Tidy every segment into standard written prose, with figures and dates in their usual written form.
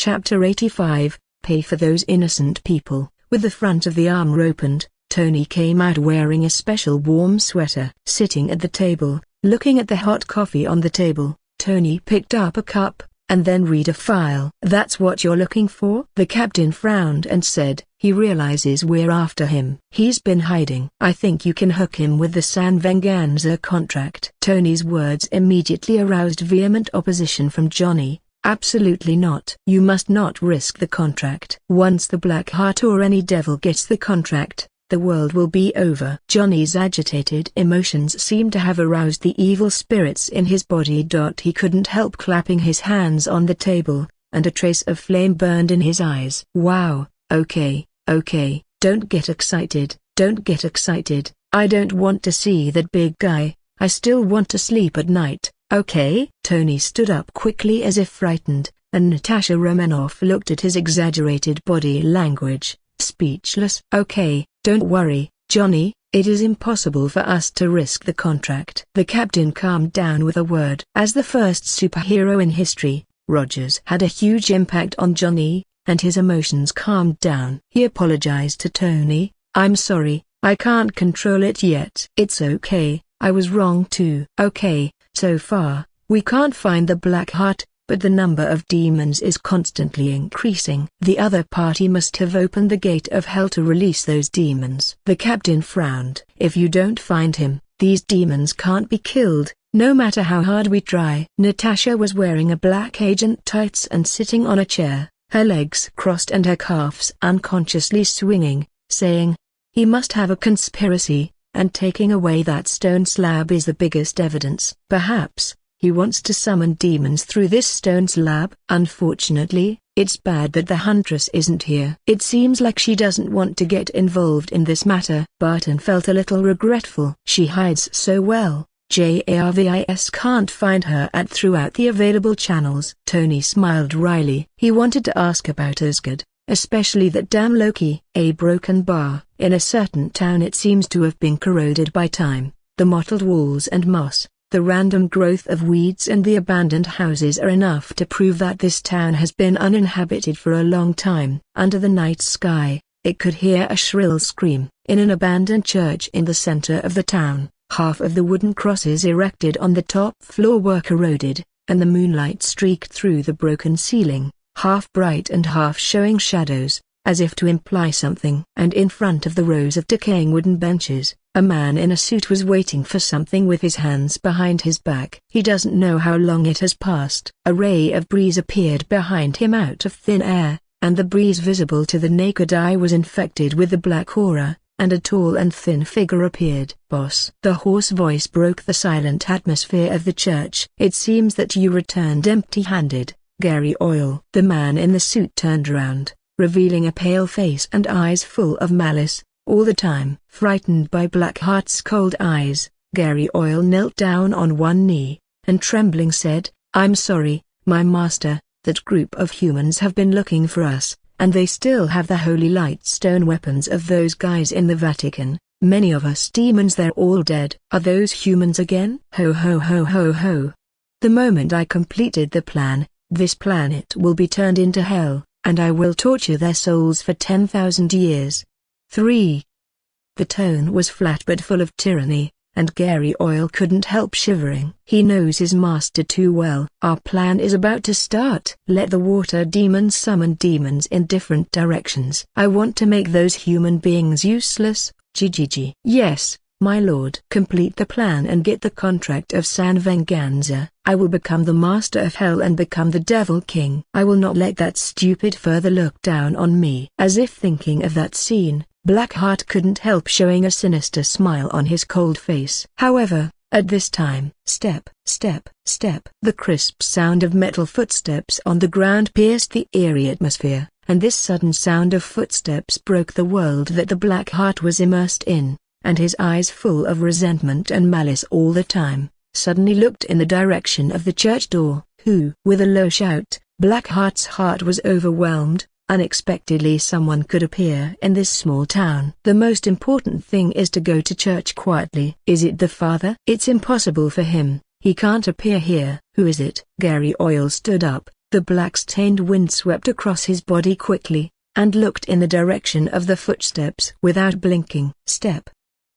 Chapter 85, Pay for Those Innocent People. With the front of the armor opened, Tony came out wearing a special warm sweater. Sitting at the table, looking at the hot coffee on the table, Tony picked up a cup, and then read a file. "That's what you're looking for?" The captain frowned and said, "He realizes we're after him. He's been hiding. I think you can hook him with the San Venganza contract." Tony's words immediately aroused vehement opposition from Johnny. "Absolutely not. You must not risk the contract. Once the Black Heart or any devil gets the contract, the world will be over." Johnny's agitated emotions seemed to have aroused the evil spirits in his body. He couldn't help clapping his hands on the table, and a trace of flame burned in his eyes. "Wow, okay, don't get excited, don't get excited. I don't want to see that big guy. I still want to sleep at night, okay?" Tony stood up quickly as if frightened, and Natasha Romanoff looked at his exaggerated body language, speechless. "Okay, don't worry, Johnny, it is impossible for us to risk the contract." The captain calmed down with a word. As the first superhero in history, Rogers had a huge impact on Johnny, and his emotions calmed down. He apologized to Tony. "I'm sorry, I can't control it yet." "It's okay, I was wrong too." "Okay, so far, we can't find the Black Heart, but the number of demons is constantly increasing. The other party must have opened the gate of hell to release those demons." The captain frowned. "If you don't find him, these demons can't be killed, no matter how hard we try." Natasha was wearing a black agent tights and sitting on a chair, her legs crossed and her calves unconsciously swinging, saying, "He must have a conspiracy, and taking away that stone slab is the biggest evidence. Perhaps he wants to summon demons through this stone slab." "Unfortunately, it's bad that the Huntress isn't here. It seems like she doesn't want to get involved in this matter." Barton felt a little regretful. "She hides so well. Jarvis can't find her throughout the available channels." Tony smiled wryly. He wanted to ask about Asgard, especially that damn Loki. A broken bar. In a certain town it seems to have been corroded by time. The mottled walls and moss, the random growth of weeds and the abandoned houses are enough to prove that this town has been uninhabited for a long time. Under the night sky, it could hear a shrill scream. In an abandoned church in the center of the town, half of the wooden crosses erected on the top floor were corroded, and the moonlight streaked through the broken ceiling, half bright and half showing shadows, as if to imply something. And in front of the rows of decaying wooden benches, a man in a suit was waiting for something with his hands behind his back. He doesn't know how long it has passed. A ray of breeze appeared behind him out of thin air, and the breeze visible to the naked eye was infected with the black aura, and a tall and thin figure appeared. "Boss." The hoarse voice broke the silent atmosphere of the church. "It seems that you returned empty-handed, Gary Oil." The man in the suit turned around, revealing a pale face and eyes full of malice. All the time, frightened by Blackheart's cold eyes, Gary Oil knelt down on one knee, and trembling said, "I'm sorry, my master, that group of humans have been looking for us, and they still have the holy light stone weapons of those guys in the Vatican. Many of us demons, they're all dead." "Are those humans again?" "Ho ho ho ho ho. The moment I completed the plan, this planet will be turned into hell, and I will torture their souls for 10,000 years. 3. The tone was flat but full of tyranny, and Gary Oil couldn't help shivering. He knows his master too well. "Our plan is about to start. Let the water demons summon demons in different directions. I want to make those human beings useless. GGG." "Yes, my lord." "Complete the plan and get the contract of San Venganza. I will become the master of hell and become the Devil King. I will not let that stupid further look down on me." As if thinking of that scene, Blackheart couldn't help showing a sinister smile on his cold face. However, at this time, step, step, step. The crisp sound of metal footsteps on the ground pierced the eerie atmosphere, and this sudden sound of footsteps broke the world that the Blackheart was immersed in, and his eyes full of resentment and malice all the time, suddenly looked in the direction of the church door. "Who?" With a low shout, Blackheart's heart was overwhelmed. Unexpectedly someone could appear in this small town. "The most important thing is to go to church quietly." "Is it the father?" "It's impossible for him, he can't appear here." "Who is it?" Gary Oil stood up, The black-stained wind swept across his body quickly, and looked in the direction of the footsteps without blinking. Step.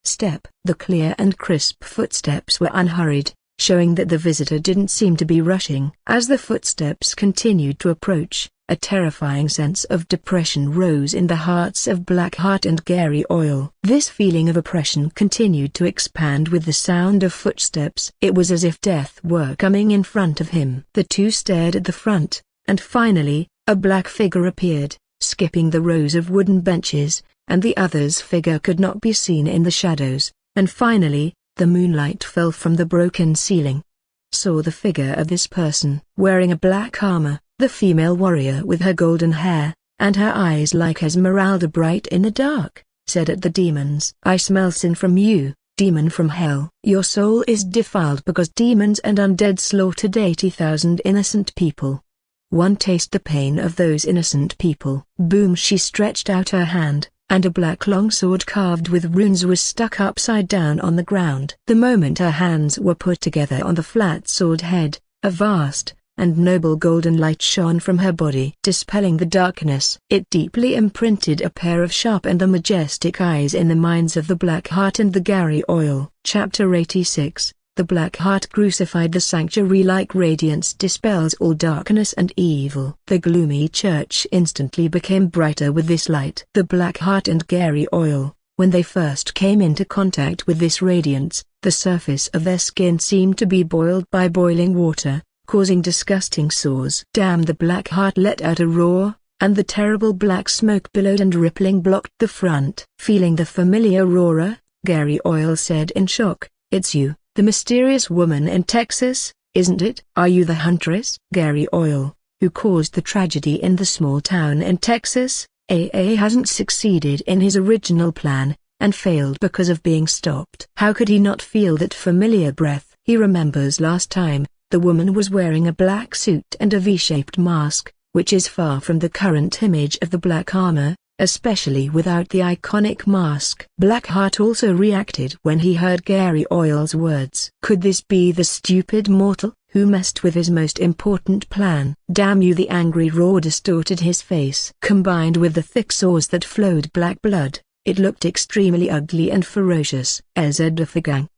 Step. The clear and crisp footsteps were unhurried, showing that the visitor didn't seem to be rushing. As the footsteps continued to approach, a terrifying sense of depression rose in the hearts of Blackheart and Gary Oil. This feeling of oppression continued to expand with the sound of footsteps. It was as if death were coming in front of him. The two stared at the front, and finally, a black figure appeared, skipping the rows of wooden benches, and the other's figure could not be seen in the shadows, and finally, the moonlight fell from the broken ceiling. Saw the figure of this person, wearing a black armor, the female warrior with her golden hair, and her eyes like Esmeralda bright in the dark, said at the demons. I smell sin from you, demon from hell. Your soul is defiled because demons and undead slaughtered 80,000 innocent people. One taste the pain of those innocent people. Boom! She stretched out her hand, and a black longsword carved with runes was stuck upside down on the ground. The moment her hands were put together on the flat sword head, a vast and noble golden light shone from her body, dispelling the darkness. It deeply imprinted a pair of sharp and majestic eyes in the minds of the Blackheart and the Gary Oil. Chapter 86. The Blackheart crucified. The sanctuary-like radiance dispels all darkness and evil. The gloomy church instantly became brighter with this light. The Blackheart and Gary Oil, when they first came into contact with this radiance, the surface of their skin seemed to be boiled by boiling water, causing disgusting sores. Damn! The Blackheart let out a roar, and the terrible black smoke billowed and rippling blocked the front. Feeling the familiar aurora, Gary Oil said in shock, "It's you, the mysterious woman in Texas, isn't it? Are you the huntress?" Gary Oil, who caused the tragedy in the small town in Texas, hasn't succeeded in his original plan, and failed because of being stopped. How could he not feel that familiar breath? He remembers last time, the woman was wearing a black suit and a V-shaped mask, which is far from the current image of the black armor, especially without the iconic mask. Blackheart also reacted when he heard Gary Oil's words. Could this be the stupid mortal who messed with his most important plan? Damn you! The angry roar distorted his face. Combined with the thick sores that flowed black blood, it looked extremely ugly and ferocious. Ezedafgang.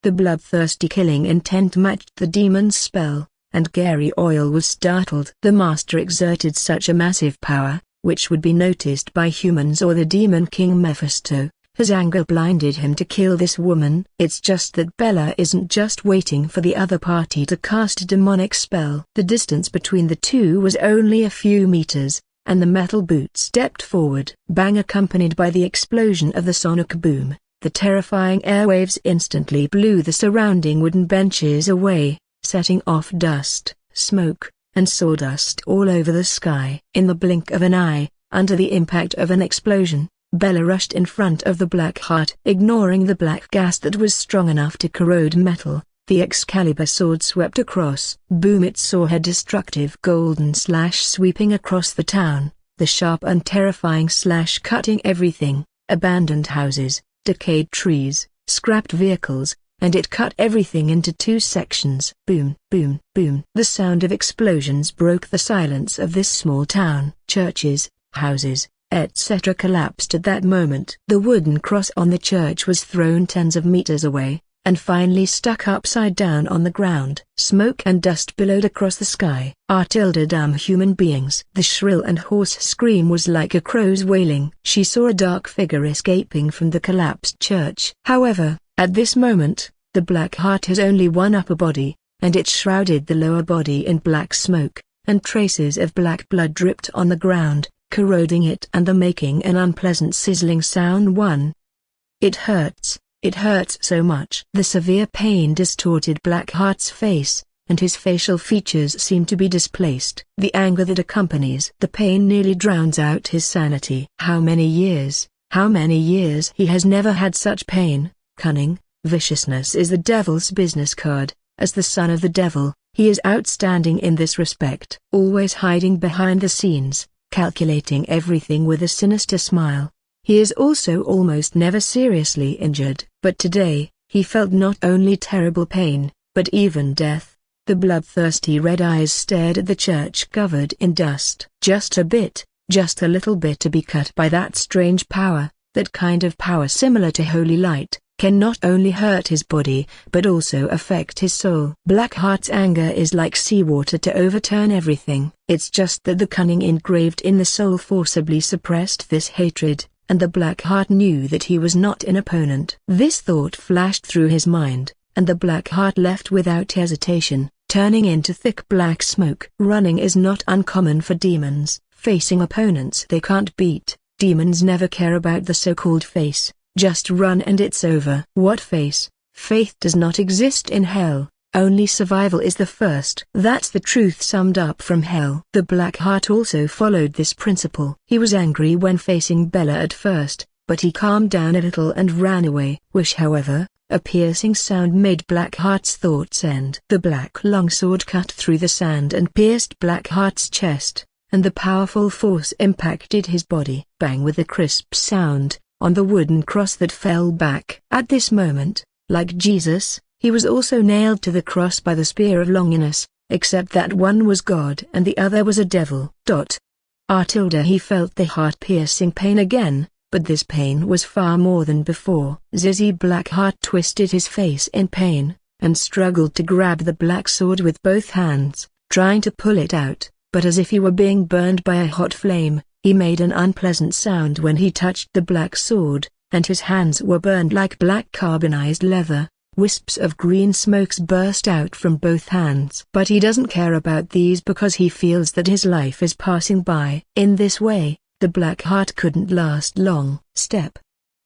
The bloodthirsty killing intent matched the demon's spell, and Gary Oil was startled. The master exerted such a massive power, which would be noticed by humans or the Demon King Mephisto. His anger blinded him to kill this woman. It's just that Bella isn't just waiting for the other party to cast a demonic spell. The distance between the two was only a few meters, and the metal boot stepped forward. Bang! Accompanied by the explosion of the sonic boom, the terrifying airwaves instantly blew the surrounding wooden benches away, setting off dust, smoke, and sawdust all over the sky. In the blink of an eye, under the impact of an explosion, Bella rushed in front of the Blackheart. Ignoring the black gas that was strong enough to corrode metal, the Excalibur sword swept across. Boom! It saw her destructive golden slash sweeping across the town, the sharp and terrifying slash cutting everything, abandoned houses, decayed trees, scrapped vehicles, and it cut everything into two sections. Boom, boom, boom. The sound of explosions broke the silence of this small town. Churches, houses, etc. collapsed at that moment. The wooden cross on the church was thrown tens of meters away, and finally stuck upside down on the ground. Smoke and dust billowed across the sky. Damn human beings! The shrill and hoarse scream was like a crow's wailing. She saw a dark figure escaping from the collapsed church. However, at this moment, the Blackheart has only one upper body, and it shrouded the lower body in black smoke, and traces of black blood dripped on the ground, corroding it and making an unpleasant sizzling sound. It hurts so much. The severe pain distorted Blackheart's face, and his facial features seemed to be displaced. The anger that accompanies the pain nearly drowns out his sanity. How many years he has never had such pain. Cunning, viciousness is the devil's business card. As the son of the devil, he is outstanding in this respect. Always hiding behind the scenes, calculating everything with a sinister smile. He is also almost never seriously injured. But today, he felt not only terrible pain, but even death. The bloodthirsty red eyes stared at the church covered in dust. Just a bit, just a little bit to be cut by that strange power. That kind of power similar to holy light, can not only hurt his body, but also affect his soul. Blackheart's anger is like seawater to overturn everything. It's just that the cunning engraved in the soul forcibly suppressed this hatred, and the Blackheart knew that he was not an opponent. This thought flashed through his mind, and the Blackheart left without hesitation, turning into thick black smoke. Running is not uncommon for demons, facing opponents they can't beat. Demons never care about the so-called face, just run and it's over. What face? Faith does not exist in hell, only survival is the first. That's the truth summed up from hell. The Blackheart also followed this principle. He was angry when facing Bella at first, but he calmed down a little and ran away. Wish, however, a piercing sound made Blackheart's thoughts end. The black longsword cut through the sand and pierced Blackheart's chest, and the powerful force impacted his body. Bang, with a crisp sound, on the wooden cross that fell back. At this moment, like Jesus, he was also nailed to the cross by the spear of Longinus, except that one was God and the other was a devil. He felt the heart-piercing pain again, but this pain was far more than before. Zizzy Blackheart twisted his face in pain, and struggled to grab the black sword with both hands, trying to pull it out. But as if he were being burned by a hot flame, he made an unpleasant sound when he touched the black sword, and his hands were burned like black carbonized leather. Wisps of green smokes burst out from both hands. But he doesn't care about these because he feels that his life is passing by. In this way, the Blackheart couldn't last long. Step.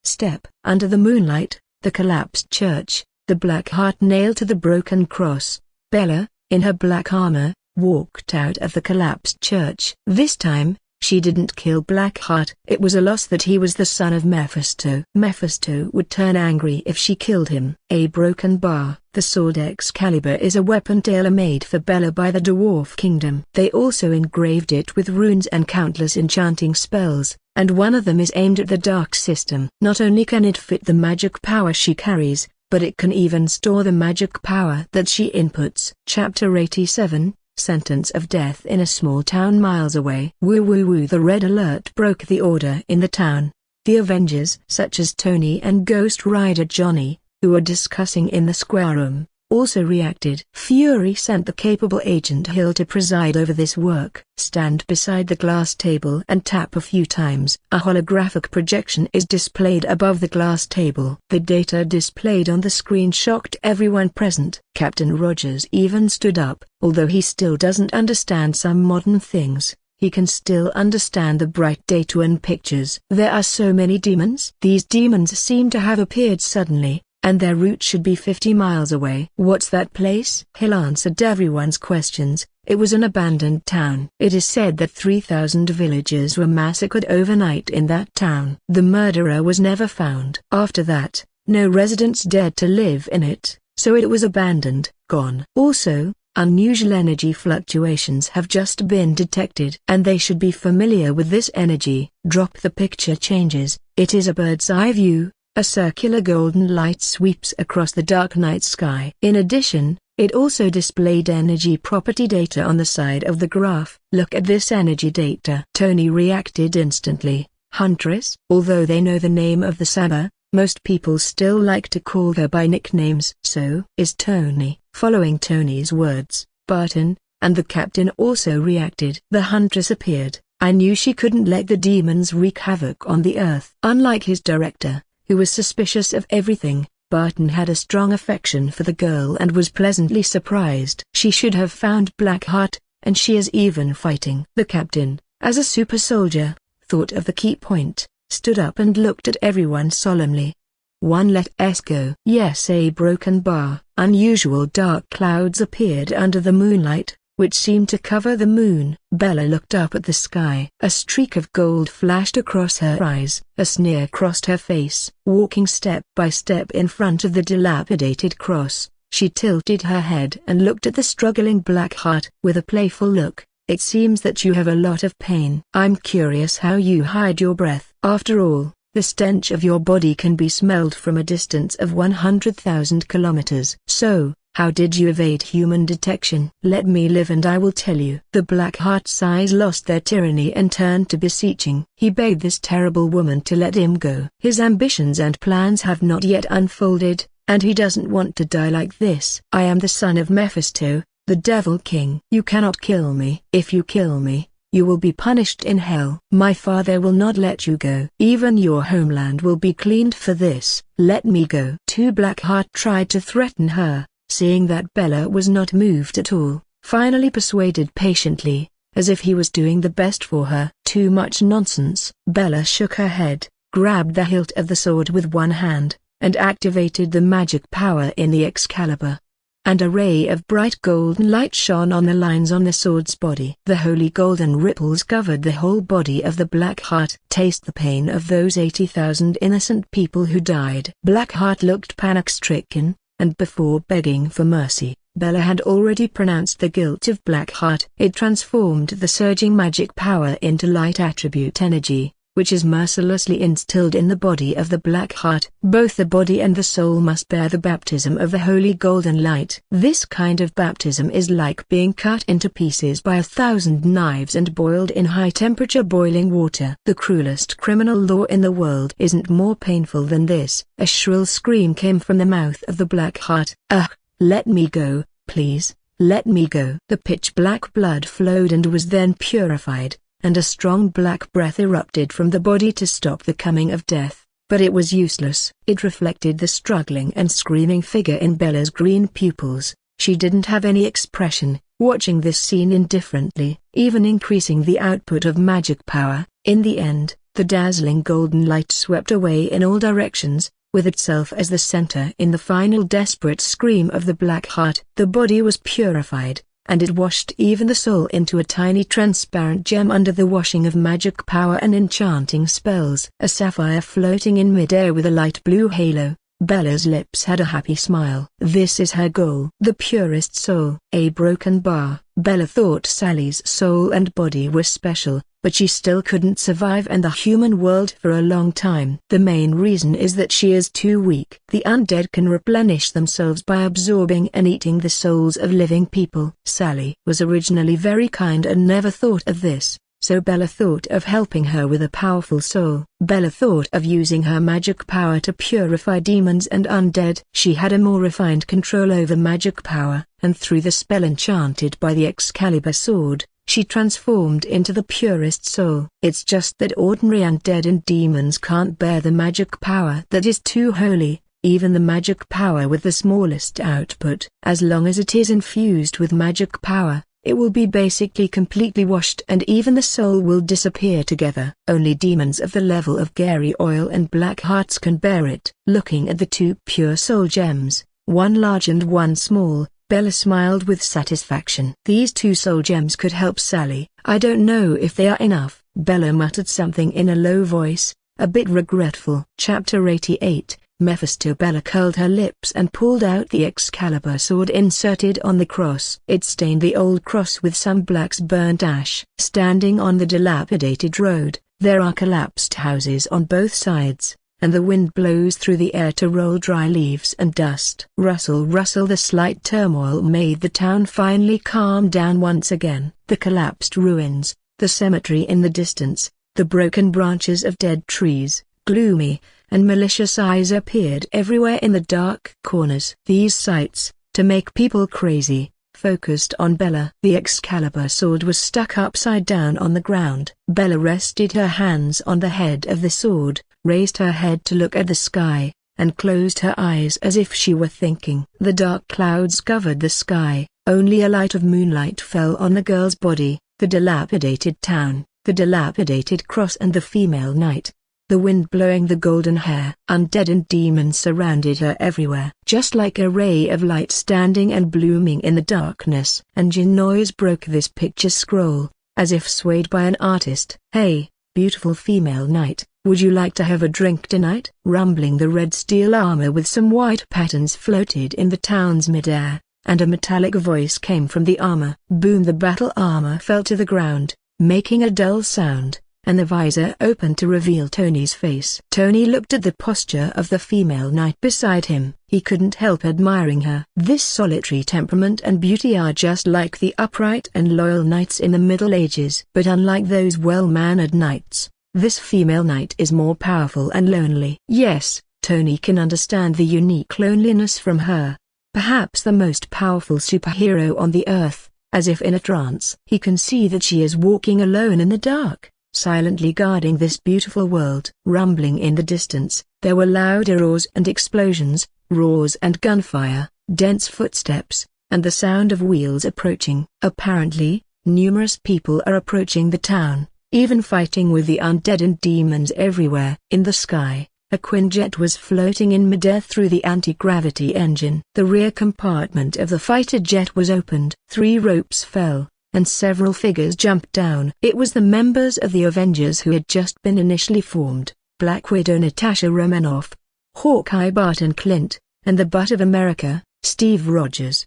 Step. Under the moonlight, the collapsed church, the Blackheart nailed to the broken cross. Bella, in her black armor, walked out of the collapsed church. This time, she didn't kill Blackheart. It was a loss that he was the son of Mephisto. Mephisto would turn angry if she killed him. A broken bar. The sword Excalibur is a weapon tailor-made for Bella by the Dwarf Kingdom. They also engraved it with runes and countless enchanting spells, and one of them is aimed at the Dark System. Not only can it fit the magic power she carries, but it can even store the magic power that she inputs. Chapter 87. Sentence of death in a small town miles away. Woo woo woo. The red alert broke the order in the town. The Avengers, such as Tony and Ghost Rider Johnny, who were discussing in the square room, also reacted. Fury sent the capable Agent Hill to preside over this work. Stand beside the glass table and tap a few times. A holographic projection is displayed above the glass table. The data displayed on the screen shocked everyone present. Captain Rogers even stood up. Although he still doesn't understand some modern things, he can still understand the bright data and pictures. There are so many demons. These demons seem to have appeared suddenly, and their route should be 50 miles away. What's that place? Hill answered everyone's questions. It was an abandoned town. It is said that 3,000 villagers were massacred overnight in that town. The murderer was never found. After that, no residents dared to live in it, so it was abandoned, gone. Also, unusual energy fluctuations have just been detected, and they should be familiar with this energy. Drop the picture changes. It is a bird's eye view. A circular golden light sweeps across the dark night sky. In addition, it also displayed energy property data on the side of the graph. Look at this energy data. Tony reacted instantly. Huntress? Although they know the name of the Saba, most people still like to call her by nicknames. So is Tony. Following Tony's words, Barton, and the captain also reacted. The Huntress appeared. I knew she couldn't let the demons wreak havoc on the earth. Unlike his director, who was suspicious of everything, Barton had a strong affection for the girl and was pleasantly surprised. She should have found Blackheart, and she is even fighting. The captain, as a super soldier, thought of the key point, stood up and looked at everyone solemnly. Let us go. Yes, a broken bar. Unusual dark clouds appeared under the moonlight, which seemed to cover the moon. Bella looked up at the sky. A streak of gold flashed across her eyes. A sneer crossed her face. Walking step by step in front of the dilapidated cross, she tilted her head and looked at the struggling Blackheart. With a playful look, it seems that you have a lot of pain. I'm curious how you hide your breath. After all, the stench of your body can be smelled from a distance of 100,000 kilometers. So, How did you evade human detection? Let me live and I will tell you. The Black Heart's eyes lost their tyranny and turned to beseeching. He begged this terrible woman to let him go. His ambitions and plans have not yet unfolded, and he doesn't want to die like this. I am the son of Mephisto, the Devil King. You cannot kill me. If you kill me, you will be punished in hell. My father will not let you go. Even your homeland will be cleaned for this. Let me go. Blackheart tried to threaten her, seeing that Bella was not moved at all, finally persuaded patiently, as if he was doing the best for her. Too much nonsense. Bella shook her head, grabbed the hilt of the sword with one hand, and activated the magic power in the Excalibur. And a ray of bright golden light shone on the lines on the sword's body. The holy golden ripples covered the whole body of the Blackheart. Taste the pain of those 80,000 innocent people who died. Blackheart looked panic-stricken, and before begging for mercy, Bella had already pronounced the guilt of Blackheart. It transformed the surging magic power into light attribute energy, which is mercilessly instilled in the body of the Blackheart. Both the body and the soul must bear the baptism of the holy golden light. This kind of baptism is like being cut into pieces by 1,000 knives and boiled in high-temperature boiling water. The cruelest criminal law in the world isn't more painful than this. A shrill scream came from the mouth of the Blackheart. Ugh, let me go, please, let me go. The pitch-black blood flowed and was then purified, and a strong black breath erupted from the body to stop the coming of death, but it was useless. It reflected the struggling and screaming figure in Bella's green pupils. She didn't have any expression, watching this scene indifferently, even increasing the output of magic power. In the end, the dazzling golden light swept away in all directions, with itself as the center in the final desperate scream of the Blackheart. The body was purified, and it washed even the soul into a tiny transparent gem under the washing of magic power and enchanting spells. A sapphire floating in midair with a light blue halo. Bella's lips had a happy smile. This is her goal. The purest soul. A broken bar. Bella thought Sally's soul and body were special, but she still couldn't survive in the human world for a long time. The main reason is that she is too weak. The undead can replenish themselves by absorbing and eating the souls of living people. Sally was originally very kind and never thought of this, so Bella thought of helping her with a powerful soul. Bella thought of using her magic power to purify demons and undead. She had a more refined control over magic power, and through the spell enchanted by the Excalibur sword, she transformed into the purest soul. It's just that ordinary undead and demons can't bear the magic power that is too holy, even the magic power with the smallest output. As long as it is infused with magic power, it will be basically completely washed and even the soul will disappear together. Only demons of the level of Gary Oil and Blackhearts can bear it. Looking at the two pure soul gems, one large and one small, Bella smiled with satisfaction. These two soul gems could help Sally. I don't know if they are enough. Bella muttered something in a low voice, a bit regretful. Chapter 88, Mephisto. Bella curled her lips and pulled out the Excalibur sword inserted on the cross. It stained the old cross with some black's burnt ash. Standing on the dilapidated road, there are collapsed houses on both sides, and the wind blows through the air to roll dry leaves and dust. Rustle, rustle. The slight turmoil made the town finally calm down once again. The collapsed ruins, the cemetery in the distance, the broken branches of dead trees, gloomy and malicious eyes appeared everywhere in the dark corners. These sights, to make people crazy, focused on Bella. The Excalibur sword was stuck upside down on the ground. Bella rested her hands on the head of the sword, raised her head to look at the sky, and closed her eyes as if she were thinking. The dark clouds covered the sky, only a light of moonlight fell on the girl's body, the dilapidated town, the dilapidated cross and the female knight. The wind blowing the golden hair. Undead and demons surrounded her everywhere. Just like a ray of light standing and blooming in the darkness. Engine noise broke this picture scroll, as if swayed by an artist. Hey, beautiful female knight, would you like to have a drink tonight? Rumbling, the red steel armor with some white patterns floated in the town's midair, and a metallic voice came from the armor. Boom! The battle armor fell to the ground, making a dull sound, and the visor opened to reveal Tony's face. Tony looked at the posture of the female knight beside him. He couldn't help admiring her. This solitary temperament and beauty are just like the upright and loyal knights in the Middle Ages. But unlike those well-mannered knights, this female knight is more powerful and lonely. Yes, Tony can understand the unique loneliness from her. Perhaps the most powerful superhero on the earth. As if in a trance, he can see that she is walking alone in the dark, silently guarding this beautiful world. Rumbling in the distance, there were louder roars and explosions, roars and gunfire, dense footsteps, and the sound of wheels approaching. Apparently, numerous people are approaching the town, even fighting with the undead and demons everywhere. In the sky, a Quinjet was floating in midair through the anti-gravity engine. The rear compartment of the fighter jet was opened. 3 ropes fell, and several figures jumped down. It was the members of the Avengers who had just been initially formed: Black Widow Natasha Romanoff, Hawkeye Barton Clint, and the Butt of America, Steve Rogers.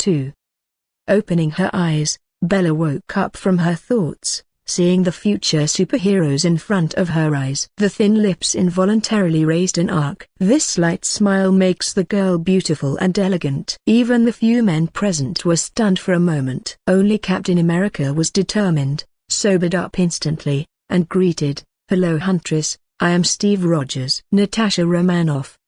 2. Opening her eyes, Bella woke up from her thoughts, seeing the future superheroes in front of her eyes. The thin lips involuntarily raised an arc. This slight smile makes the girl beautiful and elegant. Even the few men present were stunned for a moment. Only Captain America was determined, sobered up instantly, and greeted, "Hello Huntress, I am Steve Rogers." Natasha Romanoff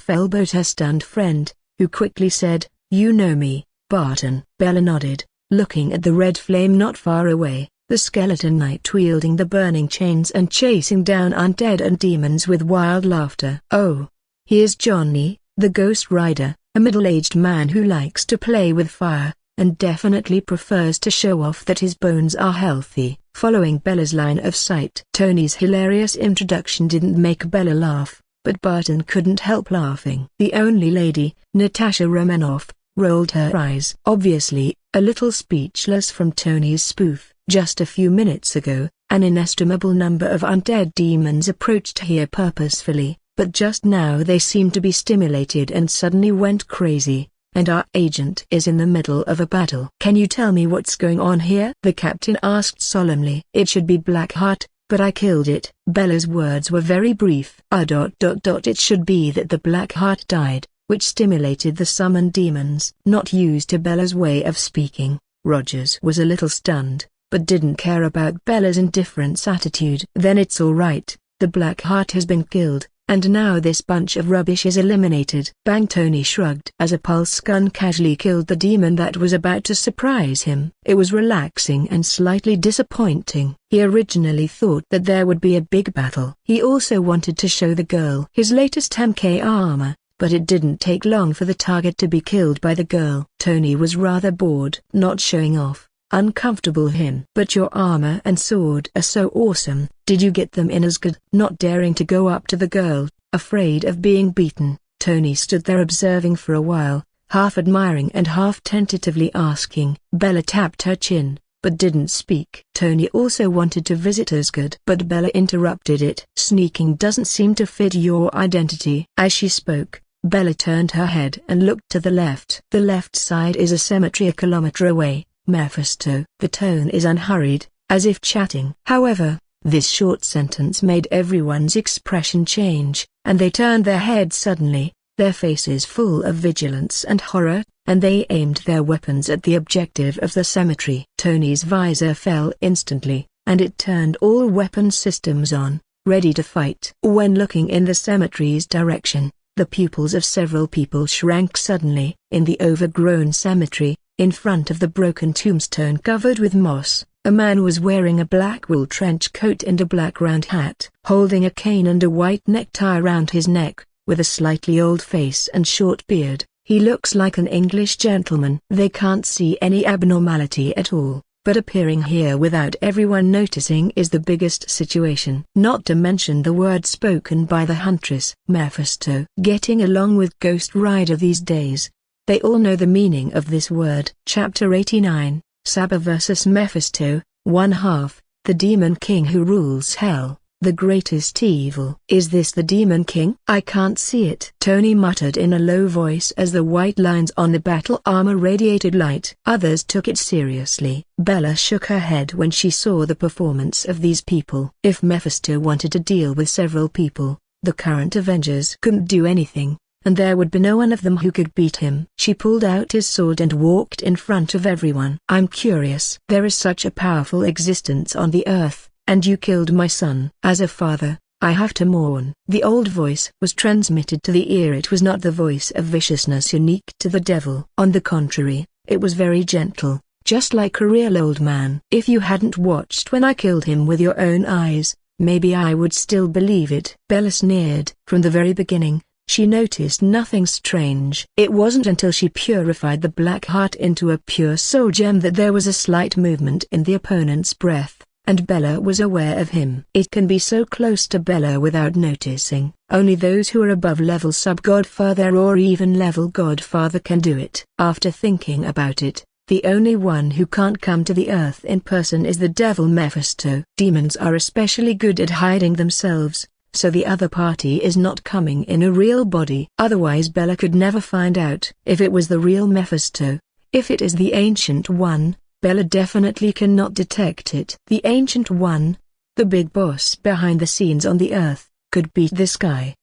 elbowed her stunned friend, who quickly said, "You know me, Barton." Bella nodded, looking at the red flame not far away. The skeleton knight wielding the burning chains and chasing down undead and demons with wild laughter. "Oh, here's Johnny, the Ghost Rider, a middle-aged man who likes to play with fire, and definitely prefers to show off that his bones are healthy." Following Bella's line of sight. Tony's hilarious introduction didn't make Bella laugh, but Barton couldn't help laughing. The only lady, Natasha Romanoff, rolled her eyes. Obviously, a little speechless from Tony's spoof. Just a few minutes ago, an inestimable number of undead demons approached here purposefully, but just now they seemed to be stimulated and suddenly went crazy, and our agent is in the middle of a battle. "Can you tell me what's going on here?" the captain asked solemnly. "It should be Blackheart, but I killed it." Bella's words were very brief. It should be that the Blackheart died, which stimulated the summoned demons. Not used to Bella's way of speaking, Rogers was a little stunned, but didn't care about Bella's indifference attitude. "Then it's all right, the Blackheart has been killed, and now this bunch of rubbish is eliminated." Bang! Tony shrugged. As a pulse gun casually killed the demon that was about to surprise him. It was relaxing and slightly disappointing. He originally thought that there would be a big battle. He also wanted to show the girl his latest MK armor, but it didn't take long for the target to be killed by the girl. Tony was rather bored. Not showing off. Uncomfortable him. "But your armor and sword are so awesome. Did you get them in Asgard?" Not daring to go up to the girl, afraid of being beaten, Tony stood there observing for a while, half admiring and half tentatively asking. Bella tapped her chin, but didn't speak. Tony also wanted to visit Asgard, but Bella interrupted it. "Sneaking doesn't seem to fit your identity." As she spoke, Bella turned her head and looked to the left. The left side is a cemetery a kilometer away. "Mephisto." The tone is unhurried, as if chatting. However, this short sentence made everyone's expression change, and they turned their heads suddenly, their faces full of vigilance and horror, and they aimed their weapons at the objective of the cemetery. Tony's visor fell instantly, and it turned all weapon systems on, ready to fight. When looking in the cemetery's direction, the pupils of several people shrank suddenly. In the overgrown cemetery, in front of the broken tombstone covered with moss, a man was wearing a black wool trench coat and a black round hat, holding a cane and a white necktie around his neck, with a slightly old face and short beard. He looks like an English gentleman. They can't see any abnormality at all, but appearing here without everyone noticing is the biggest situation. Not to mention the word spoken by the huntress. Mephisto. Getting along with Ghost Rider these days. They all know the meaning of this word. Chapter 89, Saba vs. Mephisto, 1/2, the Demon King Who Rules Hell. The greatest evil. Is this the Demon King? I can't see it, Tony muttered in a low voice as the white lines on the battle armor radiated light. Others took it seriously. Bella shook her head when she saw the performance of these people. If Mephisto wanted to deal with several people, the current Avengers couldn't do anything, and there would be no one of them who could beat him. She pulled out his sword and walked in front of everyone. I'm curious. There is such a powerful existence on the earth, and you killed my son. As a father, I have to mourn. The old voice was transmitted to the ear. It was not the voice of viciousness unique to the devil. On the contrary, it was very gentle, just like a real old man. If you hadn't watched when I killed him with your own eyes, maybe I would still believe it. Bella sneered. From the very beginning, she noticed nothing strange. It wasn't until she purified the black heart into a pure soul gem that there was a slight movement in the opponent's breath, and Bella was aware of him. It can be so close to Bella without noticing. Only those who are above level sub-godfather or even level godfather can do it. After thinking about it, the only one who can't come to the earth in person is the devil Mephisto. Demons are especially good at hiding themselves, so the other party is not coming in a real body. Otherwise Bella could never find out. If it was the real Mephisto, if it is the Ancient One, Bella definitely cannot detect it. The Ancient One, the big boss behind the scenes on the earth, could beat this guy.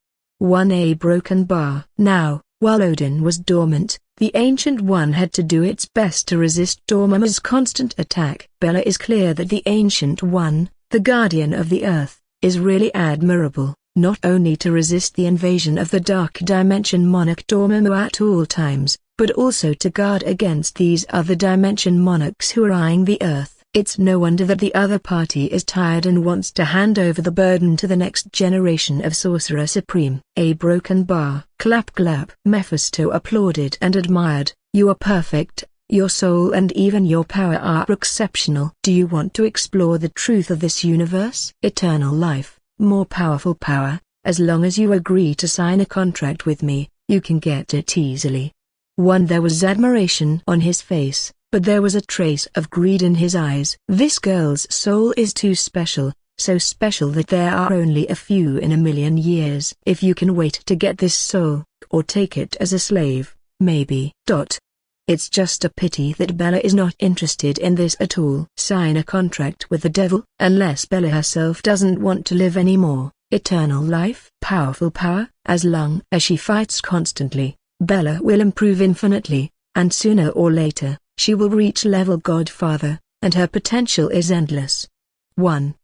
A broken bar. Now, while Odin was dormant, the Ancient One had to do its best to resist Dormammu's constant attack. Bella is clear that the Ancient One, the guardian of the earth, is really admirable, not only to resist the invasion of the Dark Dimension Monarch Dormammu at all times, but also to guard against these other Dimension Monarchs who are eyeing the earth. It's no wonder that the other party is tired and wants to hand over the burden to the next generation of Sorcerer Supreme. A broken bar. Clap clap. Mephisto applauded and admired. You are perfect. Your soul and even your power are exceptional. Do you want to explore the truth of this universe? Eternal life, more powerful power. As long as you agree to sign a contract with me, you can get it easily. There was admiration on his face, but there was a trace of greed in his eyes. This girl's soul is too special, so special that there are only a few in a million years. If you can wait to get this soul, or take it as a slave, maybe. It's just a pity that Bella is not interested in this at all. Sign a contract with the devil? Unless Bella herself doesn't want to live anymore. Eternal life? Powerful power? As long as she fights constantly, Bella will improve infinitely, and sooner or later, she will reach level Godfather, and her potential is endless. 1.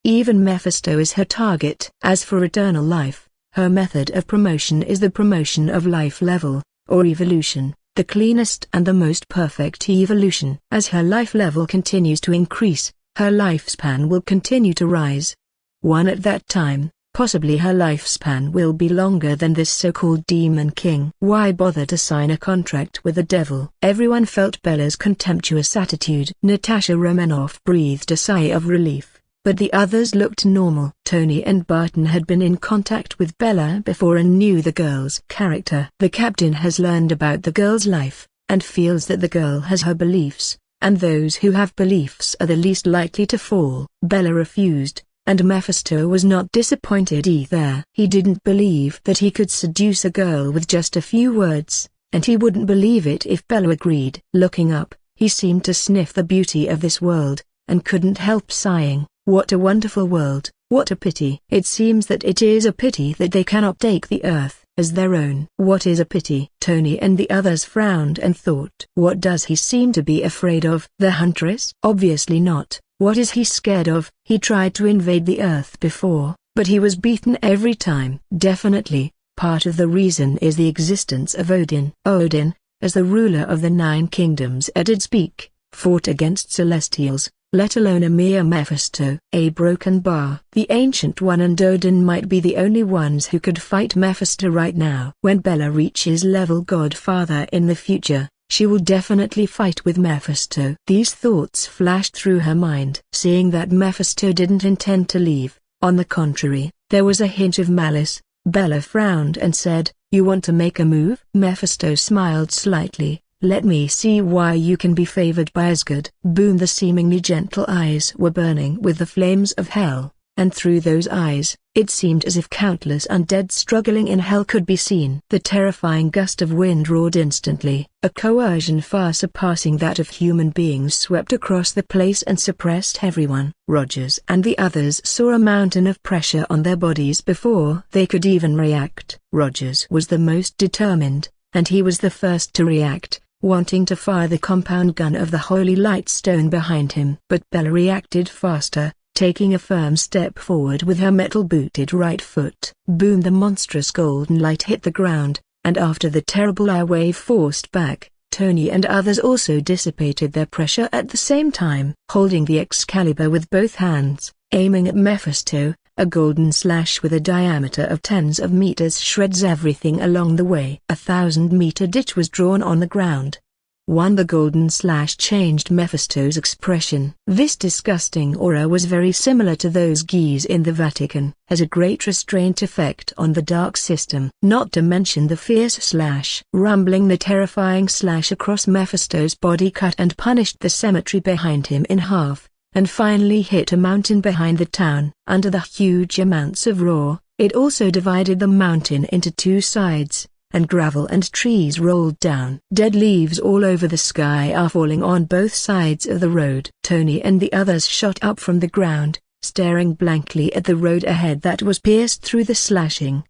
Even Mephisto is her target. As for eternal life, her method of promotion is the promotion of life level, or evolution. The cleanest and the most perfect evolution. As her life level continues to increase, her lifespan will continue to rise. At that time, possibly her lifespan will be longer than this so-called Demon King. Why bother to sign a contract with the devil? Everyone felt Bella's contemptuous attitude. Natasha Romanoff breathed a sigh of relief, but the others looked normal. Tony and Barton had been in contact with Bella before and knew the girl's character. The captain has learned about the girl's life, and feels that the girl has her beliefs, and those who have beliefs are the least likely to fall. Bella refused, and Mephisto was not disappointed either. He didn't believe that he could seduce a girl with just a few words, and he wouldn't believe it if Bella agreed. Looking up, he seemed to sniff the beauty of this world, and couldn't help sighing. What a wonderful world, what a pity. It seems that it is a pity that they cannot take the earth as their own. What is a pity? Tony and the others frowned and thought. What does he seem to be afraid of? The Huntress? Obviously not. What is he scared of? He tried to invade the earth before, but he was beaten every time. Definitely, part of the reason is the existence of Odin. Odin, as the ruler of the 9 kingdoms did speak, fought against Celestials, let alone a mere Mephisto. A broken bar. The Ancient One and Odin might be the only ones who could fight Mephisto right now. When Bella reaches level Godfather in the future, she will definitely fight with Mephisto. These thoughts flashed through her mind. Seeing that Mephisto didn't intend to leave, on the contrary, there was a hint of malice, Bella frowned and said, "You want to make a move?" Mephisto smiled slightly. "Let me see why you can be favored by Asgard." Boom! The seemingly gentle eyes were burning with the flames of hell. and through those eyes, it seemed as if countless undead struggling in hell could be seen. The terrifying gust of wind roared instantly. A coercion far surpassing that of human beings swept across the place and suppressed everyone. Rogers and the others saw a mountain of pressure on their bodies before they could even react. Rogers was the most determined, and he was the first to react, wanting to fire the compound gun of the Holy Light Stone behind him. But Bella reacted faster, taking a firm step forward with her metal-booted right foot. Boom! The monstrous golden light hit the ground, and after the terrible air wave forced back, Tony and others also dissipated their pressure at the same time. Holding the Excalibur with both hands, aiming at Mephisto, a golden slash with a diameter of tens of meters shreds everything along the way. A 1,000-meter ditch was drawn on the ground. The golden slash changed Mephisto's expression. This disgusting aura was very similar to those geese in the Vatican, has a great restraint effect on the dark system. Not to mention the fierce slash. Rumbling, the terrifying slash across Mephisto's body cut and punished the cemetery behind him in half, and finally hit a mountain behind the town. Under the huge amounts of roar, it also divided the mountain into two sides, and gravel and trees rolled down. Dead leaves all over the sky are falling on both sides of the road. Tony and the others shot up from the ground, staring blankly at the road ahead that was pierced through the slashing.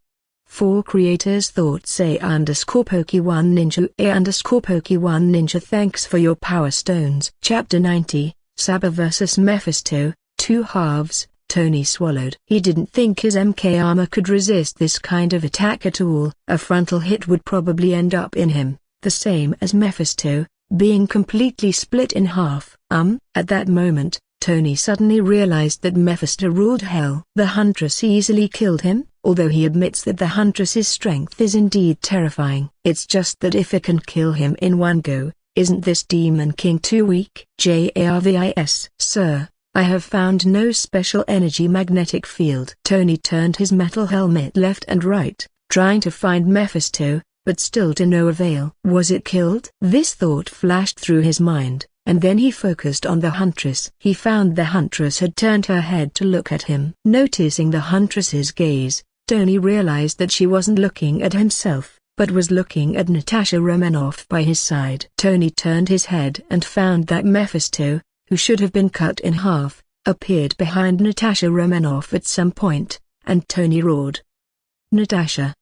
4 creators thoughts A_Poke1 Ninja A_Poke1 Ninja. Thanks for your power stones. Chapter 90, Saba vs Mephisto, 2 halves. Tony swallowed. He didn't think his MK armor could resist this kind of attack at all. A frontal hit would probably end up in him, the same as Mephisto, being completely split in half. At that moment, Tony suddenly realized that Mephisto ruled hell. The Huntress easily killed him, although he admits that the Huntress's strength is indeed terrifying. It's just that if it can kill him in one go, isn't this Demon King too weak? Jarvis. Sir, I have found no special energy magnetic field. Tony turned his metal helmet left and right, trying to find Mephisto, but still to no avail. Was it killed? This thought flashed through his mind, and then he focused on the Huntress. He found the Huntress had turned her head to look at him. Noticing the Huntress's gaze, Tony realized that she wasn't looking at himself, but was looking at Natasha Romanoff by his side. Tony turned his head and found that Mephisto, who should have been cut in half, appeared behind Natasha Romanoff at some point, and Tony roared, "Natasha!"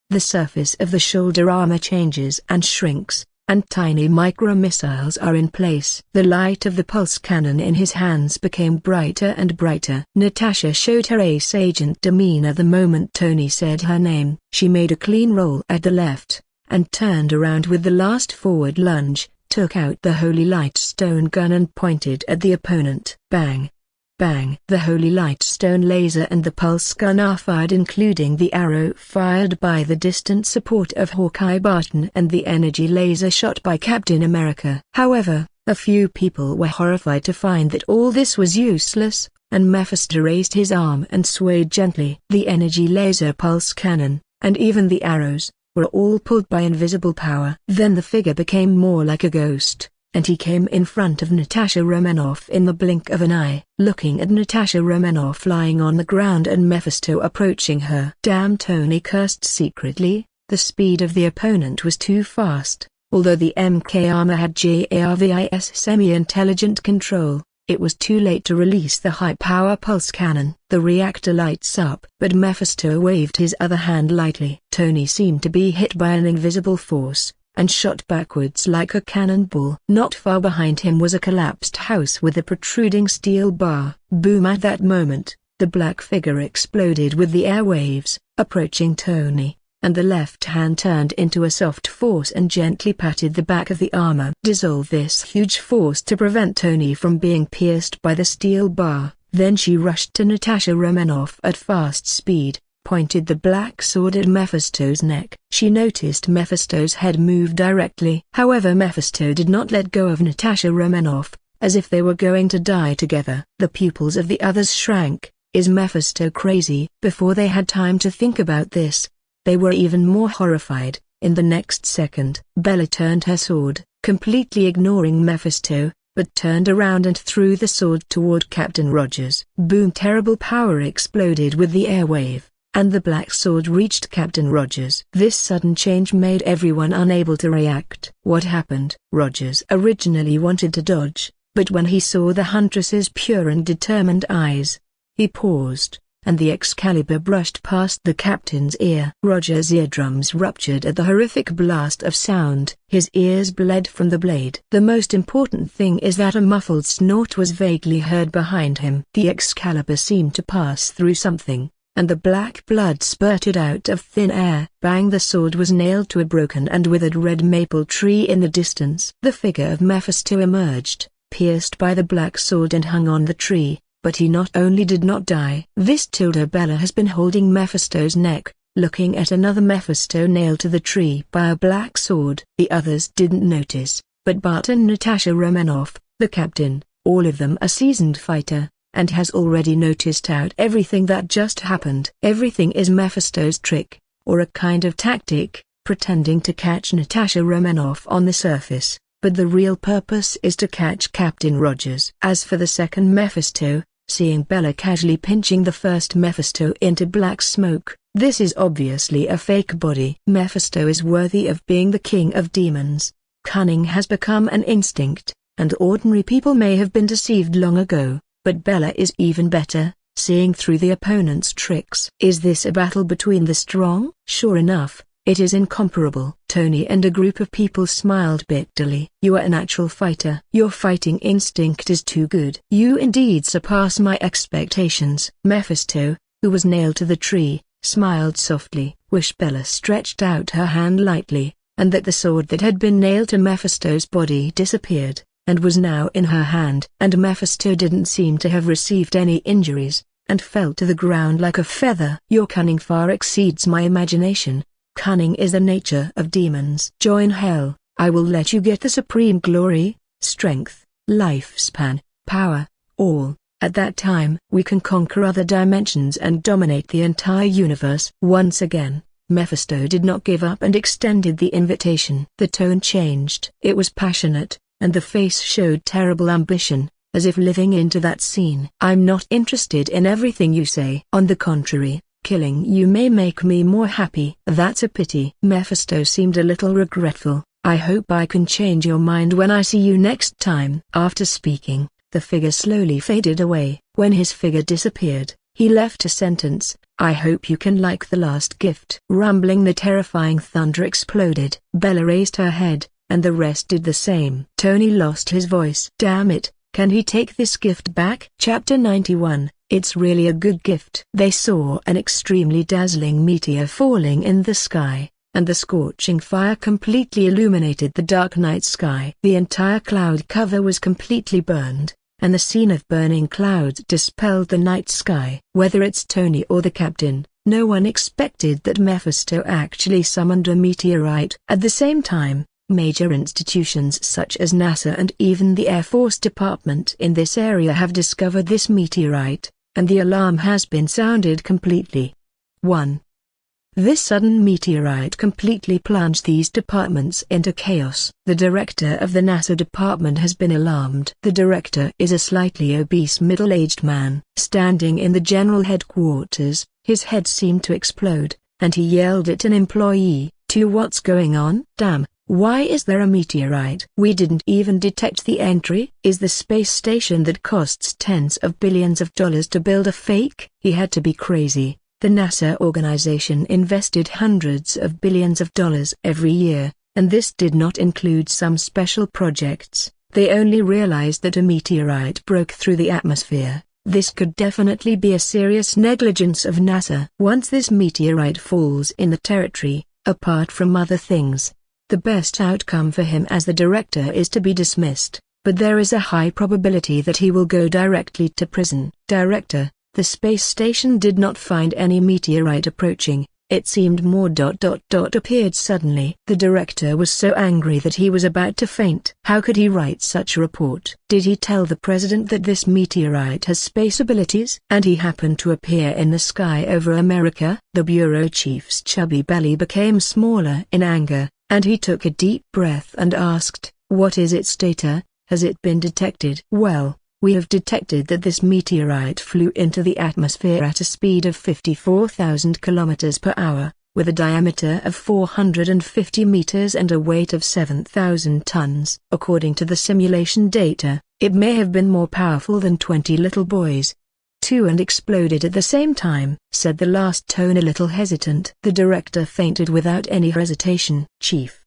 The surface of the shoulder armor changes and shrinks, and tiny micro-missiles are in place. The light of the pulse cannon in his hands became brighter and brighter. Natasha showed her ace agent demeanor the moment Tony said her name. She made a clean roll at the left, and turned around with the last forward lunge, took out the Holy Light Stone gun and pointed at the opponent. Bang! Bang! The Holy Light Stone laser and the pulse gun are fired, including the arrow fired by the distant support of Hawkeye Barton and the energy laser shot by Captain America. However, a few people were horrified to find that all this was useless, and Mephisto raised his arm and swayed gently. The energy laser, pulse cannon, and even the arrows, were all pulled by invisible power. Then the figure became more like a ghost, and he came in front of Natasha Romanoff in the blink of an eye. Looking at Natasha Romanoff lying on the ground and Mephisto approaching her. Damn, Tony cursed secretly. The speed of the opponent was too fast. Although the MK armor had Jarvis semi-intelligent control, it was too late to release the high-power pulse cannon. The reactor lights up, but Mephisto waved his other hand lightly. Tony seemed to be hit by an invisible force, and shot backwards like a cannonball. Not far behind him was a collapsed house with a protruding steel bar. Boom! At that moment, the black figure exploded with the airwaves, approaching Tony, and the left hand turned into a soft force and gently patted the back of the armor. Dissolve this huge force to prevent Tony from being pierced by the steel bar. Then she rushed to Natasha Romanoff at fast speed, pointed the black sword at Mephisto's neck. She noticed Mephisto's head move directly. However, Mephisto did not let go of Natasha Romanoff, as if they were going to die together. The pupils of the others shrank. Is Mephisto crazy? Before they had time to think about this, they were even more horrified. In the next second, Bella turned her sword, completely ignoring Mephisto, but turned around and threw the sword toward Captain Rogers. Boom! Terrible power exploded with the airwave, and the black sword reached Captain Rogers. This sudden change made everyone unable to react. What happened? Rogers originally wanted to dodge, but when he saw the Huntress's pure and determined eyes, he paused, and the Excalibur brushed past the captain's ear. Rogers' eardrums ruptured at the horrific blast of sound. His ears bled from the blade. The most important thing is that a muffled snort was vaguely heard behind him. The Excalibur seemed to pass through something, and the black blood spurted out of thin air. Bang! The sword was nailed to a broken and withered red maple tree in the distance. The figure of Mephisto emerged, pierced by the black sword, and hung on the tree. But he not only did not die. Bella has been holding Mephisto's neck, looking at another Mephisto nailed to the tree by a black sword. The others didn't notice, but Bart and Natasha Romanoff, the captain, all of them a seasoned fighter, and has already noticed out everything that just happened. Everything is Mephisto's trick, or a kind of tactic, pretending to catch Natasha Romanoff on the surface, but the real purpose is to catch Captain Rogers. As for the second Mephisto, seeing Bella casually pinching the first Mephisto into black smoke, this is obviously a fake body. Mephisto is worthy of being the king of demons. Cunning has become an instinct, and ordinary people may have been deceived long ago, but Bella is even better, seeing through the opponent's tricks. Is this a battle between the strong? Sure enough, it is incomparable. Tony and a group of people smiled bitterly. You are a natural fighter. Your fighting instinct is too good. You indeed surpass my expectations. Mephisto, who was nailed to the tree, smiled softly. Wish Bella stretched out her hand lightly, and that the sword that had been nailed to Mephisto's body disappeared, and was now in her hand. And Mephisto didn't seem to have received any injuries, and fell to the ground like a feather. Your cunning far exceeds my imagination. Cunning is the nature of demons. Join hell, I will let you get the supreme glory, strength, lifespan, power, all. At that time we can conquer other dimensions and dominate the entire universe. Once again, Mephisto did not give up and extended the invitation. The tone changed. It was passionate, and the face showed terrible ambition, as if living into that scene. I'm not interested in everything you say. On the contrary, killing you may make me more happy. That's a pity. Mephisto seemed a little regretful. I hope I can change your mind when I see you next time. After speaking, the figure slowly faded away. When his figure disappeared, he left a sentence, I hope you can like the last gift. Rumbling, the terrifying thunder exploded. Bella raised her head, and the rest did the same. Tony lost his voice. Damn it, can he take this gift back? Chapter 91. It's really a good gift. They saw an extremely dazzling meteor falling in the sky, and the scorching fire completely illuminated the dark night sky. The entire cloud cover was completely burned, and the scene of burning clouds dispelled the night sky. Whether it's Tony or the captain, no one expected that Mephisto actually summoned a meteorite. At the same time, major institutions such as NASA and even the Air Force Department in this area have discovered this meteorite, and the alarm has been sounded completely. 1. This sudden meteorite completely plunged these departments into chaos. The director of the NASA department has been alarmed. The director is a slightly obese middle-aged man. Standing in the general headquarters, his head seemed to explode, and he yelled at an employee, what's going on? Damn, why is there a meteorite? We didn't even detect the entry. Is the space station that costs tens of billions of dollars to build a fake? He had to be crazy. The NASA organization invested hundreds of billions of dollars every year, and this did not include some special projects. They only realized that a meteorite broke through the atmosphere. This could definitely be a serious negligence of NASA. Once this meteorite falls in the territory, apart from other things, the best outcome for him as the director is to be dismissed, but there is a high probability that he will go directly to prison. Director, the space station did not find any meteorite approaching. It seemed more appeared suddenly. The director was so angry that he was about to faint. How could he write such a report? Did he tell the president that this meteorite has space abilities? And he happened to appear in the sky over America? The bureau chief's chubby belly became smaller in anger, and he took a deep breath and asked, "What is its data? Has it been detected? Well, we have detected that this meteorite flew into the atmosphere at a speed of 54,000 kilometers per hour, with a diameter of 450 meters and a weight of 7,000 tons. According to the simulation data, it may have been more powerful than 20 little boys. Two and exploded at the same time, said the last tone a little hesitant. The director fainted without any hesitation. Chief,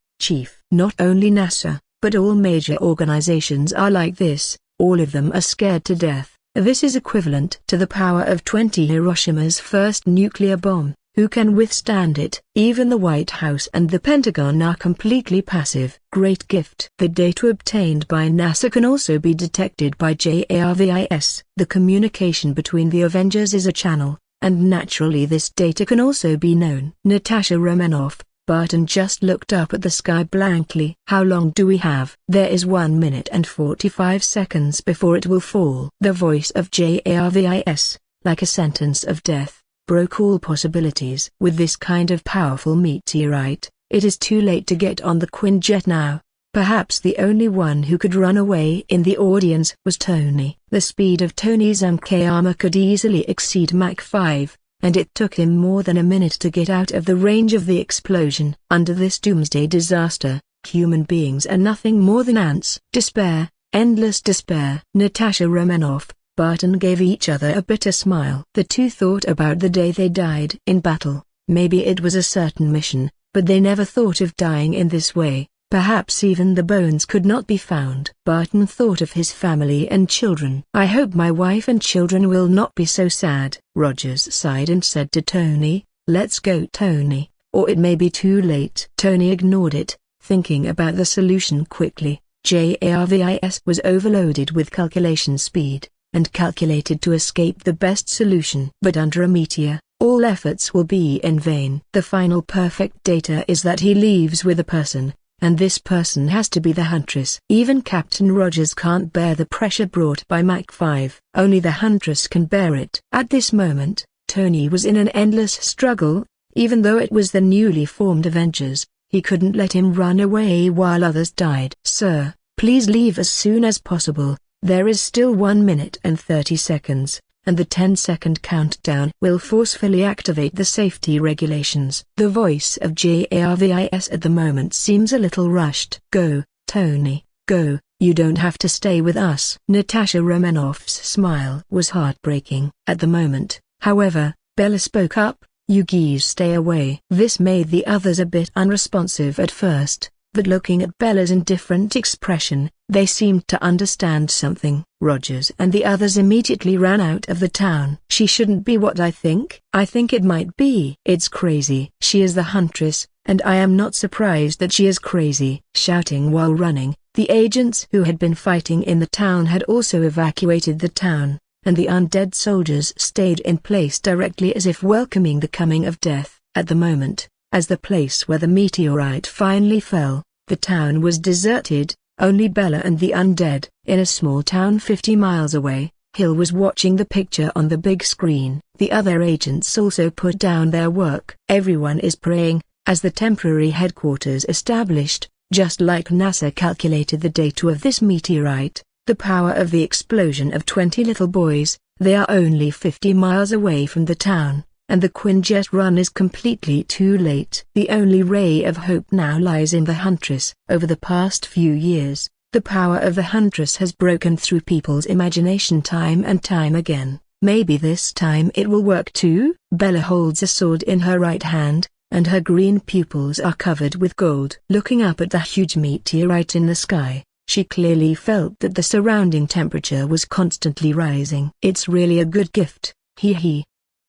not only NASA, but all major organizations are like this. All of them are scared to death. This is equivalent to the power of 20 Hiroshima's first nuclear bomb. Who can withstand it? Even the White House and the Pentagon are completely passive. Great gift. The data obtained by NASA can also be detected by JARVIS. The communication between the Avengers is a channel, and naturally this data can also be known. Natasha Romanoff. Barton just looked up at the sky blankly. How long do we have? There is 1 minute and 45 seconds before it will fall. The voice of JARVIS, like a sentence of death, broke all possibilities. With this kind of powerful meteorite, it is too late to get on the Quinjet now. Perhaps the only one who could run away in the audience was Tony. The speed of Tony's MK armor could easily exceed Mach 5. And it took him more than a minute to get out of the range of the explosion. Under this doomsday disaster, human beings are nothing more than ants. Despair, endless despair. Natasha Romanoff, Barton gave each other a bitter smile. The two thought about the day they died in battle. Maybe it was a certain mission, but they never thought of dying in this way. Perhaps even the bones could not be found. Barton thought of his family and children. I hope my wife and children will not be so sad. Rogers sighed and said to Tony, "Let's go, Tony, or it may be too late." Tony ignored it, thinking about the solution quickly. JARVIS was overloaded with calculation speed, and calculated to escape the best solution. But under a meteor, all efforts will be in vain. The final perfect data is that he leaves with a person. And this person has to be the Huntress. Even Captain Rogers can't bear the pressure brought by Mach 5. Only the Huntress can bear it. At this moment, Tony was in an endless struggle. Even though it was the newly formed Avengers, he couldn't let him run away while others died. "Sir, please leave as soon as possible. There is still 1 minute and 30 seconds. And the 10-second countdown will forcefully activate the safety regulations." The voice of JARVIS at the moment seems a little rushed. "Go, Tony, go, you don't have to stay with us." Natasha Romanoff's smile was heartbreaking. At the moment, however, Bella spoke up, "You geese stay away." This made the others a bit unresponsive at first, but looking at Bella's indifferent expression, they seemed to understand something. Rogers and the others immediately ran out of the town. "She shouldn't be what I think. I think it might be. It's crazy. She is the Huntress, and I am not surprised that she is crazy." Shouting while running, the agents who had been fighting in the town had also evacuated the town, and the undead soldiers stayed in place directly as if welcoming the coming of death. At the moment, as the place where the meteorite finally fell, the town was deserted. Only Bella and the undead. In a small town 50 miles away, Hill was watching the picture on the big screen. The other agents also put down their work. Everyone is praying, as the temporary headquarters established, just like NASA calculated the data of this meteorite, the power of the explosion of 20 little boys. They are only 50 miles away from the town, and the Quinjet run is completely too late. The only ray of hope now lies in the Huntress. Over the past few years, the power of the Huntress has broken through people's imagination time and time again. Maybe this time it will work too? Bella holds a sword in her right hand, and her green pupils are covered with gold. Looking up at the huge meteorite in the sky, she clearly felt that the surrounding temperature was constantly rising. "It's really a good gift, he.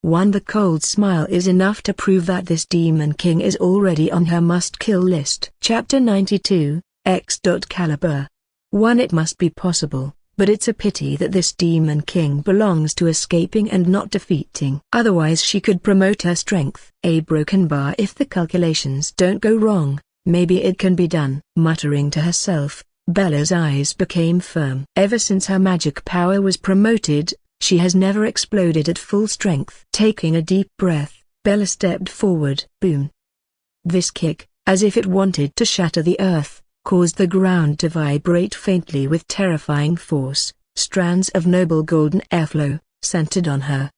The cold smile is enough to prove that this Demon King is already on her must-kill list." Chapter 92, X. Caliber. It must be possible, but it's a pity that this Demon King belongs to escaping and not defeating. Otherwise she could promote her strength. A broken bar. If the calculations don't go wrong, maybe it can be done. Muttering to herself, Bella's eyes became firm. Ever since her magic power was promoted, she has never exploded at full strength. Taking a deep breath, Bella stepped forward. Boom! This kick, as if it wanted to shatter the earth, caused the ground to vibrate faintly with terrifying force. Strands of noble golden airflow centered on her.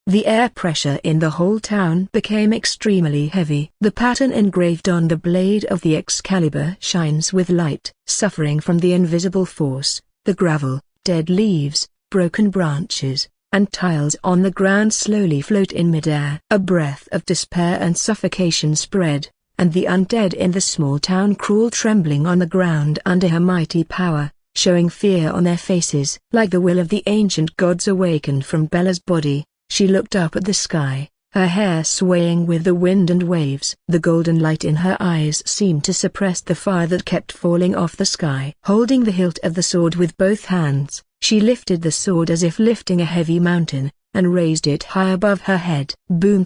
The air pressure in the whole town became extremely heavy. The pattern engraved on the blade of the Excalibur shines with light. Suffering from the invisible force, the gravel, dead leaves, broken branches, and tiles on the ground slowly float in midair. A breath of despair and suffocation spread, and the undead in the small town crawl trembling on the ground under her mighty power, showing fear on their faces. Like the will of the ancient gods awakened from Bella's body, she looked up at the sky, her hair swaying with the wind and waves. The golden light in her eyes seemed to suppress the fire that kept falling off the sky. Holding the hilt of the sword with both hands, she lifted the sword as if lifting a heavy mountain, and raised it high above her head. Boom!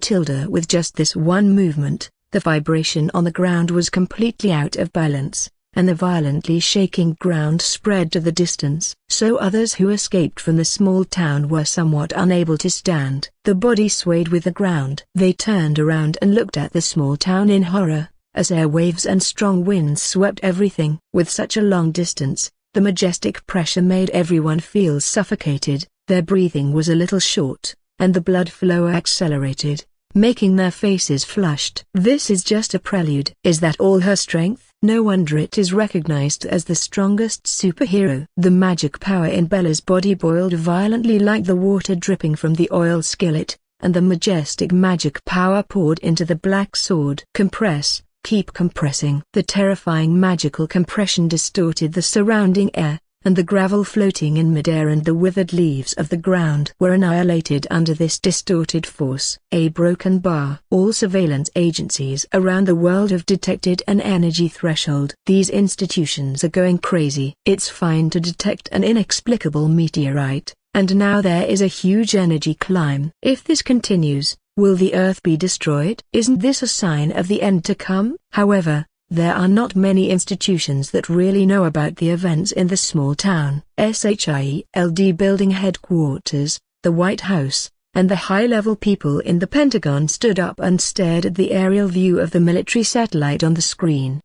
With just this one movement, the vibration on the ground was completely out of balance, and the violently shaking ground spread to the distance. So others who escaped from the small town were somewhat unable to stand. The body swayed with the ground. They turned around and looked at the small town in horror, as air waves and strong winds swept everything. With such a long distance, the majestic pressure made everyone feel suffocated. Their breathing was a little short, and the blood flow accelerated, making their faces flushed. This is just a prelude. Is that all her strength? No wonder it is recognized as the strongest superhero. The magic power in Bella's body boiled violently like the water dripping from the oil skillet, and the majestic magic power poured into the black sword. Compress, keep compressing. The terrifying magical compression distorted the surrounding air, and the gravel floating in midair and the withered leaves of the ground were annihilated under this distorted force. A broken bar. All surveillance agencies around the world have detected an energy threshold. These institutions are going crazy. It's fine to detect an inexplicable meteorite, and now there is a huge energy climb. If this continues, will the Earth be destroyed? Isn't this a sign of the end to come? However, there are not many institutions that really know about the events in the small town. SHIELD building headquarters, the White House, and the high-level people in the Pentagon stood up and stared at the aerial view of the military satellite on the screen.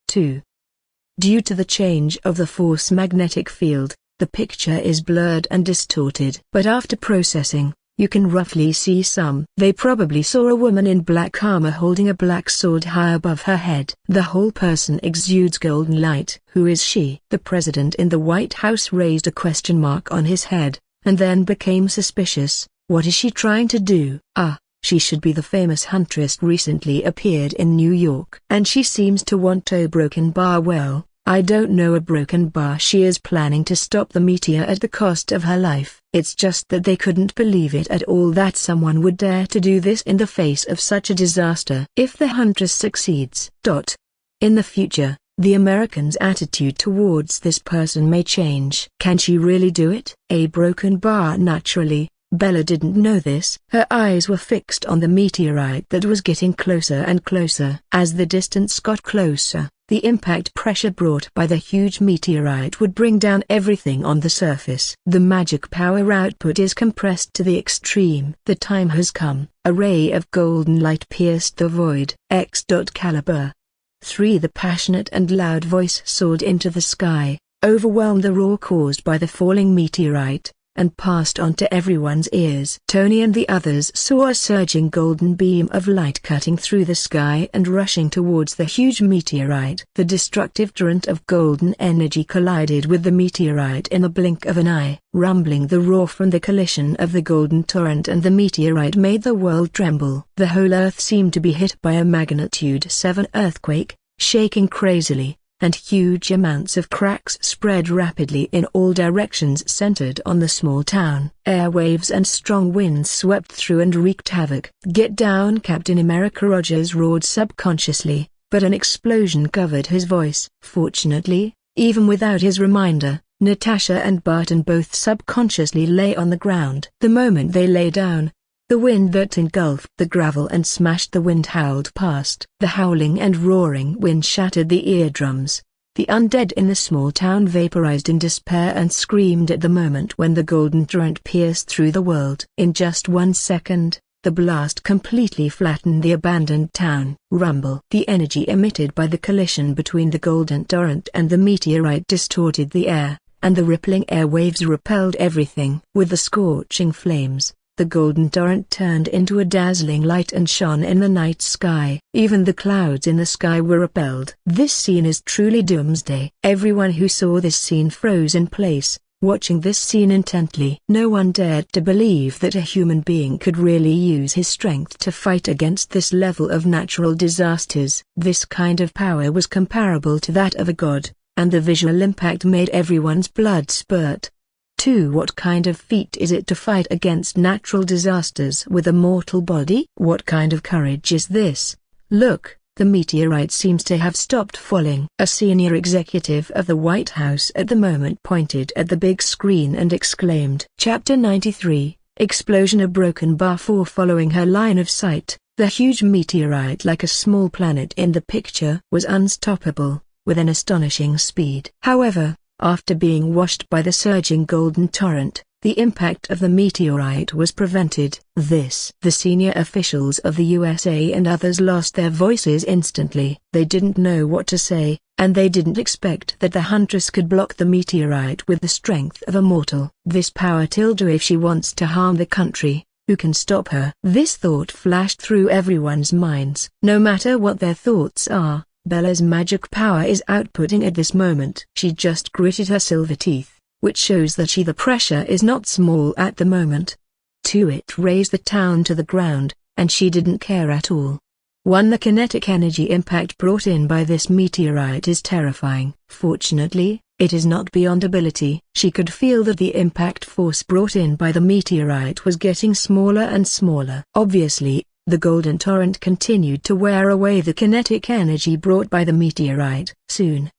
2. Due to the change of the force magnetic field, the picture is blurred and distorted. But after processing, you can roughly see some. They probably saw a woman in black armor holding a black sword high above her head. The whole person exudes golden light. Who is she? The president in the White House raised a question mark on his head, and then became suspicious. What is she trying to do? She should be the famous huntress recently appeared in New York. And she seems to want a broken bar. Well, I don't know a broken bar. She is planning to stop the meteor at the cost of her life. It's just that they couldn't believe it at all that someone would dare to do this in the face of such a disaster. If the huntress succeeds. In the future, the Americans' attitude towards this person may change. Can she really do it? A broken bar. Naturally, Bella didn't know this. Her eyes were fixed on the meteorite that was getting closer and closer. As the distance got closer, the impact pressure brought by the huge meteorite would bring down everything on the surface. The magic power output is compressed to the extreme. The time has come. A ray of golden light pierced the void. Caliber 3. The passionate and loud voice soared into the sky, overwhelmed the roar caused by the falling meteorite, and passed on to everyone's ears. Tony and the others saw a surging golden beam of light cutting through the sky and rushing towards the huge meteorite. The destructive torrent of golden energy collided with the meteorite in the blink of an eye. Rumbling, the roar from the collision of the golden torrent and the meteorite made the world tremble. The whole earth seemed to be hit by a magnitude 7 earthquake, shaking crazily, and huge amounts of cracks spread rapidly in all directions centered on the small town. Airwaves and strong winds swept through and wreaked havoc. Get down, Captain America! Rogers roared subconsciously, but an explosion covered his voice. Fortunately, even without his reminder, Natasha and Barton both subconsciously lay on the ground. The moment they lay down, the wind that engulfed the gravel and smashed the wind howled past. The howling and roaring wind shattered the eardrums. The undead in the small town vaporized in despair and screamed at the moment when the golden torrent pierced through the world. In just 1 second, The blast completely flattened the abandoned town. Rumble. The energy emitted by the collision between the golden torrent and the meteorite distorted the air, and the rippling airwaves repelled everything. With the scorching flames, the golden torrent turned into a dazzling light and shone in the night sky. Even the clouds in the sky were repelled. This scene is truly doomsday. Everyone who saw this scene froze in place, watching this scene intently. No one dared to believe that a human being could really use his strength to fight against this level of natural disasters. This kind of power was comparable to that of a god, and the visual impact made everyone's blood spurt. 2. What kind of feat is it to fight against natural disasters with a mortal body? What kind of courage is this? Look, the meteorite seems to have stopped falling. A senior executive of the White House at the moment pointed at the big screen and exclaimed. Chapter 93, Explosion. A broken bar 4. Following her line of sight, the huge meteorite, like a small planet in the picture, was unstoppable, with an astonishing speed. However, after being washed by the surging golden torrent, the impact of the meteorite was prevented. The senior officials of the USA and others lost their voices instantly. They didn't know what to say, and they didn't expect that the huntress could block the meteorite with the strength of a mortal. This power tilde, if she wants to harm the country, who can stop her? This thought flashed through everyone's minds. No matter what their thoughts are, Bella's magic power is outputting at this moment. She just gritted her silver teeth, which shows that the pressure is not small at the moment. 2. It raised the town to the ground, and she didn't care at all. 1. The kinetic energy impact brought in by this meteorite is terrifying. Fortunately, it is not beyond ability. She could feel that the impact force brought in by the meteorite was getting smaller and smaller. Obviously, the golden torrent continued to wear away the kinetic energy brought by the meteorite. Soon,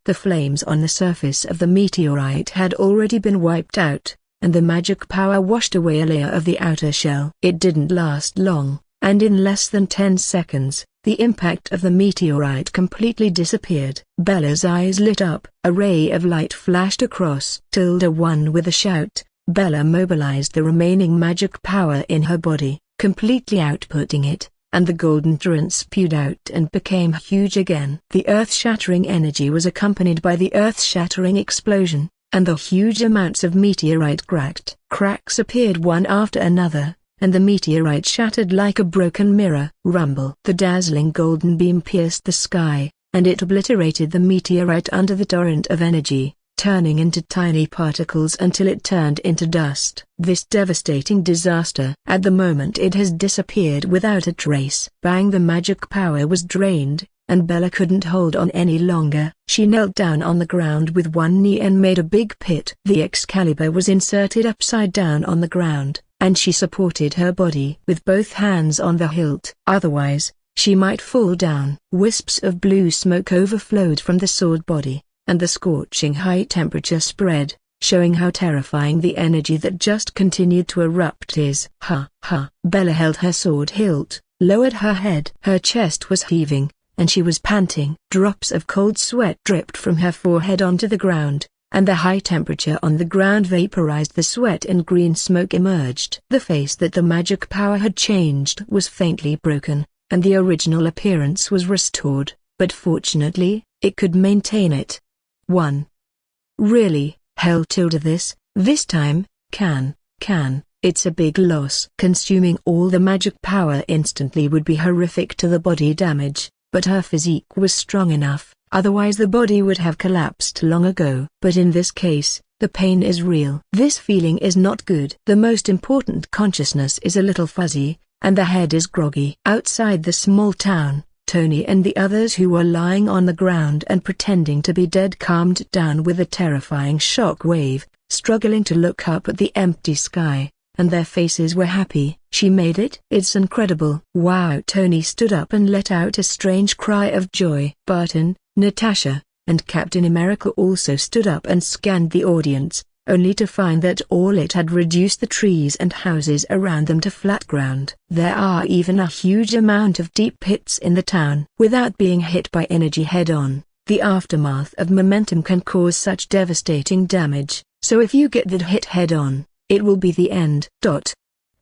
the flames on the surface of the meteorite had already been wiped out, and the magic power washed away a layer of the outer shell. It didn't last long, and in less than 10 seconds, the impact of the meteorite completely disappeared. Bella's eyes lit up. A ray of light flashed across. 1. With a shout, Bella mobilized the remaining magic power in her body, completely outputting it, and the golden torrent spewed out and became huge again. The earth-shattering energy was accompanied by the earth-shattering explosion, and the huge amounts of meteorite cracked. Cracks appeared one after another, and the meteorite shattered like a broken mirror. Rumble. The dazzling golden beam pierced the sky, and it obliterated the meteorite under the torrent of energy, turning into tiny particles until it turned into dust. This devastating disaster. At the moment it has disappeared without a trace. Bang! The magic power was drained, and Bella couldn't hold on any longer. She knelt down on the ground with one knee and made a big pit. The Excalibur was inserted upside down on the ground, and she supported her body with both hands on the hilt. Otherwise, she might fall down. Wisps of blue smoke overflowed from the sword body, and the scorching high temperature spread, showing how terrifying the energy that just continued to erupt is. Bella held her sword hilt, lowered her head. Her chest was heaving, and she was panting. Drops of cold sweat dripped from her forehead onto the ground, and the high temperature on the ground vaporized the sweat and green smoke emerged. The face that the magic power had changed was faintly broken, and the original appearance was restored, but fortunately, it could maintain it. 1. Really, hell this time, it's a big loss. Consuming all the magic power instantly would be horrific to the body damage, but her physique was strong enough, otherwise the body would have collapsed long ago. But in this case, the pain is real. This feeling is not good. The most important consciousness is a little fuzzy, and the head is groggy. Outside the small town, Tony and the others who were lying on the ground and pretending to be dead calmed down with a terrifying shock wave, struggling to look up at the empty sky, and their faces were happy. She made it? It's incredible. Wow! Tony stood up and let out a strange cry of joy. Barton, Natasha, and Captain America also stood up and scanned the audience, only to find that all it had reduced the trees and houses around them to flat ground. There are even a huge amount of deep pits in the town. Without being hit by energy head-on, the aftermath of momentum can cause such devastating damage, so if you get that hit head-on, it will be the end.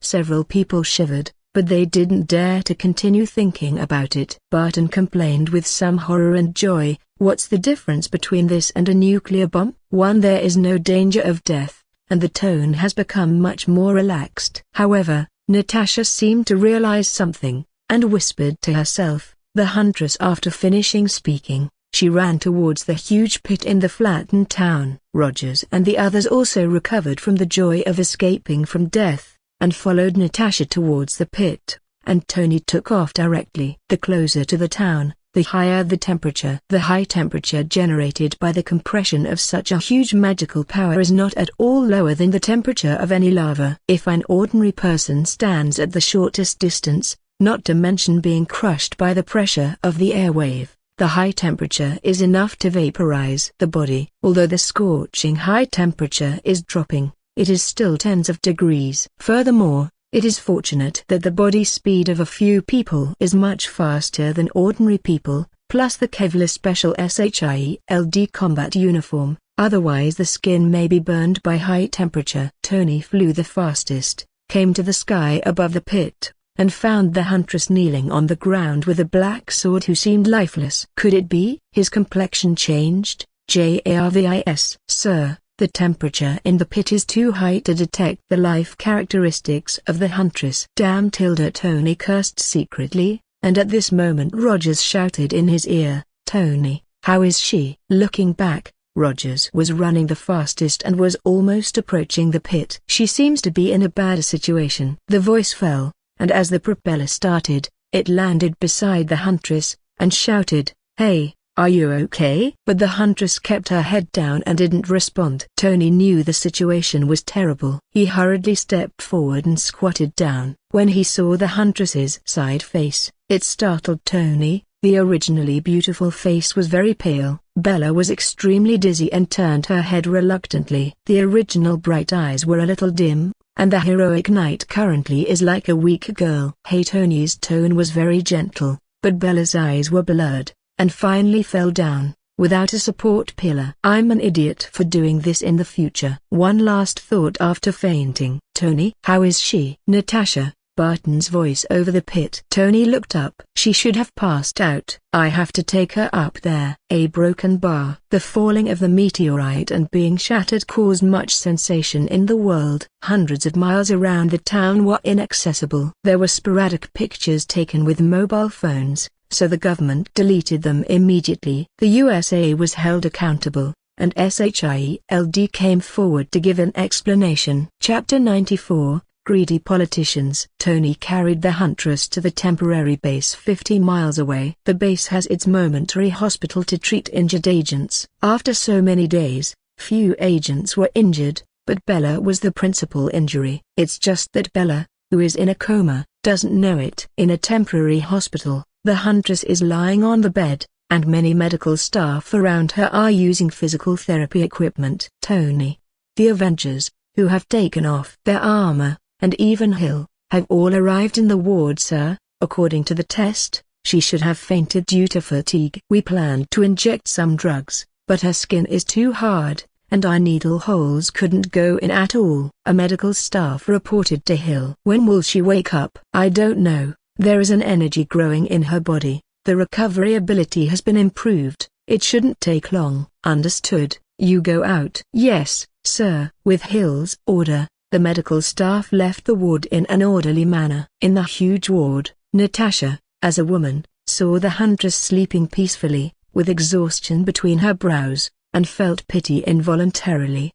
Several people shivered, but they didn't dare to continue thinking about it. Barton complained with some horror and joy, "What's the difference between this and a nuclear bomb? One, there is no danger of death," and the tone has become much more relaxed. However, Natasha seemed to realize something, and whispered to herself, "The Huntress." After finishing speaking, she ran towards the huge pit in the flattened town. Rogers and the others also recovered from the joy of escaping from death, and followed Natasha towards the pit, and Tony took off directly. The closer to the town, the higher the temperature. The high temperature generated by the compression of such a huge magical power is not at all lower than the temperature of any lava. If an ordinary person stands at the shortest distance, not to mention being crushed by the pressure of the airwave, the high temperature is enough to vaporize the body. Although the scorching high temperature is dropping, it is still tens of degrees. Furthermore, it is fortunate that the body speed of a few people is much faster than ordinary people, plus the Kevlar special SHIELD combat uniform, otherwise the skin may be burned by high temperature. Tony flew the fastest, came to the sky above the pit, and found the Huntress kneeling on the ground with a black sword who seemed lifeless. Could it be? His complexion changed. JARVIS. "Sir, the temperature in the pit is too high to detect the life characteristics of the Huntress." "Damn Tilda!" Tony cursed secretly, and at this moment Rogers shouted in his ear, "Tony, how is she?" Looking back, Rogers was running the fastest and was almost approaching the pit. "She seems to be in a bad situation." The voice fell, and as the propeller started, it landed beside the Huntress, and shouted, "Hey, are you okay?" But the Huntress kept her head down and didn't respond. Tony knew the situation was terrible. He hurriedly stepped forward and squatted down. When he saw the Huntress's side face, it startled Tony. The originally beautiful face was very pale. Bella was extremely dizzy and turned her head reluctantly. The original bright eyes were a little dim, and the heroic knight currently is like a weak girl. Hey, Tony's tone was very gentle, but Bella's eyes were blurred, and finally fell down, without a support pillar. "I'm an idiot for doing this in the future." One last thought after fainting. "Tony, how is she?" "Natasha," Barton's voice over the pit. Tony looked up. "She should have passed out. I have to take her up there." A broken bar. The falling of the meteorite and being shattered caused much sensation in the world. Hundreds of miles around the town were inaccessible. There were sporadic pictures taken with mobile phones, so the government deleted them immediately. The USA was held accountable, and SHIELD came forward to give an explanation. Chapter 94. Greedy politicians. Tony carried the Huntress to the temporary base 50 miles away. The base has its momentary hospital to treat injured agents. After so many days, few agents were injured, but Bella was the principal injury. It's just that Bella, who is in a coma, doesn't know it. In a temporary hospital, the Huntress is lying on the bed, and many medical staff around her are using physical therapy equipment. Tony, the Avengers, who have taken off their armor, and even Hill, have all arrived in the ward. "Sir, according to the test, she should have fainted due to fatigue. We planned to inject some drugs, but her skin is too hard, and our needle holes couldn't go in at all." A medical staff reported to Hill. "When will she wake up?" "I don't know. There is an energy growing in her body. The recovery ability has been improved. It shouldn't take long." "Understood. You go out." "Yes, sir." With Hill's order, the medical staff left the ward in an orderly manner. In the huge ward, Natasha, as a woman, saw the Huntress sleeping peacefully, with exhaustion between her brows, and felt pity involuntarily.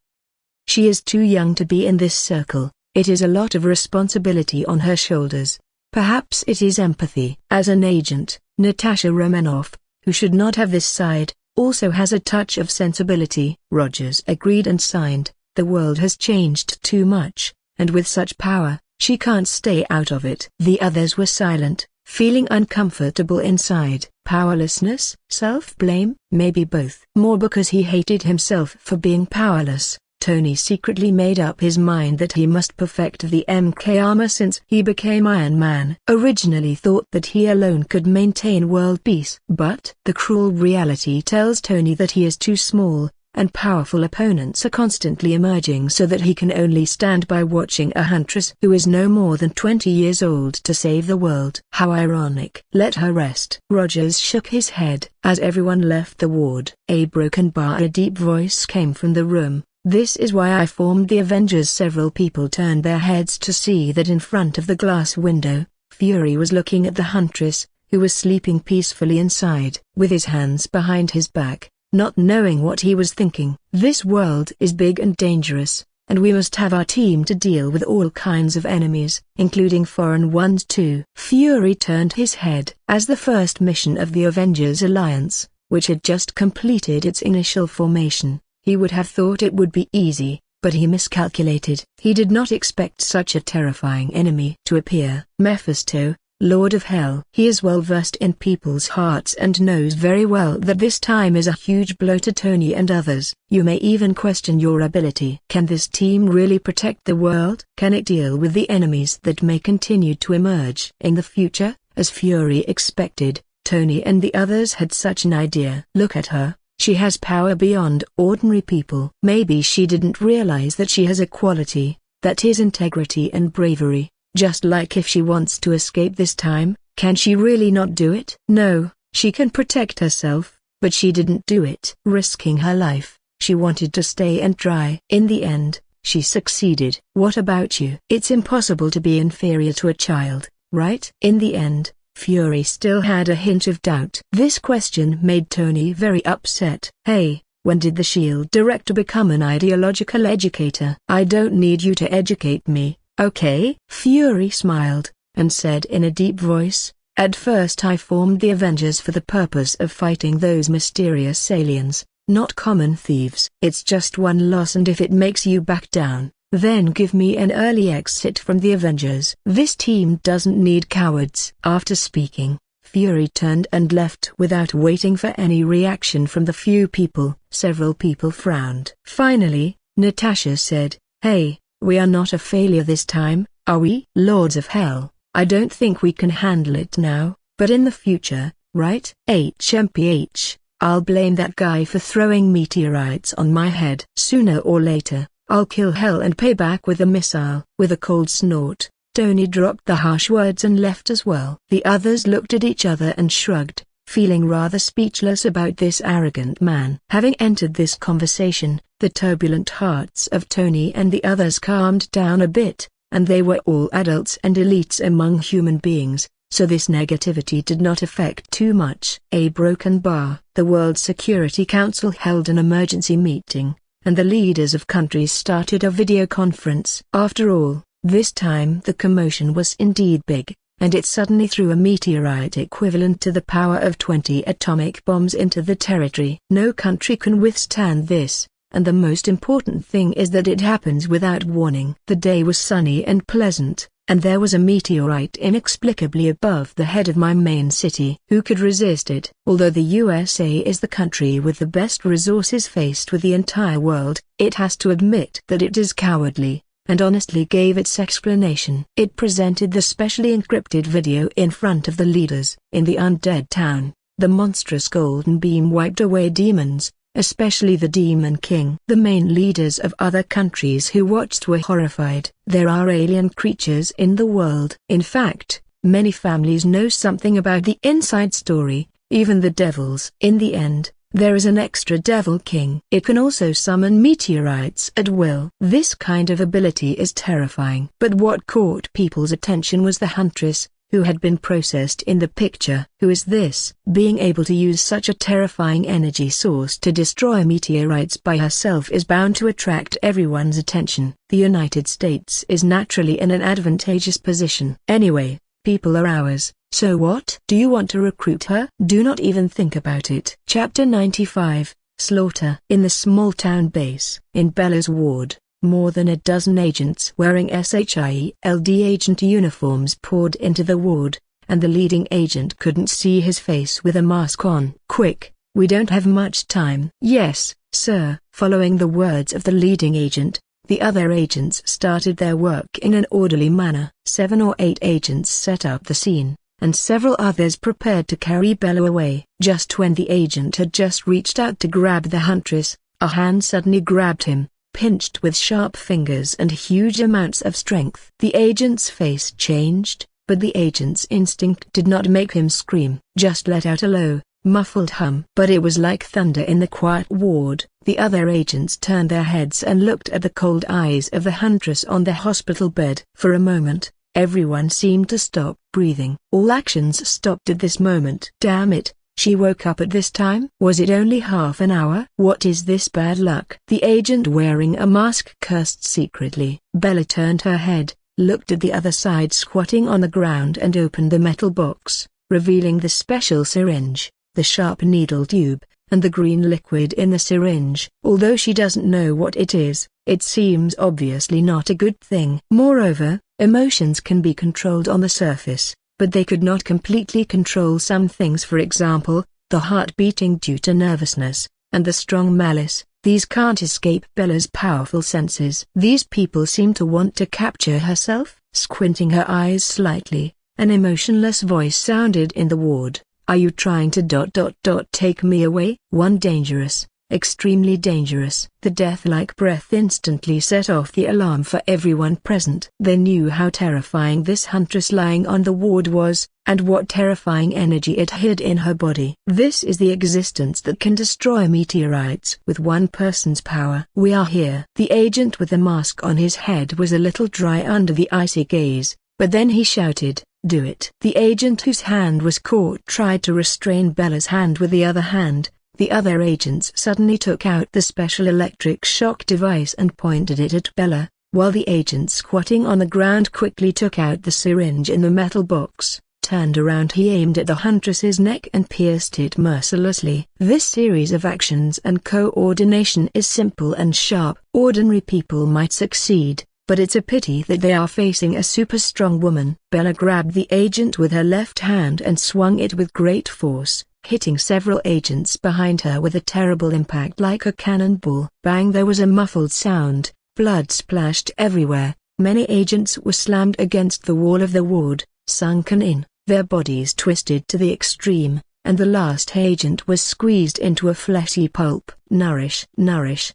She is too young to be in this circle. It is a lot of responsibility on her shoulders. Perhaps it is empathy. As an agent, Natasha Romanoff, who should not have this side, also has a touch of sensibility. Rogers agreed and signed. The world has changed too much, and with such power, she can't stay out of it. The others were silent, feeling uncomfortable inside. Powerlessness? Self-blame? Maybe both. More because he hated himself for being powerless. Tony secretly made up his mind that he must perfect the MK armor since he became Iron Man. Originally thought that he alone could maintain world peace. But the cruel reality tells Tony that he is too small, and powerful opponents are constantly emerging so that he can only stand by watching a huntress who is no more than 20 years old to save the world. How ironic. Let her rest. Rogers shook his head. As everyone left the ward, a broken bar, a deep voice came from the room. This is why I formed the Avengers. Several people turned their heads to see that in front of the glass window, Fury was looking at the huntress, who was sleeping peacefully inside, with his hands behind his back, not knowing what he was thinking. This world is big and dangerous, and we must have our team to deal with all kinds of enemies, including foreign ones too. Fury turned his head. As the first mission of the Avengers Alliance, which had just completed its initial formation, he would have thought it would be easy, but he miscalculated. He did not expect such a terrifying enemy to appear. Mephisto, Lord of Hell. He is well versed in people's hearts and knows very well that this time is a huge blow to Tony and others. You may even question your ability. Can this team really protect the world? Can it deal with the enemies that may continue to emerge in the future? As Fury expected, Tony and the others had such an idea. Look at her. She has power beyond ordinary people. Maybe she didn't realize that she has a quality, that is integrity and bravery. Just like if she wants to escape this time, can she really not do it? No, she can protect herself, but she didn't do it. Risking her life, she wanted to stay and try. In the end, she succeeded. What about you? It's impossible to be inferior to a child, right? In the end, Fury still had a hint of doubt. This question made Tony very upset. Hey, when did the S.H.I.E.L.D. director become an ideological educator? I don't need you to educate me. Okay? Fury smiled, and said in a deep voice, at first I formed the Avengers for the purpose of fighting those mysterious aliens, not common thieves. It's just one loss, and if it makes you back down, then give me an early exit from the Avengers. This team doesn't need cowards. After speaking, Fury turned and left without waiting for any reaction from the few people. Several people frowned. Finally, Natasha said, Hey, we are not a failure this time, are we? Lords of Hell, I don't think we can handle it now, but in the future, right? HMPH, I'll blame that guy for throwing meteorites on my head. Sooner or later, I'll kill Hell and pay back with a missile. With a cold snort, Tony dropped the harsh words and left as well. The others looked at each other and shrugged, feeling rather speechless about this arrogant man. Having entered this conversation, the turbulent hearts of Tony and the others calmed down a bit, and they were all adults and elites among human beings, so this negativity did not affect too much. A broken bar. The World Security Council held an emergency meeting, and the leaders of countries started a video conference. After all, this time the commotion was indeed big, and it suddenly threw a meteorite equivalent to the power of 20 atomic bombs into the territory. No country can withstand this, and the most important thing is that it happens without warning. The day was sunny and pleasant, and there was a meteorite inexplicably above the head of my main city. Who could resist it? Although the USA is the country with the best resources faced with the entire world, it has to admit that it is cowardly, and honestly gave its explanation. It presented the specially encrypted video in front of the leaders. In the undead town, the monstrous golden beam wiped away demons, especially the Demon King. The main leaders of other countries who watched were horrified. There are alien creatures in the world. In fact, many families know something about the inside story, even the devils. In the end, there is an extra Devil King. It can also summon meteorites at will. This kind of ability is terrifying. But what caught people's attention was the Huntress, who had been processed in the picture. Who is this? Being able to use such a terrifying energy source to destroy meteorites by herself is bound to attract everyone's attention. The United States is naturally in an advantageous position. Anyway, people are ours. So what? Do you want to recruit her? Do not even think about it. Chapter 95, Slaughter. In the small town base, in Bella's ward, more than a dozen agents wearing SHIELD agent uniforms poured into the ward, and the leading agent couldn't see his face with a mask on. Quick, we don't have much time. Yes, sir. Following the words of the leading agent, the other agents started their work in an orderly manner. 7 or 8 agents set up the scene, and several others prepared to carry Bella away. Just when the agent had just reached out to grab the Huntress, A hand suddenly grabbed him, pinched with sharp fingers and huge amounts of strength. The agent's face changed, but the agent's instinct did not make him scream, just let out a low, muffled hum. But it was like thunder in the quiet ward. The other agents turned their heads and looked at the cold eyes of the huntress on the hospital bed. For a moment, everyone seemed to stop breathing. All actions stopped at this moment. Damn it, she woke up at this time? Was it only half an hour? What is this bad luck? The agent wearing a mask cursed secretly. Bella turned her head, looked at the other side squatting on the ground and opened the metal box, revealing the special syringe, the sharp needle tube, and the green liquid in the syringe. Although she doesn't know what it is, it seems obviously not a good thing. Moreover, emotions can be controlled on the surface, but they could not completely control some things, for example, the heart beating due to nervousness, and the strong malice. These can't escape Bella's powerful senses. These people seem to want to capture herself. Squinting her eyes slightly, an emotionless voice sounded in the ward. Are you trying to take me away? One dangerous, extremely dangerous. The death-like breath instantly set off the alarm for everyone present. They knew how terrifying this huntress lying on the ward was, and what terrifying energy it hid in her body. This is the existence that can destroy meteorites with one person's power. We are here. The agent with the mask on his head was a little dry under the icy gaze, but then he shouted, "Do it." The agent whose hand was caught tried to restrain Bella's hand with the other hand. The other agents suddenly took out the special electric shock device and pointed it at Bella, while the agent squatting on the ground quickly took out the syringe in the metal box, turned around. He aimed at the huntress's neck and pierced it mercilessly. This series of actions and coordination is simple and sharp. Ordinary people might succeed, but it's a pity that they are facing a super strong woman. Bella grabbed the agent with her left hand and swung it with great force, hitting several agents behind her with a terrible impact like a cannonball. Bang! There was a muffled sound, blood splashed everywhere, many agents were slammed against the wall of the ward, sunken in, their bodies twisted to the extreme, and the last agent was squeezed into a fleshy pulp. Nourish.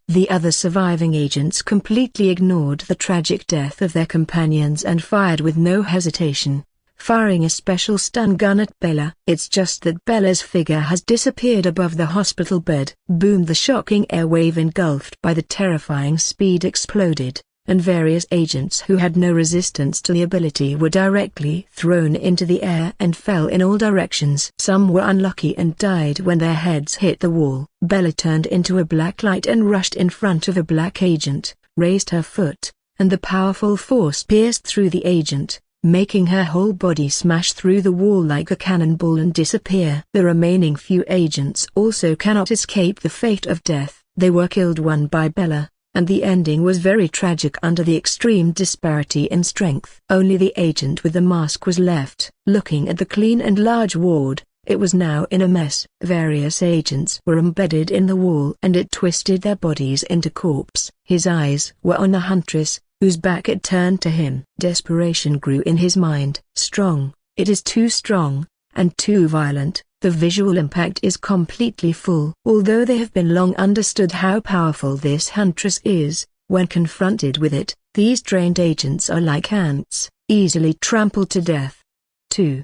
The other surviving agents completely ignored the tragic death of their companions and fired with no hesitation, firing a special stun gun at Bella. It's just that Bella's figure has disappeared above the hospital bed. Boom! The shocking airwave engulfed by the terrifying speed exploded, and various agents who had no resistance to the ability were directly thrown into the air and fell in all directions. Some were unlucky and died when their heads hit the wall. Bella turned into a black light and rushed in front of a black agent, raised her foot, and the powerful force pierced through the agent, making her whole body smash through the wall like a cannonball and disappear. The remaining few agents also cannot escape the fate of death. They were killed one by Bella, and the ending was very tragic under the extreme disparity in strength. Only the agent with the mask was left. Looking at the clean and large ward, it was now in a mess. Various agents were embedded in the wall and it twisted their bodies into corpse. His eyes were on the huntress, whose back it turned to him. Desperation grew in his mind. Strong, it is too strong, and too violent. The visual impact is completely full. Although they have been long understood how powerful this huntress is, when confronted with it, these trained agents are like ants, easily trampled to death. 2.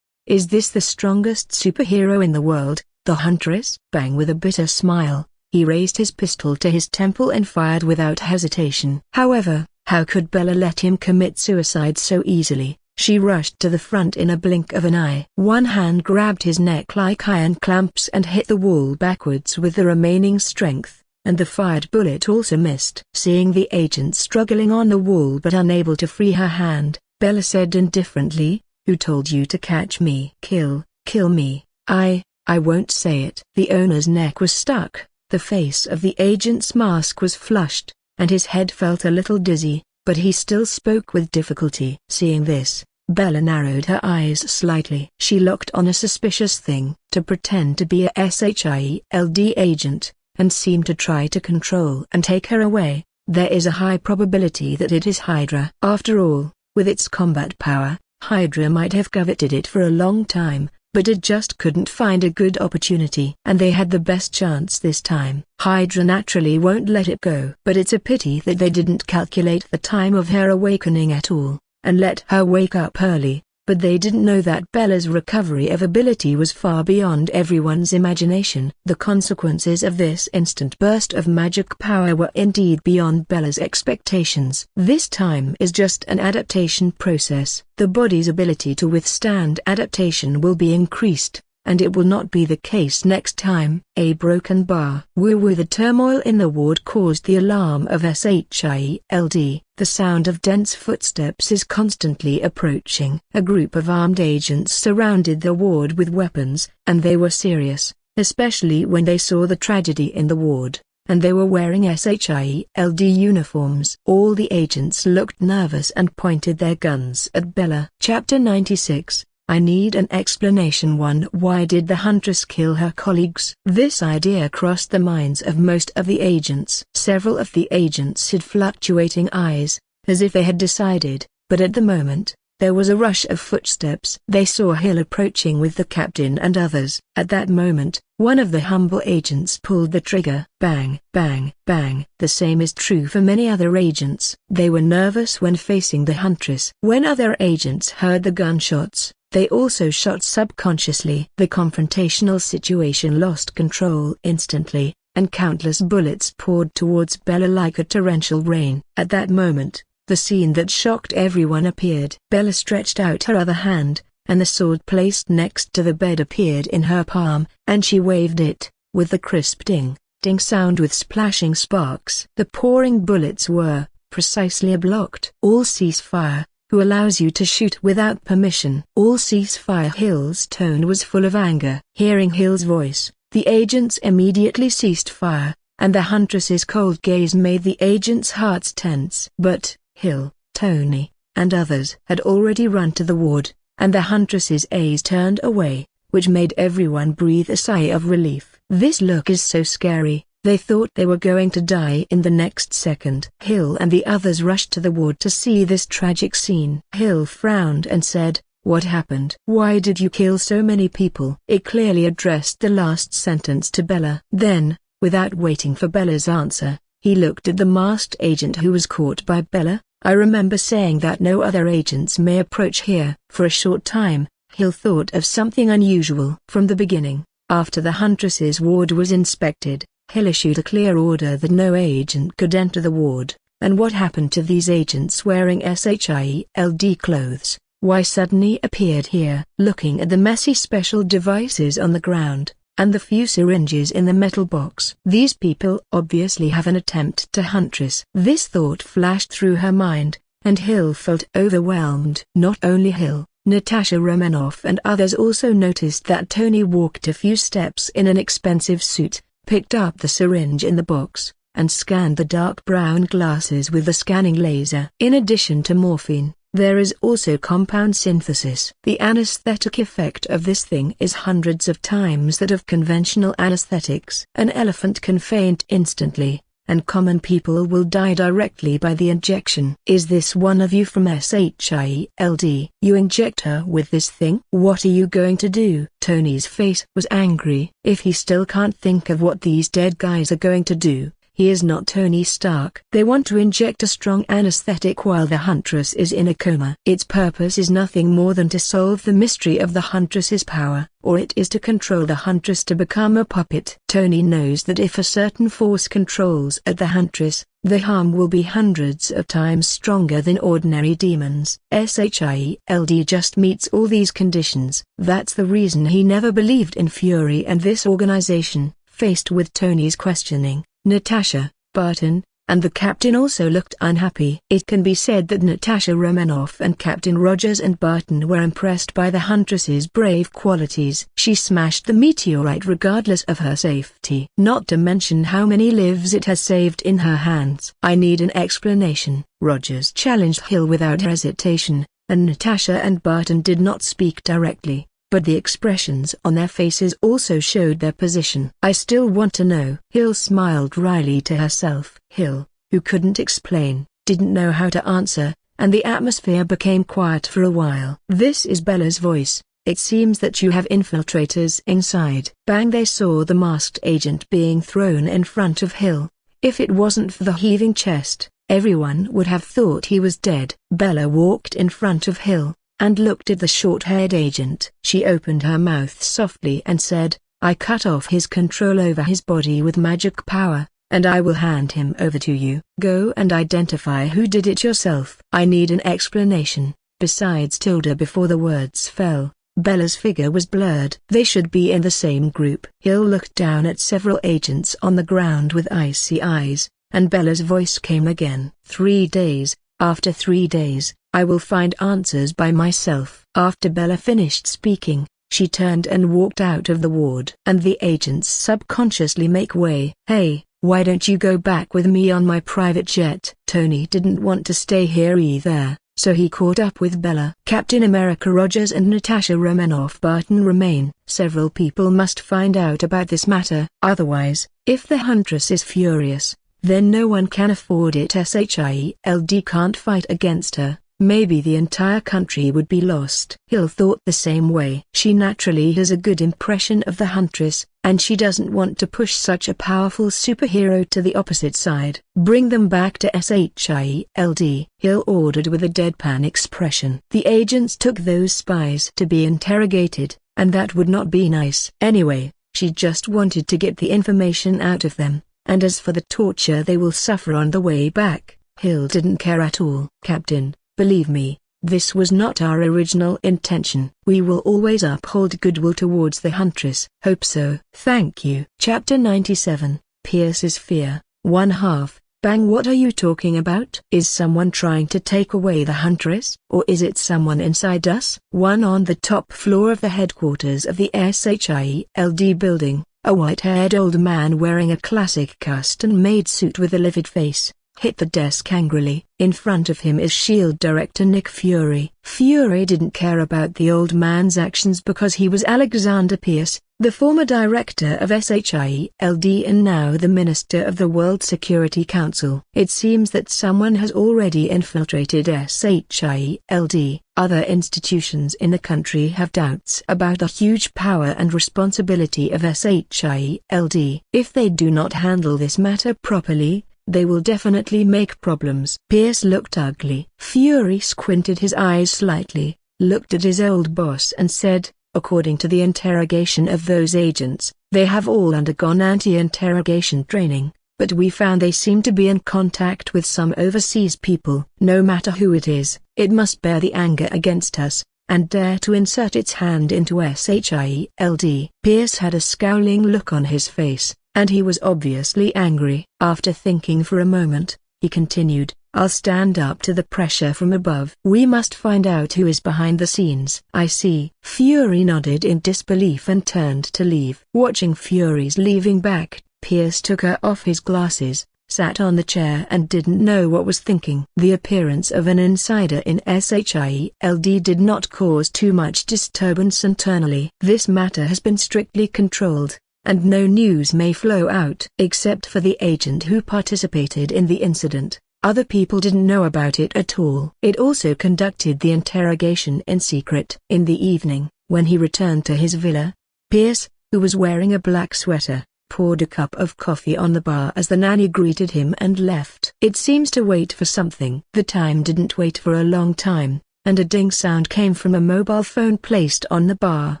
Is this the strongest superhero in the world, the huntress? Bang! With a bitter smile, he raised his pistol to his temple and fired without hesitation. However, how could Bella let him commit suicide so easily? She rushed to the front in a blink of an eye. One hand grabbed his neck like iron clamps and hit the wall backwards with the remaining strength, and the fired bullet also missed. Seeing the agent struggling on the wall but unable to free her hand, Bella said indifferently, "Who told you to catch me?" Kill me. I won't say it." The owner's neck was stuck, the face of the agent's mask was flushed, and his head felt a little dizzy, but he still spoke with difficulty. Seeing this, Bella narrowed her eyes slightly. She looked on a suspicious thing to pretend to be a SHIELD agent, and seemed to try to control and take her away. There is a high probability that it is Hydra. After all, with its combat power, Hydra might have coveted it for a long time, but it just couldn't find a good opportunity. And they had the best chance this time. Hydra naturally won't let it go. But it's a pity that they didn't calculate the time of her awakening at all, and let her wake up early. But they didn't know that Bella's recovery of ability was far beyond everyone's imagination. The consequences of this instant burst of magic power were indeed beyond Bella's expectations. This time is just an adaptation process. The body's ability to withstand adaptation will be increased, and it will not be the case next time. A broken bar. Woo-woo. The turmoil in the ward caused the alarm of SHIELD. The sound of dense footsteps is constantly approaching. A group of armed agents surrounded the ward with weapons, and they were serious, especially when they saw the tragedy in the ward, and they were wearing SHIELD uniforms. All the agents looked nervous and pointed their guns at Bella. Chapter 96. I need an explanation. 1. Why did the Huntress kill her colleagues? This idea crossed the minds of most of the agents. Several of the agents had fluctuating eyes, as if they had decided, but at the moment, there was a rush of footsteps. They saw Hill approaching with the captain and others. At that moment, one of the humble agents pulled the trigger. Bang, bang, bang. The same is true for many other agents. They were nervous when facing the Huntress. When other agents heard the gunshots, they also shot subconsciously. The confrontational situation lost control instantly, and countless bullets poured towards Bella like a torrential rain. At that moment, the scene that shocked everyone appeared. Bella stretched out her other hand, and the sword placed next to the bed appeared in her palm, and she waved it, with the crisp ding, ding sound with splashing sparks. The pouring bullets were, precisely blocked. All ceasefire. Who allows you to shoot without permission? All ceasefire. Hill's tone was full of anger. Hearing Hill's voice, the agents immediately ceased fire, and the Huntress's cold gaze made the agents' hearts tense. But Hill, Tony, and others had already run to the ward, and the Huntress's eyes turned away, which made everyone breathe a sigh of relief. This look is so scary. They thought they were going to die in the next second. Hill and the others rushed to the ward to see this tragic scene. Hill frowned and said, "What happened? Why did you kill so many people?" It clearly addressed the last sentence to Bella. Then, without waiting for Bella's answer, he looked at the masked agent who was caught by Bella. "I remember saying that no other agents may approach here." For a short time, Hill thought of something unusual. From the beginning, after the Huntress's ward was inspected, Hill issued a clear order that no agent could enter the ward. And what happened to these agents wearing SHIELD clothes? Why suddenly appeared here? Looking at the messy special devices on the ground, and the few syringes in the metal box. These people obviously have an attempt to Huntress. This thought flashed through her mind, and Hill felt overwhelmed. Not only Hill, Natasha Romanoff and others also noticed that Tony walked a few steps in an expensive suit, picked up the syringe in the box, and scanned the dark brown glasses with the scanning laser. In addition to morphine, there is also compound synthesis. The anesthetic effect of this thing is hundreds of times that of conventional anesthetics. An elephant can faint instantly, and common people will die directly by the injection. "Is this one of you from SHIELD? You inject her with this thing? What are you going to do?" Tony's face was angry. If he still can't think of what these dead guys are going to do, he is not Tony Stark. They want to inject a strong anesthetic while the Huntress is in a coma. Its purpose is nothing more than to solve the mystery of the Huntress's power, or it is to control the Huntress to become a puppet. Tony knows that if a certain force controls at the Huntress, the harm will be hundreds of times stronger than ordinary demons. SHIELD just meets all these conditions. That's the reason he never believed in Fury and this organization. Faced with Tony's questioning, Natasha, Barton, and the captain also looked unhappy. It can be said that Natasha Romanoff and Captain Rogers and Barton were impressed by the Huntress's brave qualities. She smashed the meteorite regardless of her safety. Not to mention how many lives it has saved in her hands. "I need an explanation," Rogers challenged Hill without hesitation, and Natasha and Barton did not speak directly, but the expressions on their faces also showed their position. "I still want to know." Hill smiled wryly to herself. Hill, who couldn't explain, didn't know how to answer, and the atmosphere became quiet for a while. "This is Bella's voice," It seems that you have infiltrators inside. Bang! They saw the masked agent being thrown in front of Hill. If it wasn't for the heaving chest, everyone would have thought he was dead. Bella walked in front of Hill, and looked at the short-haired agent. She opened her mouth softly and said, "I cut off his control over his body with magic power, and I will hand him over to you. Go and identify who did it yourself. I need an explanation." Besides Tilda, before the words fell, Bella's figure was blurred. They should be in the same group. Hill looked down at several agents on the ground with icy eyes, and Bella's voice came again. 3 days, after 3 days, I will find answers by myself. After Bella finished speaking, she turned and walked out of the ward. And the agents subconsciously make way. "Hey, why don't you go back with me on my private jet?" Tony didn't want to stay here either, so he caught up with Bella. Captain America Rogers and Natasha Romanoff Barton remain. Several people must find out about this matter. Otherwise, if the Huntress is furious, then no one can afford it. SHIELD can't fight against her. Maybe the entire country would be lost. Hill thought the same way. She naturally has a good impression of the Huntress, and she doesn't want to push such a powerful superhero to the opposite side. "Bring them back to SHIELD," Hill ordered with a deadpan expression. The agents took those spies to be interrogated, and that would not be nice. Anyway, she just wanted to get the information out of them, and as for the torture they will suffer on the way back, Hill didn't care at all. "Captain, believe me, this was not our original intention. We will always uphold goodwill towards the Huntress." "Hope so." "Thank you." Chapter 97, Pierce's Fear, 1/2. Bang! What are you talking about? Is someone trying to take away the Huntress? Or is it someone inside us? On the top floor of the headquarters of the SHIELD building, a white-haired old man wearing a classic custom-made suit with a livid face hit the desk angrily. In front of him is SHIELD Director Nick Fury. Fury didn't care about the old man's actions because he was Alexander Pierce, the former director of SHIELD and now the Minister of the World Security Council. It seems that someone has already infiltrated SHIELD. Other institutions in the country have doubts about the huge power and responsibility of SHIELD. If they do not handle this matter properly, they will definitely make problems. Pierce looked ugly. Fury squinted his eyes slightly, looked at his old boss and said, "According to the interrogation of those agents, they have all undergone anti-interrogation training, but we found they seem to be in contact with some overseas people. No matter who it is, it must bear the anger against us, and dare to insert its hand into SHIELD." Pierce had a scowling look on his face, and he was obviously angry. After thinking for a moment, he continued, "I'll stand up to the pressure from above. We must find out who is behind the scenes." "I see." Fury nodded in disbelief and turned to leave. Watching Fury's leaving back, Pierce took off his glasses, sat on the chair and didn't know what was thinking. The appearance of an insider in SHIELD did not cause too much disturbance internally. This matter has been strictly controlled, and no news may flow out. Except for the agent who participated in the incident, other people didn't know about it at all. It also conducted the interrogation in secret. In the evening, when he returned to his villa, Pierce, who was wearing a black sweater, poured a cup of coffee on the bar as the nanny greeted him and left. It seems to wait for something. The time didn't wait for a long time, and a ding sound came from a mobile phone placed on the bar.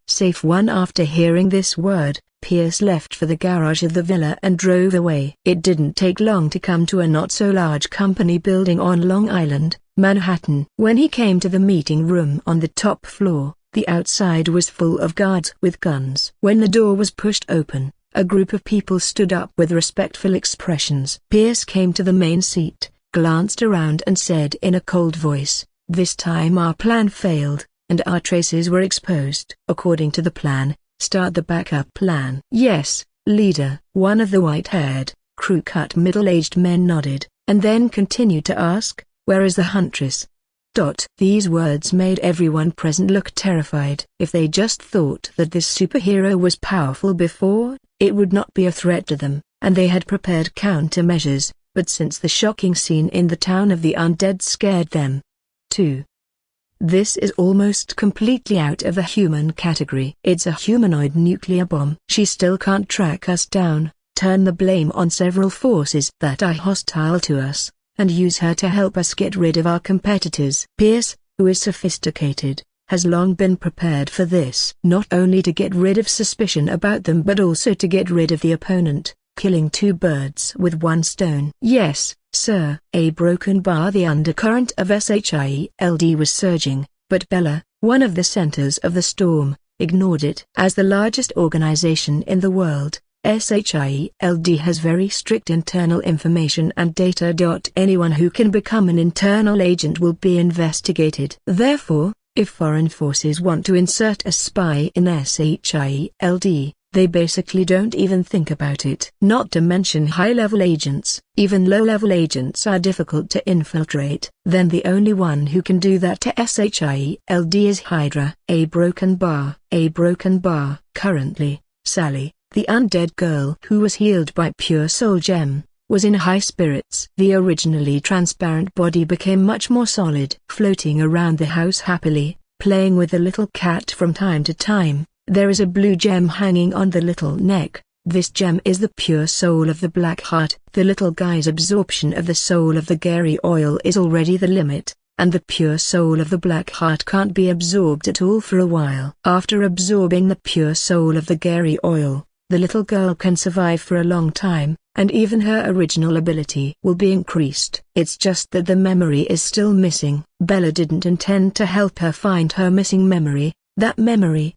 Safe one. After hearing this word, Pierce left for the garage of the villa and drove away. It didn't take long to come to a not-so-large company building on Long Island, Manhattan. When he came to the meeting room on the top floor, the outside was full of guards with guns. When the door was pushed open, a group of people stood up with respectful expressions. Pierce came to the main seat, glanced around and said in a cold voice, "This time our plan failed, and our traces were exposed." "According to the plan, start the backup plan." "Yes, leader." One of the white-haired, crew-cut middle-aged men nodded, and then continued to ask, "Where is the Huntress?" These words made everyone present look terrified. If they just thought that this superhero was powerful before, it would not be a threat to them, and they had prepared countermeasures, but since the shocking scene in the town of the undead scared them, too, This is almost completely out of the human category. It's a humanoid nuclear bomb. She still can't track us down, turn the blame on several forces that are hostile to us, and use her to help us get rid of our competitors. Pierce, who is sophisticated, has long been prepared for this. Not only to get rid of suspicion about them but also to get rid of the opponent, killing two birds with one stone. Yes, sir. A broken bar. The undercurrent of SHIELD was surging, but Bella, one of the centers of the storm, ignored it. As the largest organization in the world, SHIELD has very strict internal information and data. Anyone who can become an internal agent will be investigated. Therefore, if foreign forces want to insert a spy in SHIELD, they basically don't even think about it. Not to mention high-level agents, even low-level agents are difficult to infiltrate. Then the only one who can do that to SHIELD is Hydra. A broken bar. A broken bar. Currently, Sally, the undead girl who was healed by Pure Soul Gem, was in high spirits. The originally transparent body became much more solid. Floating around the house happily, playing with the little cat from time to time, there is a blue gem hanging on the little neck. This gem is the pure soul of the black heart. The little guy's absorption of the soul of the Gary oil is already the limit, and the pure soul of the black heart can't be absorbed at all for a while. After absorbing the pure soul of the Gary oil, the little girl can survive for a long time, and even her original ability will be increased. It's just that the memory is still missing. Bella didn't intend to help her find her missing memory, that memory.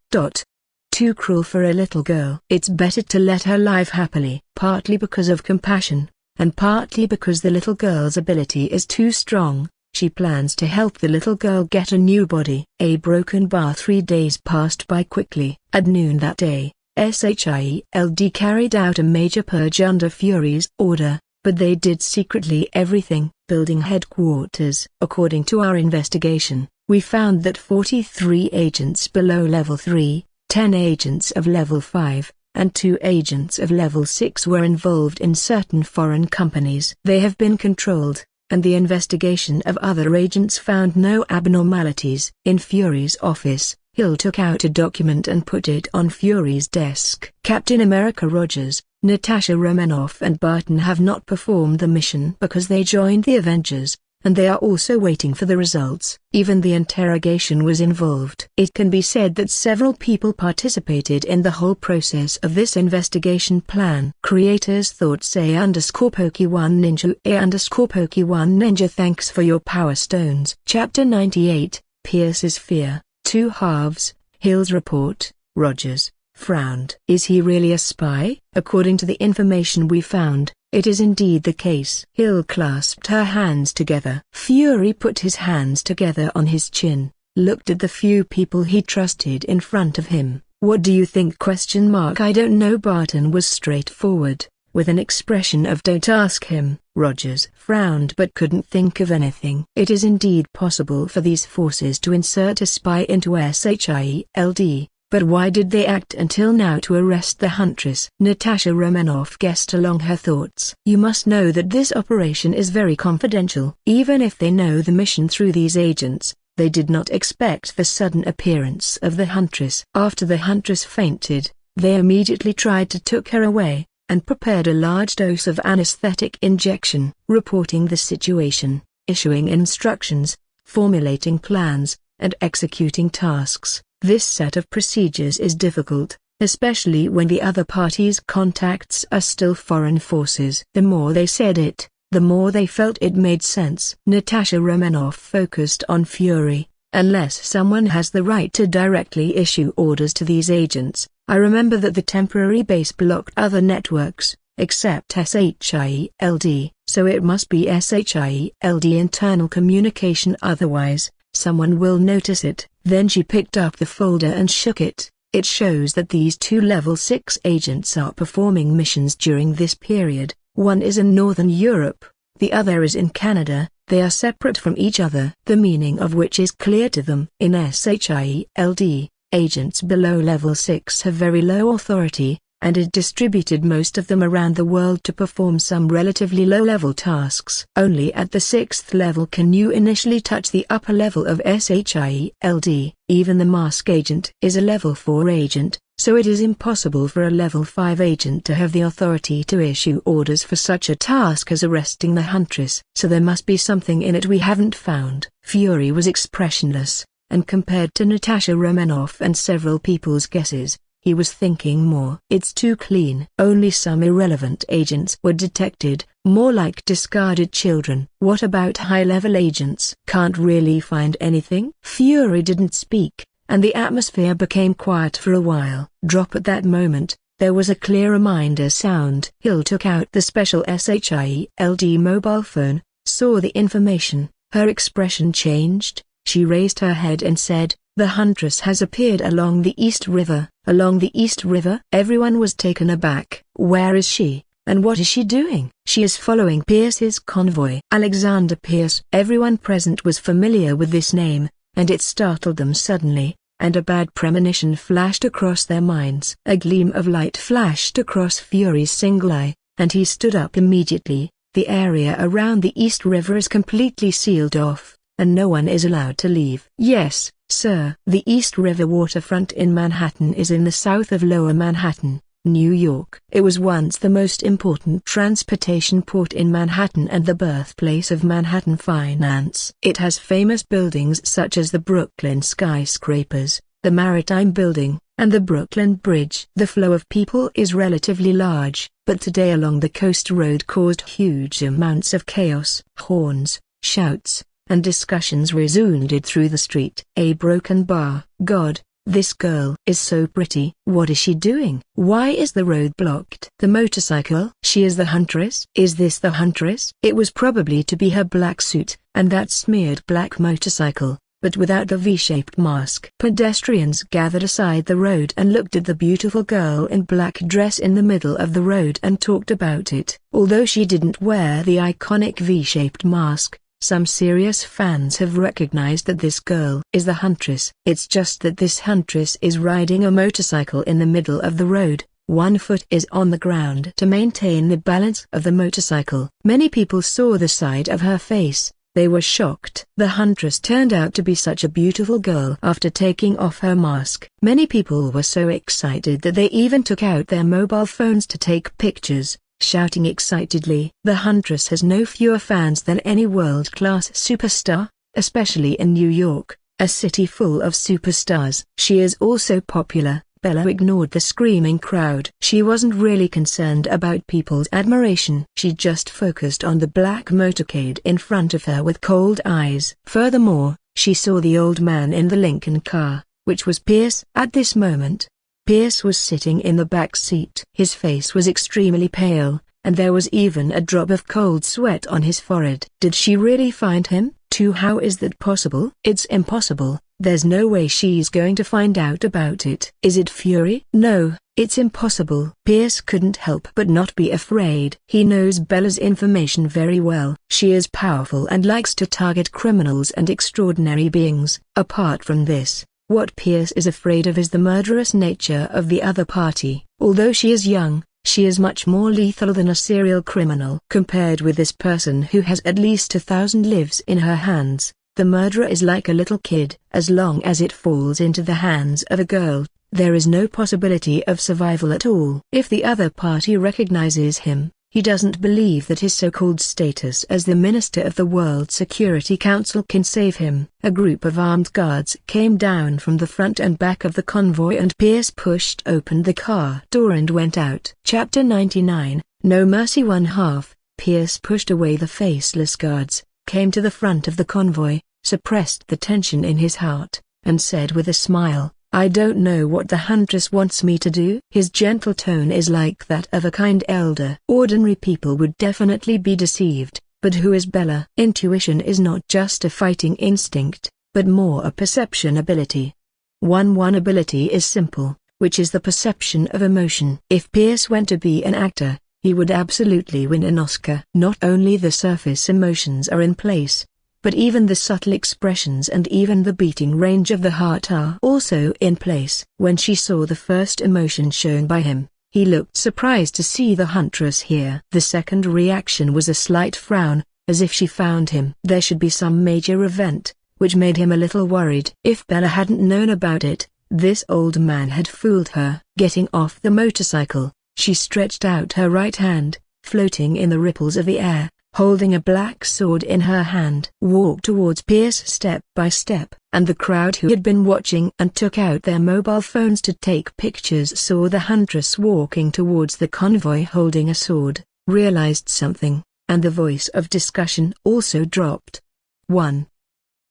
Too cruel for a little girl. It's better to let her live happily. Partly because of compassion, and partly because the little girl's ability is too strong, she plans to help the little girl get a new body. A broken bar. 3 days passed by quickly. At noon that day, SHIELD carried out a major purge under Fury's order, but they did secretly everything. Building headquarters. According to our investigation, we found that 43 agents below level 3, 10 agents of level 5, and 2 agents of level 6 were involved in certain foreign companies. They have been controlled, and the investigation of other agents found no abnormalities. In Fury's office, Hill took out a document and put it on Fury's desk. Captain America Rogers, Natasha Romanoff and Barton have not performed the mission because they joined the Avengers, and they are also waiting for the results. Even the interrogation was involved. It can be said that several people participated in the whole process of this investigation plan. Creators thoughts A_Poke1 Ninja A_Poke1 Ninja. Thanks for your power stones. Chapter 98, Pierce's Fear. 2 halves. Hill's report. Rogers frowned. Is he really a spy? According to the information we found, it is indeed the case. Hill clasped her hands together. Fury put his hands together on his chin, looked at the few people he trusted in front of him. What do you think? I don't know. Barton was straightforward, with an expression of don't ask him. Rogers frowned but couldn't think of anything. It is indeed possible for these forces to insert a spy into SHIELD. But why did they act until now to arrest the Huntress? Natasha Romanoff guessed along her thoughts. You must know that this operation is very confidential. Even if they know the mission through these agents, they did not expect the sudden appearance of the Huntress. After the Huntress fainted, they immediately tried to took her away, and prepared a large dose of anesthetic injection. Reporting the situation, issuing instructions, formulating plans, and executing tasks. This set of procedures is difficult, especially when the other party's contacts are still foreign forces. The more they said it, the more they felt it made sense. Natasha Romanoff focused on Fury. Unless someone has the right to directly issue orders to these agents, I remember that the temporary base blocked other networks, except SHIELD, so it must be SHIELD internal communication, otherwise, someone will notice it. Then she picked up the folder and shook it. It shows that these 2 level 6 agents are performing missions during this period. One is in Northern Europe, the other is in Canada. They are separate from each other, the meaning of which is clear to them. In SHIELD, agents below level 6 have very low authority, and it distributed most of them around the world to perform some relatively low-level tasks. Only at the 6th level can you initially touch the upper level of SHIELD. Even the mask agent is a level 4 agent, so it is impossible for a level 5 agent to have the authority to issue orders for such a task as arresting the Huntress. So there must be something in it we haven't found. Fury was expressionless, and compared to Natasha Romanoff and several people's guesses, he was thinking more. It's too clean. Only some irrelevant agents were detected, more like discarded children. What about high-level agents? Can't really find anything? Fury didn't speak, and the atmosphere became quiet for a while. At that moment, there was a clear reminder sound. Hill took out the special SHIELD mobile phone, saw the information. Her expression changed. She raised her head and said, "The Huntress has appeared along the East River." Along the East River? Everyone was taken aback. Where is she, and what is she doing? She is following Pierce's convoy. Alexander Pierce. Everyone present was familiar with this name, and it startled them suddenly, and a bad premonition flashed across their minds. A gleam of light flashed across Fury's single eye, and he stood up immediately. The area around the East River is completely sealed off, and no one is allowed to leave. Yes, sir. The East River waterfront in Manhattan is in the south of Lower Manhattan, New York. It was once the most important transportation port in Manhattan and the birthplace of Manhattan finance. It has famous buildings such as the Brooklyn skyscrapers, the Maritime Building, and the Brooklyn Bridge. The flow of people is relatively large, but today along the coast road caused huge amounts of chaos. Horns, shouts, and discussions resounded through the street. A broken bar. God, this girl is so pretty. What is she doing? Why is the road blocked? The motorcycle? She is the Huntress? Is this the Huntress? It was probably to be her black suit, and that smeared black motorcycle, but without the V-shaped mask. Pedestrians gathered aside the road and looked at the beautiful girl in black dress in the middle of the road and talked about it. Although she didn't wear the iconic V-shaped mask, some serious fans have recognized that this girl is the Huntress. It's just that this Huntress is riding a motorcycle in the middle of the road. One foot is on the ground to maintain the balance of the motorcycle. Many people saw the side of her face. They were shocked. The Huntress turned out to be such a beautiful girl after taking off her mask. Many people were so excited that they even took out their mobile phones to take pictures, shouting excitedly. The Huntress has no fewer fans than any world-class superstar, especially in New York, a city full of superstars. She is also popular. Bella ignored the screaming crowd. She wasn't really concerned about people's admiration. She just focused on the black motorcade in front of her with cold eyes. Furthermore, she saw the old man in the Lincoln car, which was Pierce. At this moment, Pierce was sitting in the back seat. His face was extremely pale, and there was even a drop of cold sweat on his forehead. Did she really find him? How is that possible? It's impossible. There's no way she's going to find out about it. Is it Fury? No, it's impossible. Pierce couldn't help but not be afraid. He knows Bella's information very well. She is powerful and likes to target criminals and extraordinary beings. Apart from this, what Pierce is afraid of is the murderous nature of the other party. Although she is young, she is much more lethal than a serial criminal. Compared with this person who has at least 1,000 lives in her hands, the murderer is like a little kid. As long as it falls into the hands of a girl, there is no possibility of survival at all. If the other party recognizes him, he doesn't believe that his so-called status as the Minister of the World Security Council can save him. A group of armed guards came down from the front and back of the convoy and Pierce pushed open the car door and went out. Chapter 99, No Mercy 1/2. Pierce pushed away the faceless guards, came to the front of the convoy, suppressed the tension in his heart, and said with a smile, "I don't know what the Huntress wants me to do." His gentle tone is like that of a kind elder. Ordinary people would definitely be deceived, but who is Bella? Intuition is not just a fighting instinct, but more a perception ability. One ability is simple, which is the perception of emotion. If Pierce went to be an actor, he would absolutely win an Oscar. Not only the surface emotions are in place, but even the subtle expressions and even the beating range of the heart are also in place. When she saw the first emotion shown by him, He looked surprised to see the huntress here. The second reaction was a slight frown, as if she found him. There should be some major event, which made him a little worried. If Bella hadn't known about it, this old man had fooled her. Getting off the motorcycle, she stretched out her right hand, floating in the ripples of the air, holding a black sword in her hand. Walked towards Pierce step by step, and the crowd who had been watching and took out their mobile phones to take pictures saw the huntress walking towards the convoy holding a sword, realized something, and the voice of discussion also dropped. 1.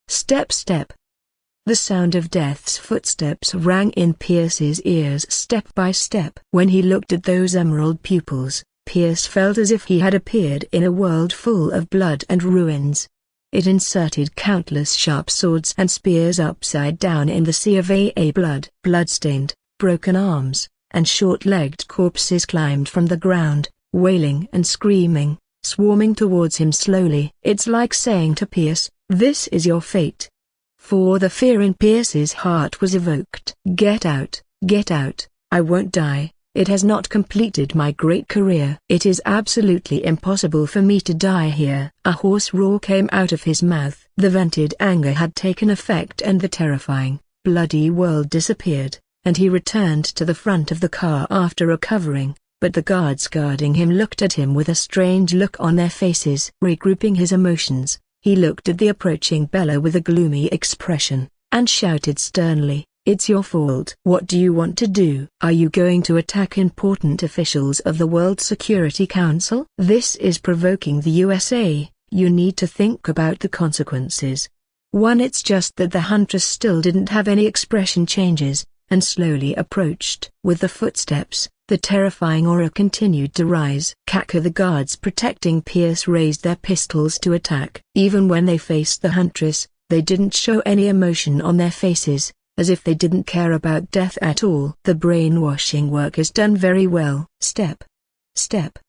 Step step. The sound of Death's footsteps rang in Pierce's ears step by step. When he looked at those emerald pupils, Pierce felt as if he had appeared in a world full of blood and ruins. It inserted countless sharp swords and spears upside down in the sea of blood. Bloodstained, broken arms, and short-legged corpses climbed from the ground, wailing and screaming, swarming towards him slowly. It's like saying to Pierce, "This is your fate." For the fear in Pierce's heart was evoked. Get out, I won't die. It has not completed my great career. It is absolutely impossible for me to die here. A hoarse roar came out of his mouth. The vented anger had taken effect and the terrifying, bloody world disappeared, and he returned to the front of the car after recovering, but the guards guarding him looked at him with a strange look on their faces. Regrouping his emotions, he looked at the approaching Bella with a gloomy expression, and shouted sternly, "It's your fault." "What do you want to do? Are you going to attack important officials of the World Security Council? This is provoking the USA. You need to think about the consequences." 1. It's just that the huntress still didn't have any expression changes, and slowly approached. With the footsteps, the terrifying aura continued to rise. The guards protecting Pierce raised their pistols to attack. Even when they faced the huntress, they didn't show any emotion on their faces, as if they didn't care about death at all. The brainwashing work is done very well. Step.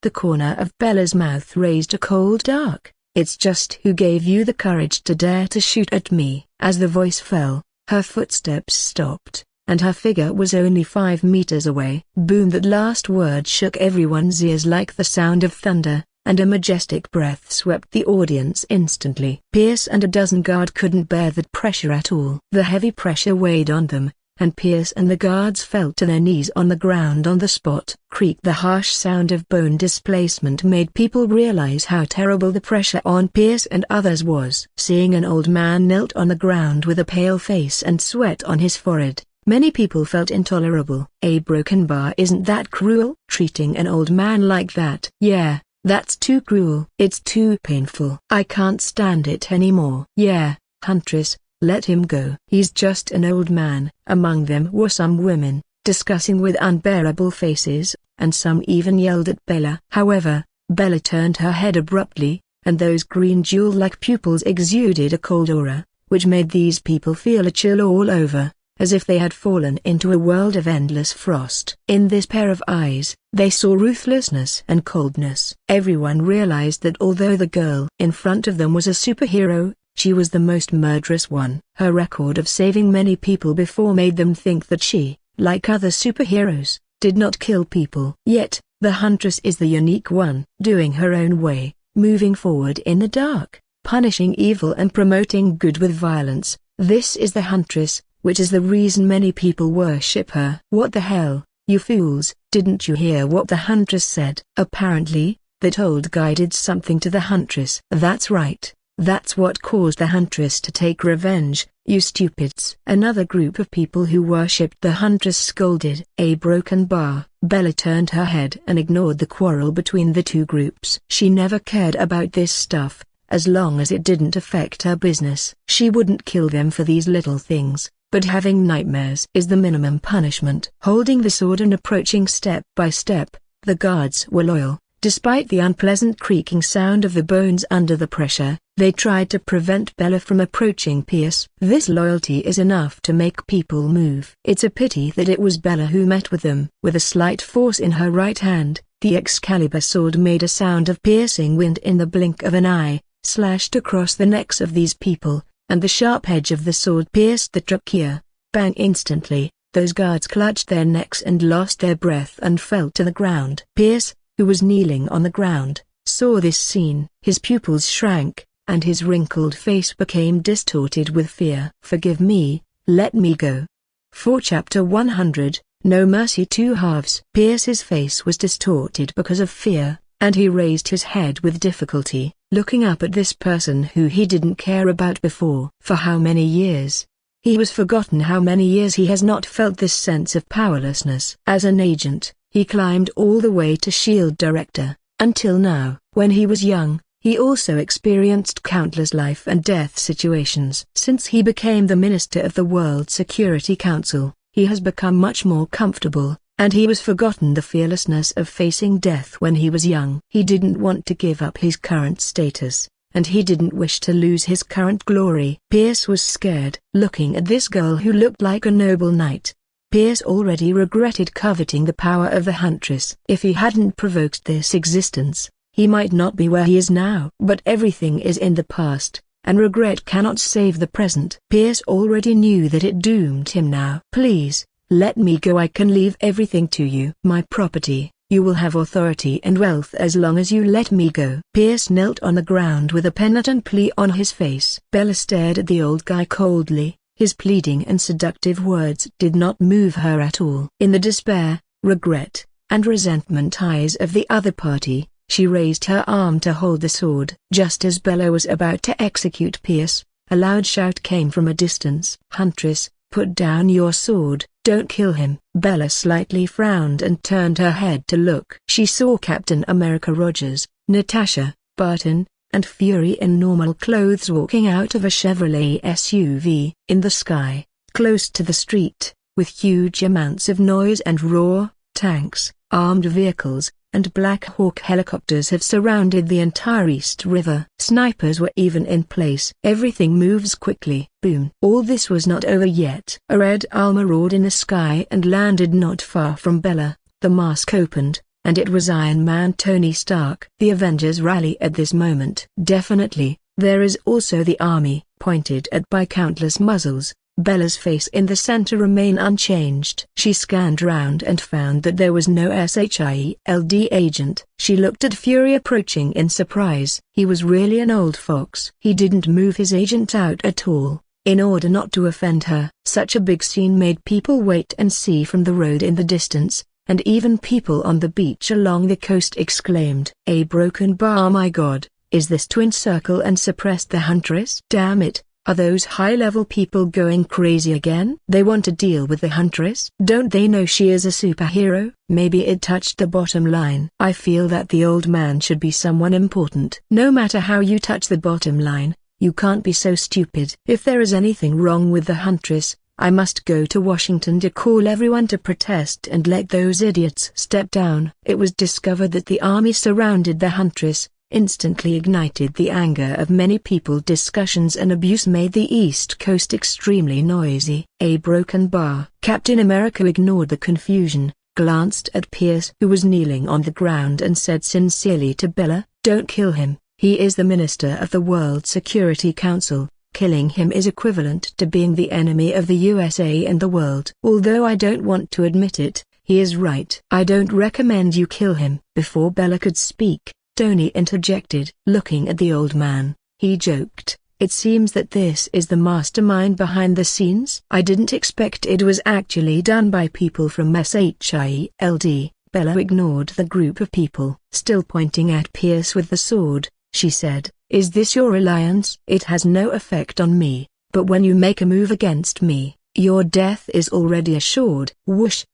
The corner of Bella's mouth raised a cold dark. "It's just who gave you the courage to dare to shoot at me?" As the voice fell, her footsteps stopped, and her figure was only 5 meters away. Boom! That last word shook everyone's ears like the sound of thunder, and a majestic breath swept the audience instantly. Pierce and a dozen guards couldn't bear that pressure at all. The heavy pressure weighed on them, and Pierce and the guards fell to their knees on the ground on the spot. Creak! The harsh sound of bone displacement made people realize how terrible the pressure on Pierce and others was. Seeing an old man knelt on the ground with a pale face and sweat on his forehead, many people felt intolerable. A broken bar isn't that cruel? Treating an old man like that? Yeah, that's too cruel. It's too painful. I can't stand it anymore. Yeah, huntress, let him go. He's just an old man. Among them were some women, discussing with unbearable faces, and some even yelled at Bella. However, Bella turned her head abruptly, and those green jewel-like pupils exuded a cold aura, which made these people feel a chill all over, as if they had fallen into a world of endless frost. In this pair of eyes, they saw ruthlessness and coldness. Everyone realized that although the girl in front of them was a superhero, she was the most murderous one. Her record of saving many people before made them think that she, like other superheroes, did not kill people. Yet, the huntress is the unique one, doing her own way, moving forward in the dark, punishing evil and promoting good with violence. This is the huntress, which is the reason many people worship her. What the hell, you fools, didn't you hear what the huntress said? Apparently, that old guy did something to the huntress. That's right, that's what caused the huntress to take revenge, you stupids. Another group of people who worshipped the huntress scolded. A broken bar. Bella turned her head and ignored the quarrel between the two groups. She never cared about this stuff, as long as it didn't affect her business. She wouldn't kill them for these little things. But having nightmares is the minimum punishment. Holding the sword and approaching step by step, the guards were loyal. Despite the unpleasant creaking sound of the bones under the pressure, they tried to prevent Bella from approaching Pierce. This loyalty is enough to make people move. It's a pity that it was Bella who met with them. With a slight force in her right hand, the Excalibur sword made a sound of piercing wind in the blink of an eye, slashed across the necks of these people, and the sharp edge of the sword pierced the trachea. Bang! Instantly, Those guards clutched their necks and lost their breath and fell to the ground. Pierce, who was kneeling on the ground, saw this scene. His pupils shrank, and his wrinkled face became distorted with fear. "Forgive me, let me go." For Chapter 100, No Mercy 2 halves. Pierce's face was distorted because of fear, and he raised his head with difficulty, looking up at this person who he didn't care about before. For how many years? He was forgotten how many years he has not felt this sense of powerlessness. As an agent, he climbed all the way to SHIELD Director, until now. When he was young, he also experienced countless life and death situations. Since he became the Minister of the World Security Council, he has become much more comfortable, and he was forgotten the fearlessness of facing death when he was young. He didn't want to give up his current status, and he didn't wish to lose his current glory. Pierce was scared. Looking at this girl who looked like a noble knight, Pierce already regretted coveting the power of the Huntress. If he hadn't provoked this existence, he might not be where he is now. But everything is in the past, and regret cannot save the present. Pierce already knew that it doomed him now. "Please, let me go. I can leave everything to you. My property. You will have authority and wealth as long as you let me go." Pierce knelt on the ground with a penitent plea on his face. Bella stared at the old guy coldly. His pleading and seductive words did not move her at all. In the despair, regret, and resentment eyes of the other party, she raised her arm to hold the sword. Just as Bella was about to execute Pierce, a loud shout came from a distance. "Huntress, put down your sword, don't kill him." Bella slightly frowned and turned her head to look. She saw Captain America Rogers, Natasha, Barton, and Fury in normal clothes walking out of a Chevrolet SUV. In the sky, close to the street, with huge amounts of noise and roar, tanks, armed vehicles, and Black Hawk helicopters have surrounded the entire East River. Snipers were even in place. Everything moves quickly. Boom. All this was not over yet. A red Alma roared in the sky and landed not far from Bella. The mask opened, and it was Iron Man Tony Stark. The Avengers rally at this moment. Definitely, there is also the army, pointed at by countless muzzles. Bella's face in the center remained unchanged. She scanned round and found that there was no SHIELD agent. She looked at Fury approaching in surprise. He was really an old fox. He didn't move his agent out at all, in order not to offend her. Such a big scene made people wait and see from the road in the distance, and even people on the beach along the coast exclaimed, "A broken bar, my god, is this Twin Circle and suppressed the Huntress? Damn it. Are those high-level people going crazy again? They want to deal with the Huntress? Don't they know she is a superhero?" Maybe it touched the bottom line. I feel that the old man should be someone important. No matter how you touch the bottom line, you can't be so stupid. If there is anything wrong with the Huntress, I must go to Washington to call everyone to protest and let those idiots step down. It was discovered that the army surrounded the Huntress, instantly ignited the anger of many people. Discussions and abuse made the East Coast extremely noisy. A broken bar. Captain America ignored the confusion, glanced at Pierce who was kneeling on the ground and said sincerely to Bella, "Don't kill him. He is the Minister of the World Security Council. Killing him is equivalent to being the enemy of the USA and the world." Although I don't want to admit it, he is right. "I don't recommend you kill him." Before Bella could speak, Tony interjected. Looking at the old man, he joked, "It seems that this is the mastermind behind the scenes. I didn't expect it was actually done by people from SHIELD. Bella ignored the group of people. Still pointing at Pierce with the sword, she said, "Is this your alliance? It has no effect on me, but when you make a move against me, your death is already assured." Whoosh!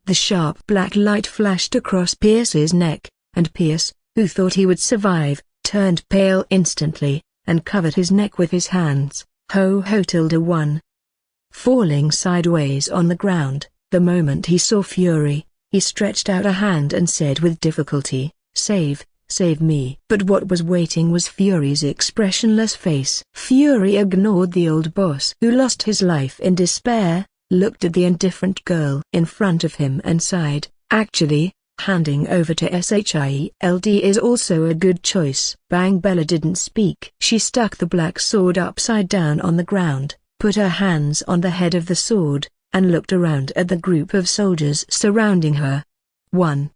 The sharp black light flashed across Pierce's neck, and Pierce, who thought he would survive, turned pale instantly, and covered his neck with his hands. Ho ho tilde 1. Falling sideways on the ground, the moment he saw Fury, he stretched out a hand and said with difficulty, Save me." But what was waiting was Fury's expressionless face. Fury ignored the old boss who lost his life in despair, looked at the indifferent girl in front of him and sighed, "Actually, handing over to SHIELD is also a good choice." Bang! Bella didn't speak. She stuck the black sword upside down on the ground, put her hands on the head of the sword, and looked around at the group of soldiers surrounding her. 1.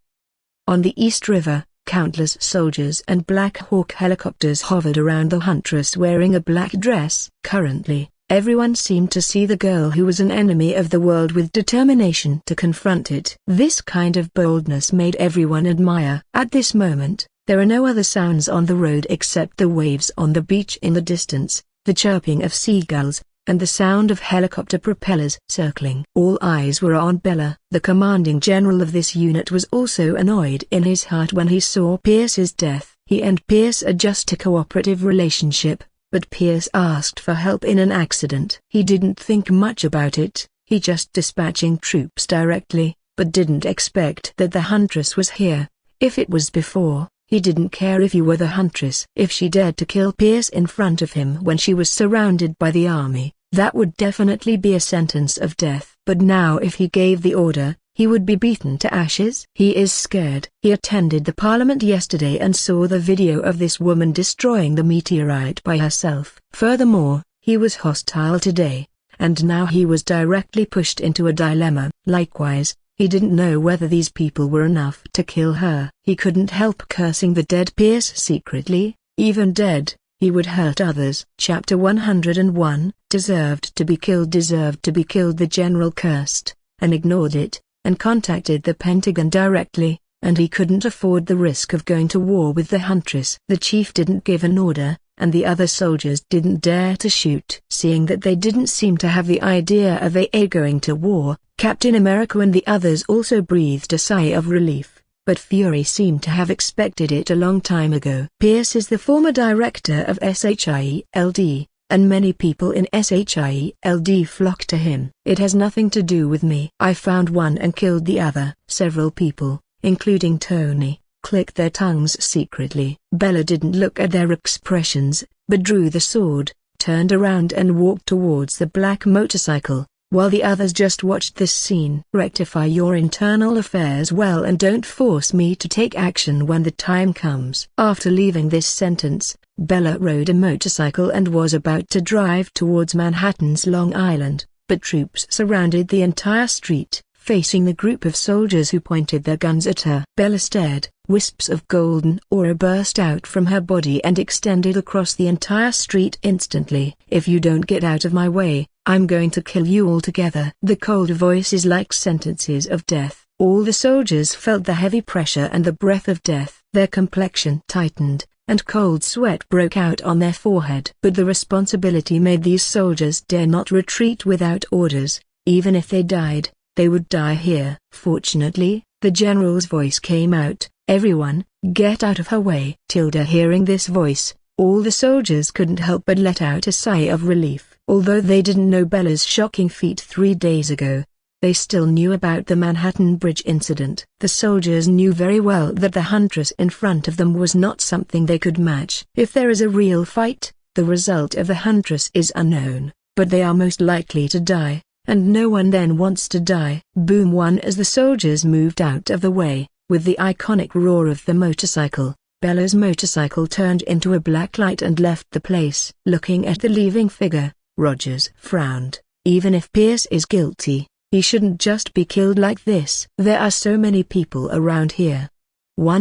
On the East River, countless soldiers and Black Hawk helicopters hovered around the huntress wearing a black dress. Currently, everyone seemed to see the girl who was an enemy of the world with determination to confront it. This kind of boldness made everyone admire. At this moment, there are no other sounds on the road except the waves on the beach in the distance, the chirping of seagulls, and the sound of helicopter propellers circling. All eyes were on Bella. The commanding general of this unit was also annoyed in his heart when he saw Pierce's death. He and Pierce are just a cooperative relationship, but Pierce asked for help in an accident. He didn't think much about it, he just dispatching troops directly, but didn't expect that the huntress was here. If it was before, he didn't care if you were the huntress. If she dared to kill Pierce in front of him when she was surrounded by the army, that would definitely be a sentence of death. But now if he gave the order, he would be beaten to ashes. He is scared. He attended the parliament yesterday and saw the video of this woman destroying the meteorite by herself. Furthermore, he was hostile today, and now he was directly pushed into a dilemma. Likewise, he didn't know whether these people were enough to kill her. He couldn't help cursing the dead Pierce secretly. Even dead, he would hurt others. Chapter 101, Deserved to be killed. The general cursed, and ignored it, and contacted the Pentagon directly, and he couldn't afford the risk of going to war with the huntress. The chief didn't give an order, and the other soldiers didn't dare to shoot. Seeing that they didn't seem to have the idea of going to war, Captain America and the others also breathed a sigh of relief, but Fury seemed to have expected it a long time ago. Pierce is the former director of SHIELD, and many people in SHIELD flock to him. It has nothing to do with me. I found one and killed the other. Several people, including Tony, clicked their tongues secretly. Bella didn't look at their expressions, but drew the sword, turned around and walked towards the black motorcycle, while the others just watched this scene. Rectify your internal affairs well and don't force me to take action when the time comes. After leaving this sentence, Bella rode a motorcycle and was about to drive towards Manhattan's Long Island, but troops surrounded the entire street, facing the group of soldiers who pointed their guns at her. Bella stared. Wisps of golden aura burst out from her body and extended across the entire street instantly. If you don't get out of my way, I'm going to kill you altogether. The cold voices like sentences of death. All the soldiers felt the heavy pressure and the breath of death. Their complexion tightened, and cold sweat broke out on their forehead. But the responsibility made these soldiers dare not retreat without orders. Even if they died, they would die here. Fortunately, the general's voice came out. Everyone, get out of her way. Hearing this voice, all the soldiers couldn't help but let out a sigh of relief. Although they didn't know Bella's shocking feat 3 days ago, they still knew about the Manhattan Bridge incident. The soldiers knew very well that the huntress in front of them was not something they could match. If there is a real fight, the result of the huntress is unknown, but they are most likely to die, and no one then wants to die. Boom! One as the soldiers moved out of the way, with the iconic roar of the motorcycle, Bella's motorcycle turned into a black light and left the place. Looking at the leaving figure, Rogers frowned. Even if Pierce is guilty, he shouldn't just be killed like this. There are so many people around here.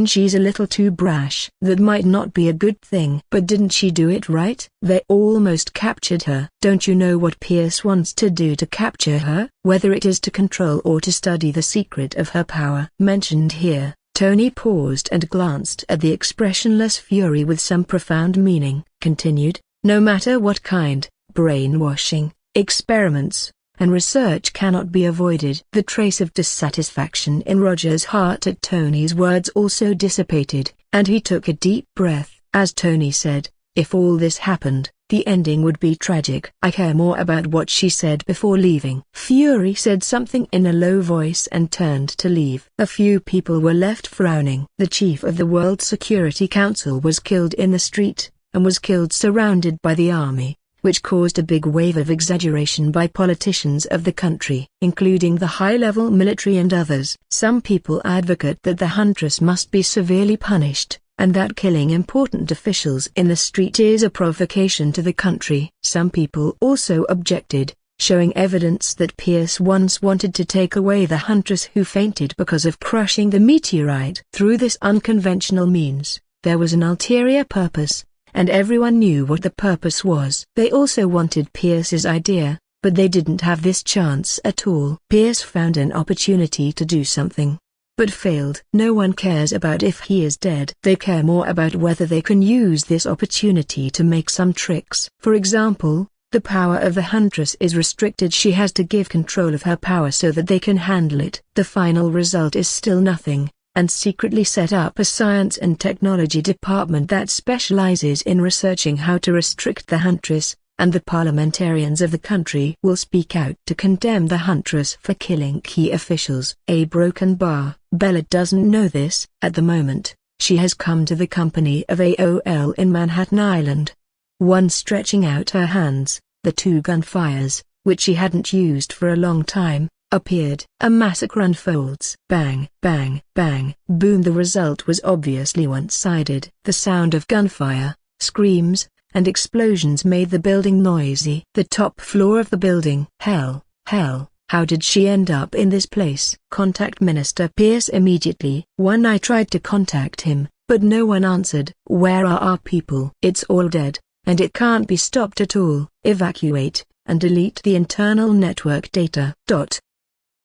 She's a little too brash. That might not be a good thing. But didn't she do it right? They almost captured her. Don't you know what Pierce wants to do to capture her? Whether it is to control or to study the secret of her power. Mentioned here. Tony paused and glanced at the expressionless Fury with some profound meaning. Continued, no matter what kind, brainwashing, experiments, and research cannot be avoided. The trace of dissatisfaction in Roger's heart at Tony's words also dissipated, and he took a deep breath. As Tony said, if all this happened, the ending would be tragic. I care more about what she said before leaving. Fury said something in a low voice and turned to leave. A few people were left frowning. The chief of the World Security Council was killed in the street, and was killed surrounded by the army, which caused a big wave of exaggeration by politicians of the country, including the high-level military and others. Some people advocate that the huntress must be severely punished, and that killing important officials in the street is a provocation to the country. Some people also objected, showing evidence that Pierce once wanted to take away the huntress who fainted because of crushing the meteorite. Through this unconventional means, there was an ulterior purpose, and everyone knew what the purpose was. They also wanted Pierce's idea, but they didn't have this chance at all. Pierce found an opportunity to do something, but failed. No one cares about if he is dead. They care more about whether they can use this opportunity to make some tricks. For example, the power of the huntress is restricted. She has to give control of her power so that they can handle it. The final result is still nothing, and secretly set up a science and technology department that specializes in researching how to restrict the huntress, and the parliamentarians of the country will speak out to condemn the huntress for killing key officials. A broken bar. Bella doesn't know this. At the moment, she has come to the company of AOL in Manhattan Island. One stretching out her hands, the two gunfires, which she hadn't used for a long time, appeared. A massacre unfolds. Bang, bang, bang, boom. The result was obviously one-sided. The sound of gunfire, screams, and explosions made the building noisy. The top floor of the building. Hell, how did she end up in this place? Contact Minister Pierce immediately. I tried to contact him, but no one answered. Where are our people? It's all dead, and it can't be stopped at all. Evacuate, and delete the internal network data.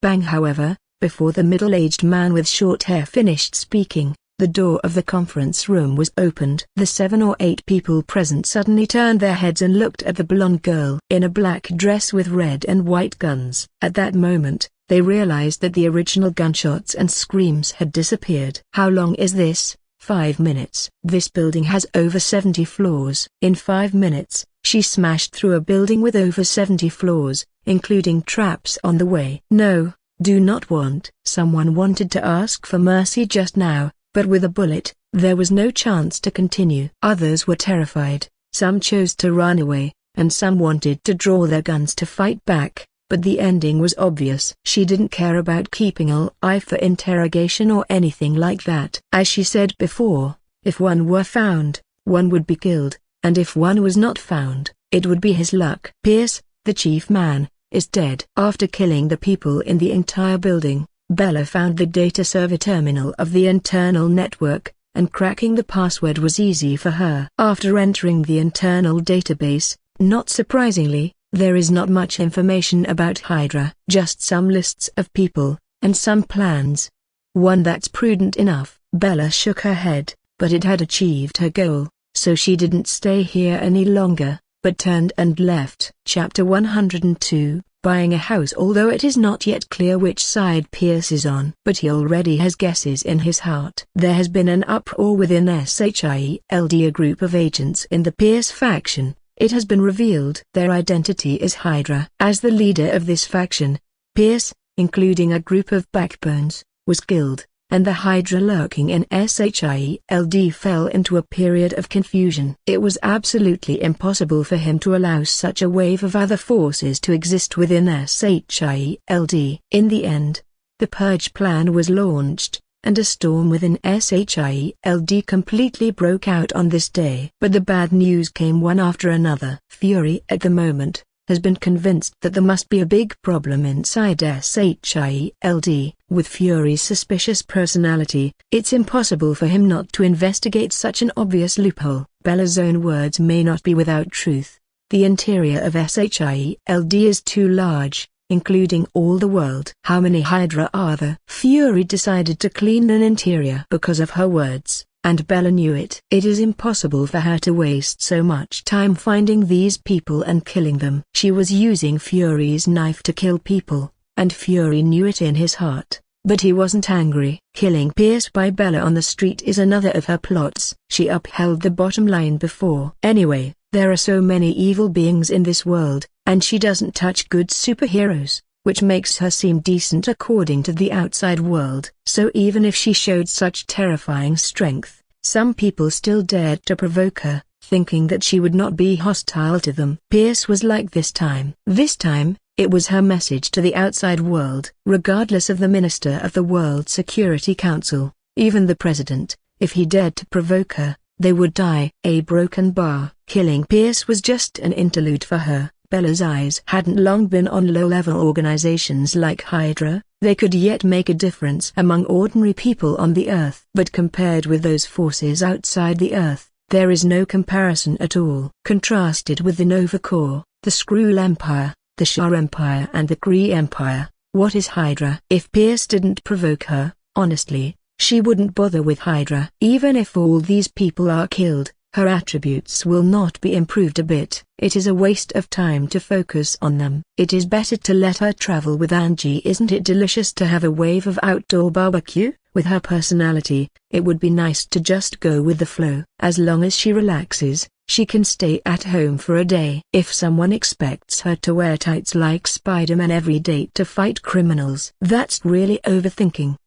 Bang. However, before the middle-aged man with short hair finished speaking, the door of the conference room was opened. The 7 or 8 people present suddenly turned their heads and looked at the blonde girl in a black dress with red and white guns. At that moment, they realized that the original gunshots and screams had disappeared. How long is this? 5 minutes. This building has over 70 floors. In 5 minutes, she smashed through a building with over 70 floors, including traps on the way. No, do not want. Someone wanted to ask for mercy just now, but with a bullet, there was no chance to continue. Others were terrified, some chose to run away, and some wanted to draw their guns to fight back, but the ending was obvious. She didn't care about keeping an eye for interrogation or anything like that. As she said before, if one were found, one would be killed, and if one was not found, it would be his luck. Pierce, the chief man, is dead. After killing the people in the entire building, Bella found the data server terminal of the internal network, and cracking the password was easy for her. After entering the internal database, not surprisingly, there is not much information about Hydra. Just some lists of people, and some plans. One that's prudent enough. Bella shook her head, but it had achieved her goal, so she didn't stay here any longer, but turned and left. Chapter 102. Buying a house. Although it is not yet clear which side Pierce is on, but he already has guesses in his heart. There has been an uproar within SHIELD, a group of agents in the Pierce faction. It has been revealed their identity is Hydra. As the leader of this faction, Pierce, including a group of backbones, was killed, and the Hydra lurking in SHIELD fell into a period of confusion. It was absolutely impossible for him to allow such a wave of other forces to exist within SHIELD. In the end, the Purge plan was launched, and a storm within SHIELD completely broke out on this day. But the bad news came one after another. Fury at the moment has been convinced that there must be a big problem inside SHIELD. With Fury's suspicious personality, it's impossible for him not to investigate such an obvious loophole. Bella's own words may not be without truth. The interior of SHIELD is too large, including all the world. How many Hydra are there? Fury decided to clean an interior because of her words, and Bella knew it. It is impossible for her to waste so much time finding these people and killing them. She was using Fury's knife to kill people, and Fury knew it in his heart, but he wasn't angry. Killing Pierce by Bella on the street is another of her plots. She upheld the bottom line before. Anyway, there are so many evil beings in this world, and she doesn't touch good superheroes, which makes her seem decent according to the outside world. So even if she showed such terrifying strength, some people still dared to provoke her, thinking that she would not be hostile to them. Pierce was like this time. This time, it was her message to the outside world. Regardless of the Minister of the World Security Council, even the President, if he dared to provoke her, they would die. A broken bar. Killing Pierce was just an interlude for her. Bella's eyes hadn't long been on low-level organizations like Hydra. They could yet make a difference among ordinary people on the Earth. But compared with those forces outside the Earth, there is no comparison at all. Contrasted with the Nova Corps, the Skrull Empire, the Shah Empire and the Kree Empire, what is Hydra? If Pierce didn't provoke her, honestly, she wouldn't bother with Hydra. Even if all these people are killed, her attributes will not be improved a bit. It is a waste of time to focus on them. It is better to let her travel with Angie. Isn't it delicious to have a wave of outdoor barbecue? With her personality, it would be nice to just go with the flow. As long as she relaxes, she can stay at home for a day. If someone expects her to wear tights like Spider-Man every day to fight criminals, that's really overthinking.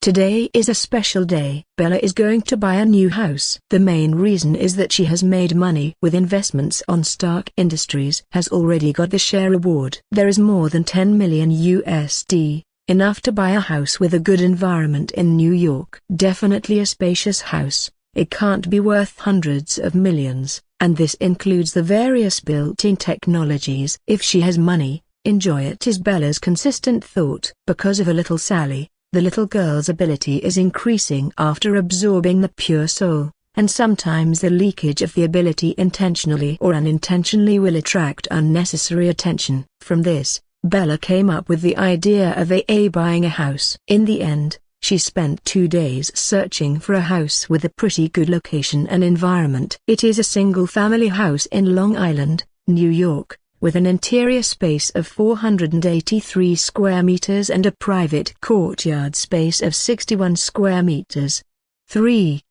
Today is a special day. Bella is going to buy a new house. The main reason is that she has made money with investments on Stark Industries. Has already got the share award. There is more than 10 million USD, enough to buy a house with a good environment in New York. Definitely a spacious house. It can't be worth hundreds of millions, and this includes the various built-in technologies. If she has money, enjoy it is Bella's consistent thought. Because of a little Sally, the little girl's ability is increasing after absorbing the pure soul, and sometimes the leakage of the ability intentionally or unintentionally will attract unnecessary attention. From this, Bella came up with the idea of buying a house. In the end, she spent 2 days searching for a house with a pretty good location and environment. It is a single-family house in Long Island, New York, with an interior space of 483 square meters and a private courtyard space of 61 square meters. 3.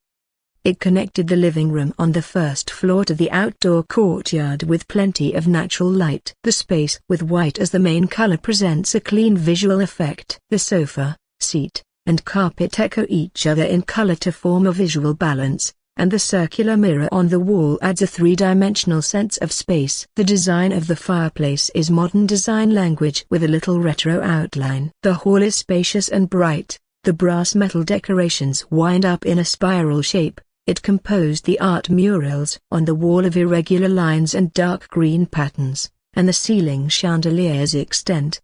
It connected the living room on the first floor to the outdoor courtyard with plenty of natural light. The space with white as the main color presents a clean visual effect. The sofa, seat, and carpet echo each other in color to form a visual balance, and the circular mirror on the wall adds a three-dimensional sense of space. The design of the fireplace is modern design language with a little retro outline. The hall is spacious and bright. The brass metal decorations wind up in a spiral shape. It composed the art murals on the wall of irregular lines and dark green patterns, and the ceiling chandeliers extend.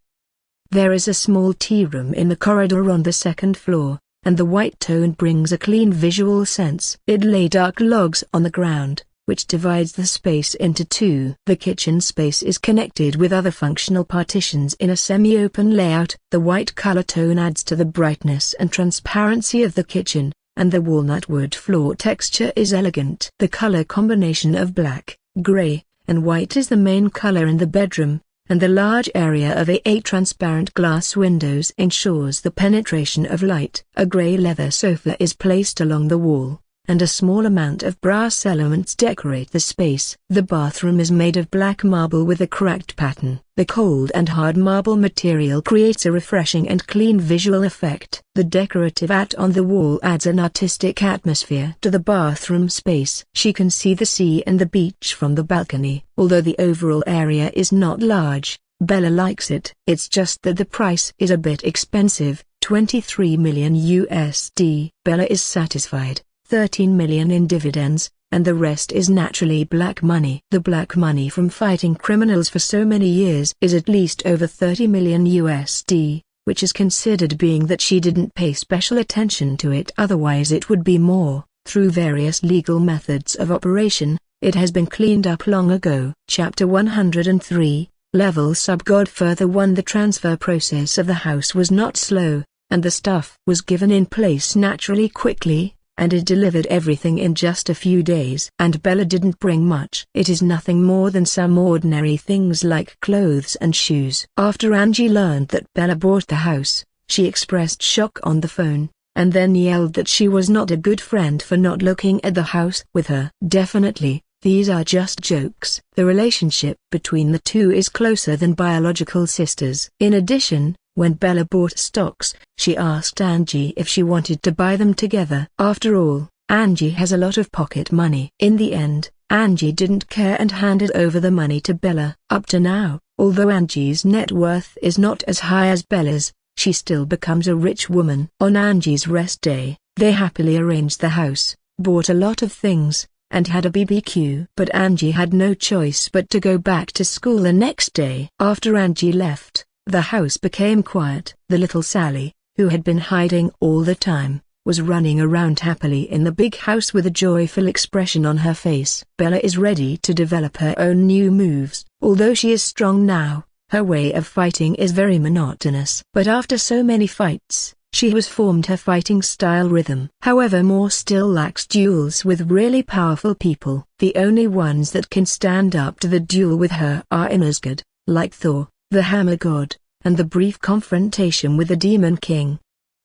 There is a small tea room in the corridor on the second floor, and the white tone brings a clean visual sense. It lay dark logs on the ground, which divides the space into two. The kitchen space is connected with other functional partitions in a semi-open layout. The white color tone adds to the brightness and transparency of the kitchen, and the walnut wood floor texture is elegant. The color combination of black, gray, and white is the main color in the bedroom, and the large area of transparent glass windows ensures the penetration of light. A gray leather sofa is placed along the wall, and a small amount of brass elements decorate the space. The bathroom is made of black marble with a cracked pattern. The cold and hard marble material creates a refreshing and clean visual effect. The decorative art on the wall adds an artistic atmosphere to the bathroom space. She can see the sea and the beach from the balcony. Although the overall area is not large, Bella likes it. It's just that the price is a bit expensive, 23 million USD. Bella is satisfied. 13 million in dividends, and the rest is naturally black money. The black money from fighting criminals for so many years is at least over 30 million USD, which is considered being that she didn't pay special attention to it, otherwise it would be more. Through various legal methods of operation, it has been cleaned up long ago. Chapter 103, Level Sub Godfather 1. The transfer process of the house was not slow, and the stuff was given in place naturally quickly, and it delivered everything in just a few days. And Bella didn't bring much. It is nothing more than some ordinary things like clothes and shoes. After Angie learned that Bella bought the house, she expressed shock on the phone, and then yelled that she was not a good friend for not looking at the house with her. Definitely, these are just jokes. The relationship between the two is closer than biological sisters. In addition, when Bella bought stocks, she asked Angie if she wanted to buy them together. After all, Angie has a lot of pocket money. In the end, Angie didn't care and handed over the money to Bella. Up to now, although Angie's net worth is not as high as Bella's, she still becomes a rich woman. On Angie's rest day, they happily arranged the house, bought a lot of things, and had a BBQ. But Angie had no choice but to go back to school the next day. After Angie left, the house became quiet. The little Sally, who had been hiding all the time, was running around happily in the big house with a joyful expression on her face. Bella is ready to develop her own new moves. Although she is strong now, her way of fighting is very monotonous. But after so many fights, she has formed her fighting style rhythm. However, Moore still lacks duels with really powerful people. The only ones that can stand up to the duel with her are Inasgard, like Thor, the Hammer God, and the brief confrontation with the Demon King.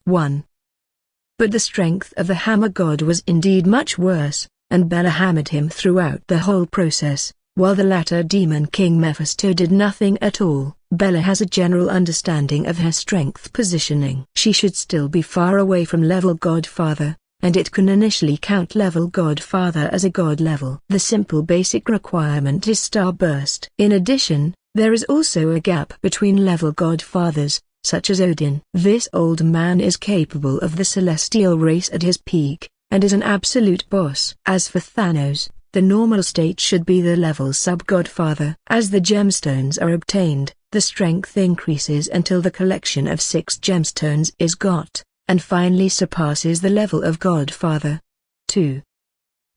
1. But the strength of the Hammer God was indeed much worse, and Bella hammered him throughout the whole process, while the latter Demon King Mephisto did nothing at all. Bella has a general understanding of her strength positioning. She should still be far away from level Godfather, and it can initially count level Godfather as a god level. The simple basic requirement is Starburst. In addition, there is also a gap between level Godfathers, such as Odin. This old man is capable of the celestial race at his peak, and is an absolute boss. As for Thanos, the normal state should be the level sub-godfather. As the gemstones are obtained, the strength increases until the collection of 6 gemstones is got, and finally surpasses the level of godfather. 2.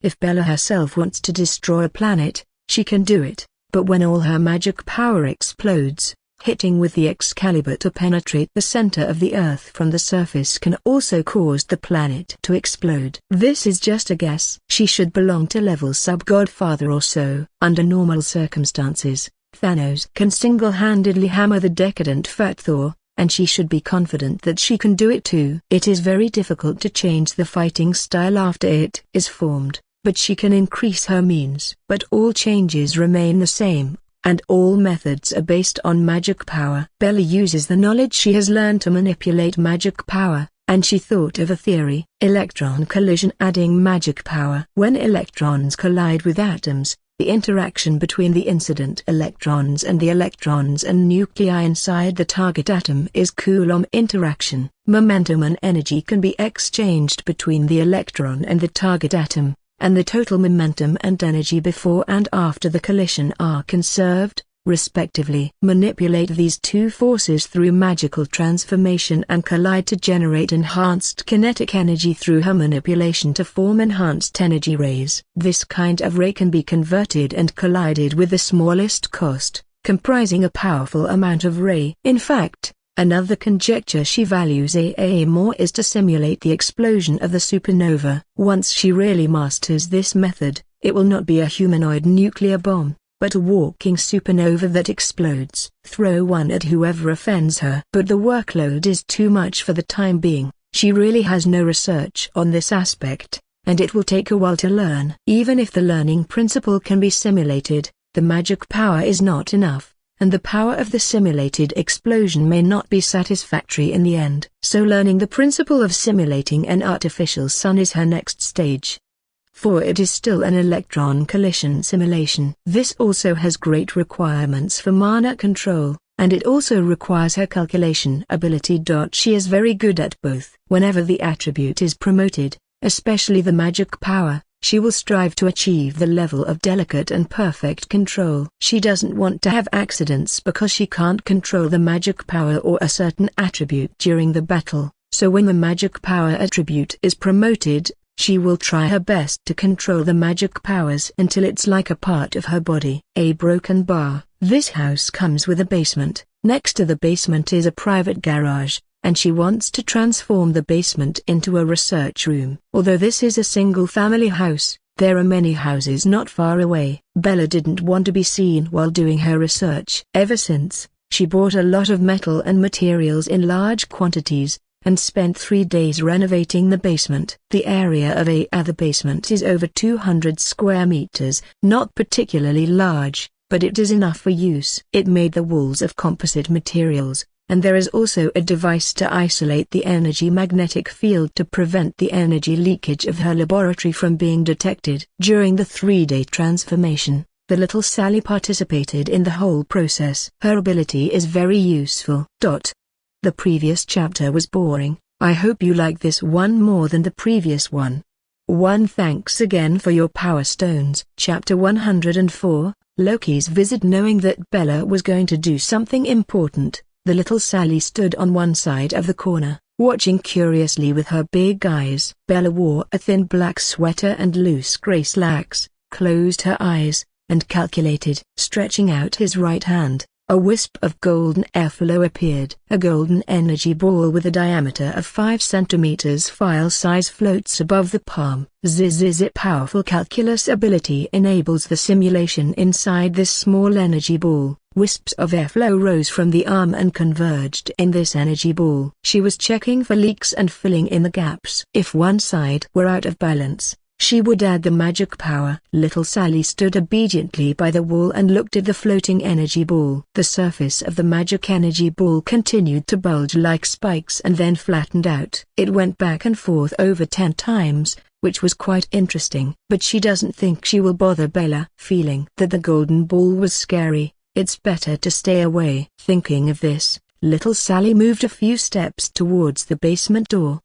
If Bella herself wants to destroy a planet, she can do it, but when all her magic power explodes, hitting with the Excalibur to penetrate the center of the Earth from the surface can also cause the planet to explode. This is just a guess. She should belong to level sub-godfather or so. Under normal circumstances, Thanos can single-handedly hammer the decadent fat Thor, and she should be confident that she can do it too. It is very difficult to change the fighting style after it is formed, but she can increase her means. But all changes remain the same, and all methods are based on magic power. Bella uses the knowledge she has learned to manipulate magic power, and she thought of a theory: electron collision adding magic power. When electrons collide with atoms, the interaction between the incident electrons and the electrons and nuclei inside the target atom is Coulomb interaction. Momentum and energy can be exchanged between the electron and the target atom, and the total momentum and energy before and after the collision are conserved, respectively. Manipulate these two forces through magical transformation and collide to generate enhanced kinetic energy through her manipulation to form enhanced energy rays. This kind of ray can be converted and collided with the smallest cost, comprising a powerful amount of ray. In fact, another conjecture she values more is to simulate the explosion of the supernova. Once she really masters this method, it will not be a humanoid nuclear bomb, but a walking supernova that explodes. Throw one at whoever offends her. But the workload is too much for the time being. She really has no research on this aspect, and it will take a while to learn. Even if the learning principle can be simulated, the magic power is not enough, and the power of the simulated explosion may not be satisfactory in the end. So learning the principle of simulating an artificial sun is her next stage. For it is still an electron collision simulation. This also has great requirements for mana control, and it also requires her calculation ability. She is very good at both. Whenever the attribute is promoted, especially the magic power, she will strive to achieve the level of delicate and perfect control. She doesn't want to have accidents because she can't control the magic power or a certain attribute during the battle, so when the magic power attribute is promoted, she will try her best to control the magic powers until it's like a part of her body. A broken bar. This house comes with a basement. Next to the basement is a private garage, and she wants to transform the basement into a research room. Although this is a single-family house, there are many houses not far away. Bella didn't want to be seen while doing her research. Ever since, she bought a lot of metal and materials in large quantities, and spent 3 days renovating the basement. The area of the basement is over 200 square meters, not particularly large, but it is enough for use. It made the walls of composite materials, and there is also a device to isolate the energy magnetic field to prevent the energy leakage of her laboratory from being detected. During the 3-day transformation, the little Sally participated in the whole process. Her ability is very useful. The previous chapter was boring. I hope you like this one more than the previous one. Thanks again for your power stones. Chapter 104, Loki's visit. Knowing that Bella was going to do something important, the little Sally stood on one side of the corner, watching curiously with her big eyes. Bella wore a thin black sweater and loose gray slacks, closed her eyes, and calculated. Stretching out his right hand, a wisp of golden airflow appeared. A golden energy ball with a diameter of 5 centimeters file size floats above the palm. Zzz. Powerful calculus ability enables the simulation inside this small energy ball. Wisps of airflow rose from the arm and converged in this energy ball. She was checking for leaks and filling in the gaps. If one side were out of balance, she would add the magic power. Little Sally stood obediently by the wall and looked at the floating energy ball. The surface of the magic energy ball continued to bulge like spikes and then flattened out. It went back and forth over 10 times, which was quite interesting. But she doesn't think she will bother Bella. Feeling that the golden ball was scary, it's better to stay away. Thinking of this, little Sally moved a few steps towards the basement door.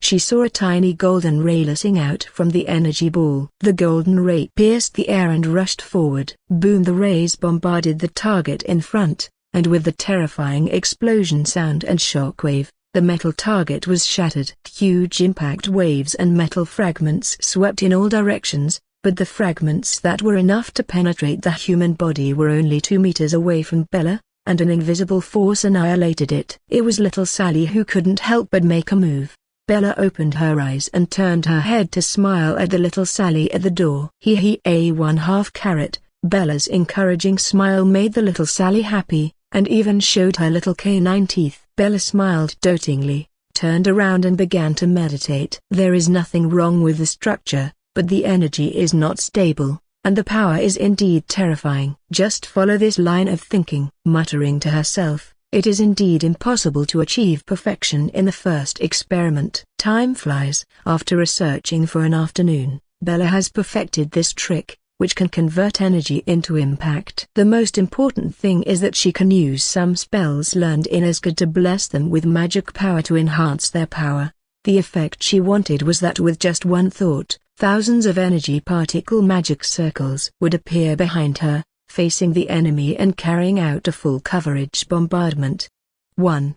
She saw a tiny golden ray lissing out from the energy ball. The golden ray pierced the air and rushed forward. Boom! The rays bombarded the target in front, and with the terrifying explosion sound and shockwave, the metal target was shattered. Huge impact waves and metal fragments swept in all directions, but the fragments that were enough to penetrate the human body were only 2 meters away from Bella, and an invisible force annihilated it. It was little Sally who couldn't help but make a move. Bella opened her eyes and turned her head to smile at the little Sally at the door. A 1/2 carat. Bella's encouraging smile made the little Sally happy, and even showed her little canine teeth. Bella smiled dotingly, turned around and began to meditate. There is nothing wrong with the structure, but the energy is not stable, and the power is indeed terrifying. Just follow this line of thinking. Muttering to herself, it is indeed impossible to achieve perfection in the first experiment. Time flies. After researching for an afternoon, Bella has perfected this trick, which can convert energy into impact. The most important thing is that she can use some spells learned in Asgard to bless them with magic power to enhance their power. The effect she wanted was that with just one thought, thousands of energy particle magic circles would appear behind her, facing the enemy and carrying out a full coverage bombardment. 1.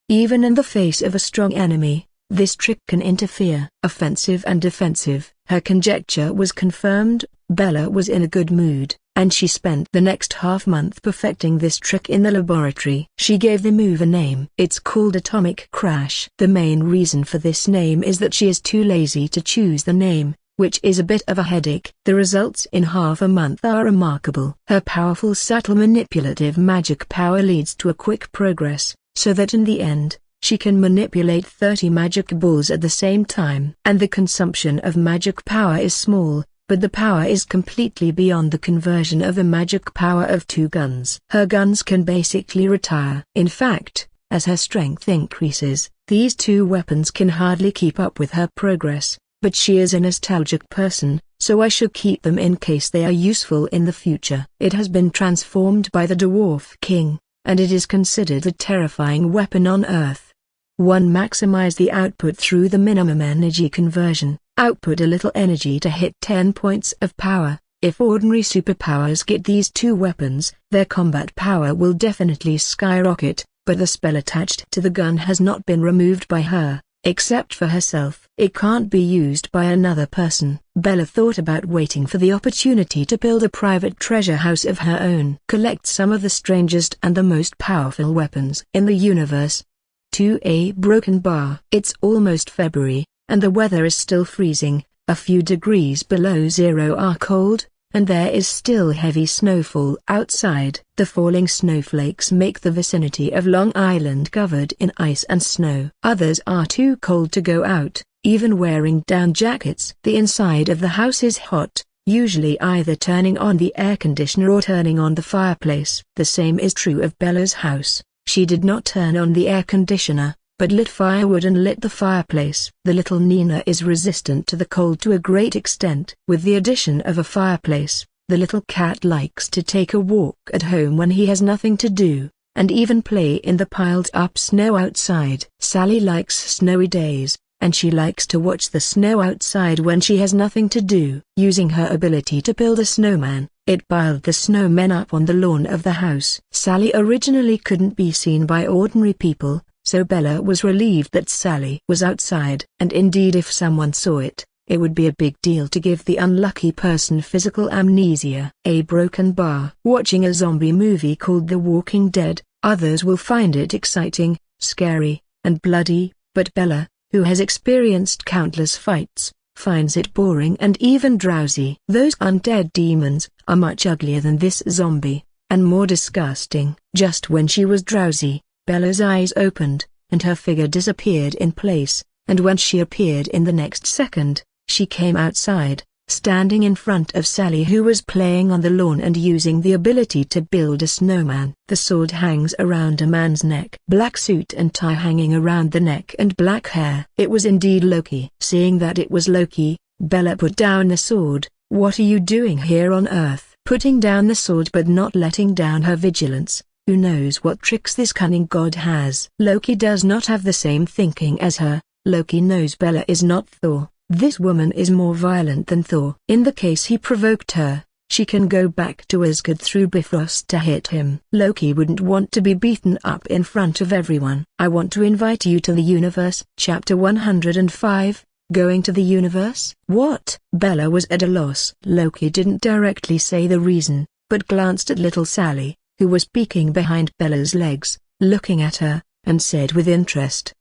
Even in the face of a strong enemy, this trick can interfere. Offensive and defensive. Her conjecture was confirmed. Bella was in a good mood, and she spent the next half-month perfecting this trick in the laboratory. She gave the move a name. It's called Atomic Crash. The main reason for this name is that she is too lazy to choose the name, which is a bit of a headache. The results in half a month are remarkable. Her powerful subtle manipulative magic power leads to a quick progress, so that in the end, she can manipulate 30 magic balls at the same time. And the consumption of magic power is small, but the power is completely beyond the conversion of the magic power of 2 guns. Her guns can basically retire. In fact, as her strength increases, these 2 weapons can hardly keep up with her progress. But she is a nostalgic person, so I should keep them in case they are useful in the future. It has been transformed by the Dwarf King, and it is considered a terrifying weapon on Earth. 1. Maximize the output through the minimum energy conversion. Output a little energy to hit 10 points of power. If ordinary superpowers get these 2 weapons, their combat power will definitely skyrocket, but the spell attached to the gun has not been removed by her. Except for herself. It can't be used by another person. Bella thought about waiting for the opportunity to build a private treasure house of her own. Collect some of the strangest and the most powerful weapons in the universe. 2. A broken bar. It's almost February, and the weather is still freezing. A few degrees below zero are cold, and there is still heavy snowfall outside. The falling snowflakes make the vicinity of Long Island covered in ice and snow. Others are too cold to go out, even wearing down jackets. The inside of the house is hot, usually either turning on the air conditioner or turning on the fireplace. The same is true of Bella's house. She did not turn on the air conditioner, but lit firewood and lit the fireplace. The little Nina is resistant to the cold to a great extent. With the addition of a fireplace, the little cat likes to take a walk at home when he has nothing to do, and even play in the piled-up snow outside. Sally likes snowy days, and she likes to watch the snow outside when she has nothing to do. Using her ability to build a snowman, it piled the snowmen up on the lawn of the house. Sally originally couldn't be seen by ordinary people, so Bella was relieved that Sally was outside. And indeed, if someone saw it, it would be a big deal to give the unlucky person physical amnesia. A broken bar. Watching a zombie movie called The Walking Dead, others will find it exciting, scary, and bloody, but Bella, who has experienced countless fights, finds it boring and even drowsy. Those undead demons are much uglier than this zombie, and more disgusting. Just when she was drowsy, Bella's eyes opened, and her figure disappeared in place, and when she appeared in the next second, she came outside, standing in front of Sally, who was playing on the lawn and using the ability to build a snowman. The sword hangs around a man's neck. Black suit and tie hanging around the neck and black hair. It was indeed Loki. Seeing that it was Loki, Bella put down the sword. "What are you doing here on Earth?" Putting down the sword but not letting down her vigilance. Who knows what tricks this cunning god has? Loki does not have the same thinking as her. Loki knows Bella is not Thor. This woman is more violent than Thor. In the case he provoked her, she can go back to Asgard through Bifrost to hit him. Loki wouldn't want to be beaten up in front of everyone. "I want to invite you to the universe." Chapter 105, Going to the Universe? What? Bella was at a loss. Loki didn't directly say the reason, but glanced at little Sally, who was peeking behind Bella's legs, looking at her, and said with interest,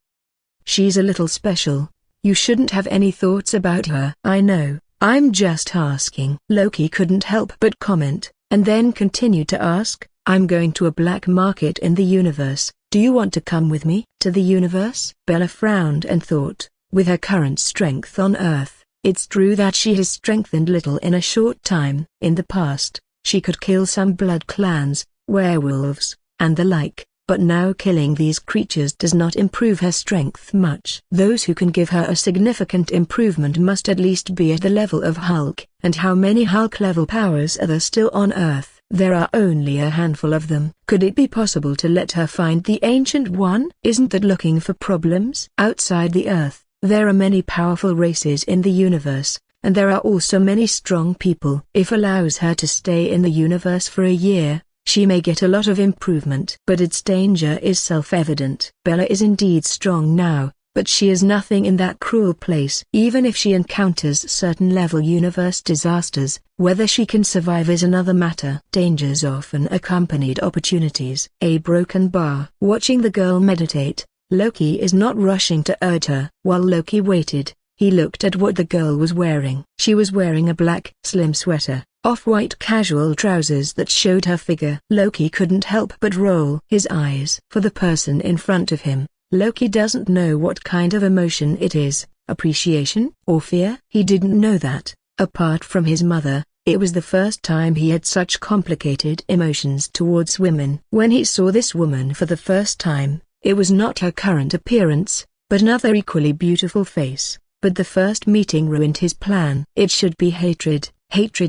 "She's a little special. You shouldn't have any thoughts about her." "I know, I'm just asking." Loki couldn't help but comment, and then continued to ask, "I'm going to a black market in the universe. Do you want to come with me?" "To the universe?" Bella frowned and thought, with her current strength on Earth, it's true that she has strengthened little in a short time. In the past, she could kill some blood clans, werewolves, and the like, but now killing these creatures does not improve her strength much. Those who can give her a significant improvement must at least be at the level of Hulk. And how many Hulk-level powers are there still on Earth? There are only a handful of them. Could it be possible to let her find the Ancient One? Isn't that looking for problems? Outside the Earth, there are many powerful races in the universe, and there are also many strong people. If allows her to stay in the universe for a year, she may get a lot of improvement. But its danger is self-evident. Bella is indeed strong now, but she is nothing in that cruel place. Even if she encounters certain level universe disasters, whether she can survive is another matter. Dangers often accompanied opportunities. A broken bar. Watching the girl meditate, Loki is not rushing to urge her. While Loki waited, he looked at what the girl was wearing. She was wearing a black, slim sweater, off-white casual trousers that showed her figure. Loki couldn't help but roll his eyes. For the person in front of him, Loki doesn't know what kind of emotion it is, appreciation or fear. He didn't know that, apart from his mother, it was the first time he had such complicated emotions towards women. When he saw this woman for the first time, it was not her current appearance, but another equally beautiful face. But the first meeting ruined his plan. It should be hatred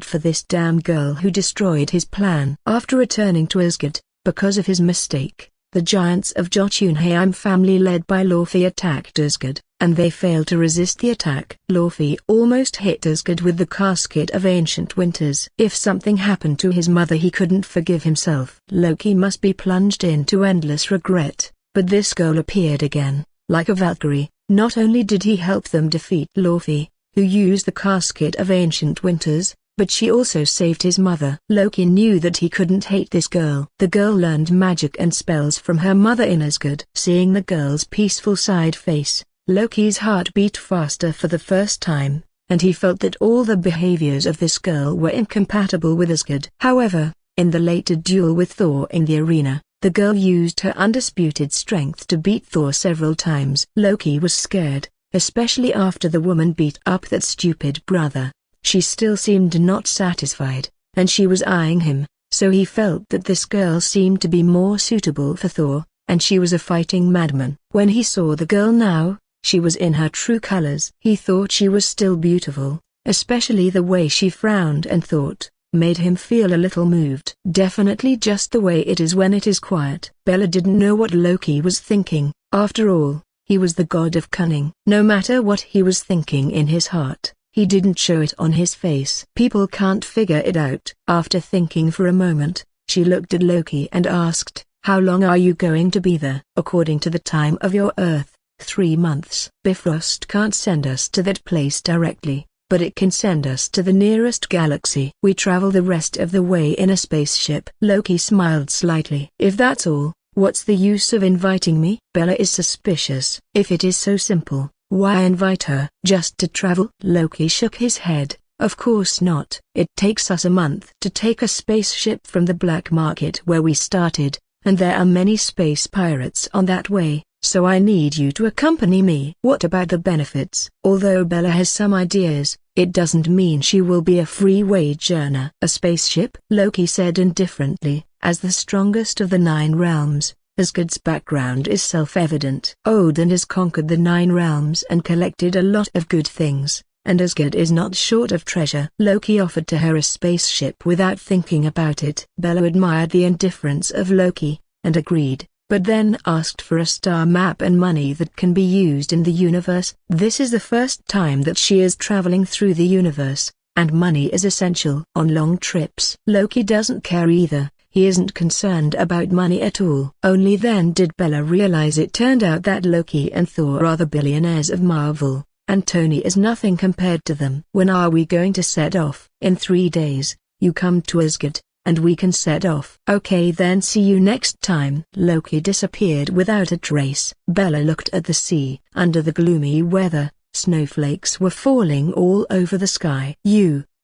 for this damn girl who destroyed his plan. After returning to Asgard, because of his mistake, the giants of Jotunheim family led by Laufey attacked Asgard, and they failed to resist the attack. Laufey almost hit Asgard with the casket of ancient winters. If something happened to his mother, he couldn't forgive himself. Loki must be plunged into endless regret, but this girl appeared again, like a Valkyrie. Not only did he help them defeat Laufey, who used the casket of ancient winters, but she also saved his mother. Loki knew that he couldn't hate this girl. The girl learned magic and spells from her mother in Asgard. Seeing the girl's peaceful side face, Loki's heart beat faster for the first time, and he felt that all the behaviors of this girl were incompatible with Asgard. However, in the later duel with Thor in the arena, the girl used her undisputed strength to beat Thor several times. Loki was scared, especially after the woman beat up that stupid brother. She still seemed not satisfied, and she was eyeing him, so he felt that this girl seemed to be more suitable for Thor, and she was a fighting madman. When he saw the girl now, she was in her true colors. He thought she was still beautiful, especially the way she frowned and thought, made him feel a little moved. Definitely just the way it is when it is quiet. Bella didn't know what Loki was thinking. After all, He was the god of cunning. No matter what he was thinking in his heart, he didn't show it on his face. People can't figure it out. After thinking for a moment, she looked at Loki and asked, "How long are you going to be there?" "According to the time of your Earth, 3 months. Bifrost can't send us to that place directly, but it can send us to the nearest galaxy. We travel the rest of the way in a spaceship." Loki smiled slightly. "If that's all, what's the use of inviting me?" Bella is suspicious. "If it is so simple, why invite her?" "Just to travel?" Loki shook his head. "Of course not. It takes us a month to take a spaceship from the black market where we started, and there are many space pirates on that way, so I need you to accompany me." "What about the benefits?" Although Bella has some ideas, it doesn't mean she will be a free-wage earner. "A spaceship?" Loki said indifferently. As the strongest of the 9 realms, Asgard's background is self-evident. Odin has conquered the 9 realms and collected a lot of good things, and Asgard is not short of treasure. Loki offered to her a spaceship without thinking about it. Bella admired the indifference of Loki, and agreed, but then asked for a star map and money that can be used in the universe. This is the first time that she is traveling through the universe, and money is essential on long trips. Loki doesn't care either. He isn't concerned about money at all. Only then did Bella realize it turned out that Loki and Thor are the billionaires of Marvel, and Tony is nothing compared to them. "When are we going to set off?" "In 3 days, you come to Asgard, and we can set off." "Okay then, see you next time." Loki disappeared without a trace. Bella looked at the sea. Under the gloomy weather, snowflakes were falling all over the sky.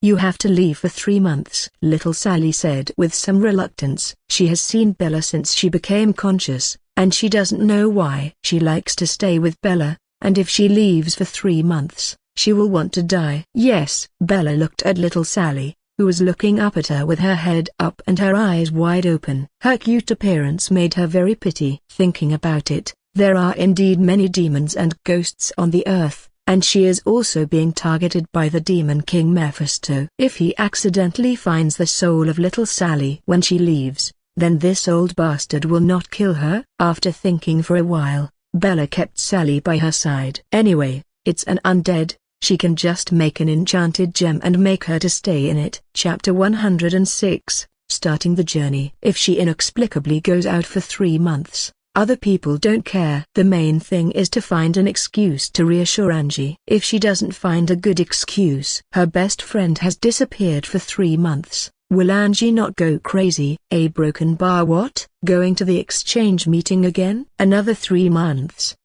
You have to leave for 3 months," little Sally said with some reluctance. She has seen Bella since she became conscious, and she doesn't know why. She likes to stay with Bella, and if she leaves for 3 months, she will want to die. "Yes." Bella looked at little Sally, who was looking up at her with her head up and her eyes wide open. Her cute appearance made her very pretty. Thinking about it, there are indeed many demons and ghosts on the earth, and she is also being targeted by the Demon King Mephisto. If he accidentally finds the soul of little Sally when she leaves, then this old bastard will not kill her. After thinking for a while, Bella kept Sally by her side. "Anyway, it's an undead. She can just make an enchanted gem and make her to stay in it." Chapter 106, Starting the Journey. If she inexplicably goes out for 3 months, other people don't care. The main thing is to find an excuse to reassure Angie. If she doesn't find a good excuse, her best friend has disappeared for 3 months, will Angie not go crazy? A broken bar? What? Going to the exchange meeting again? Another 3 months?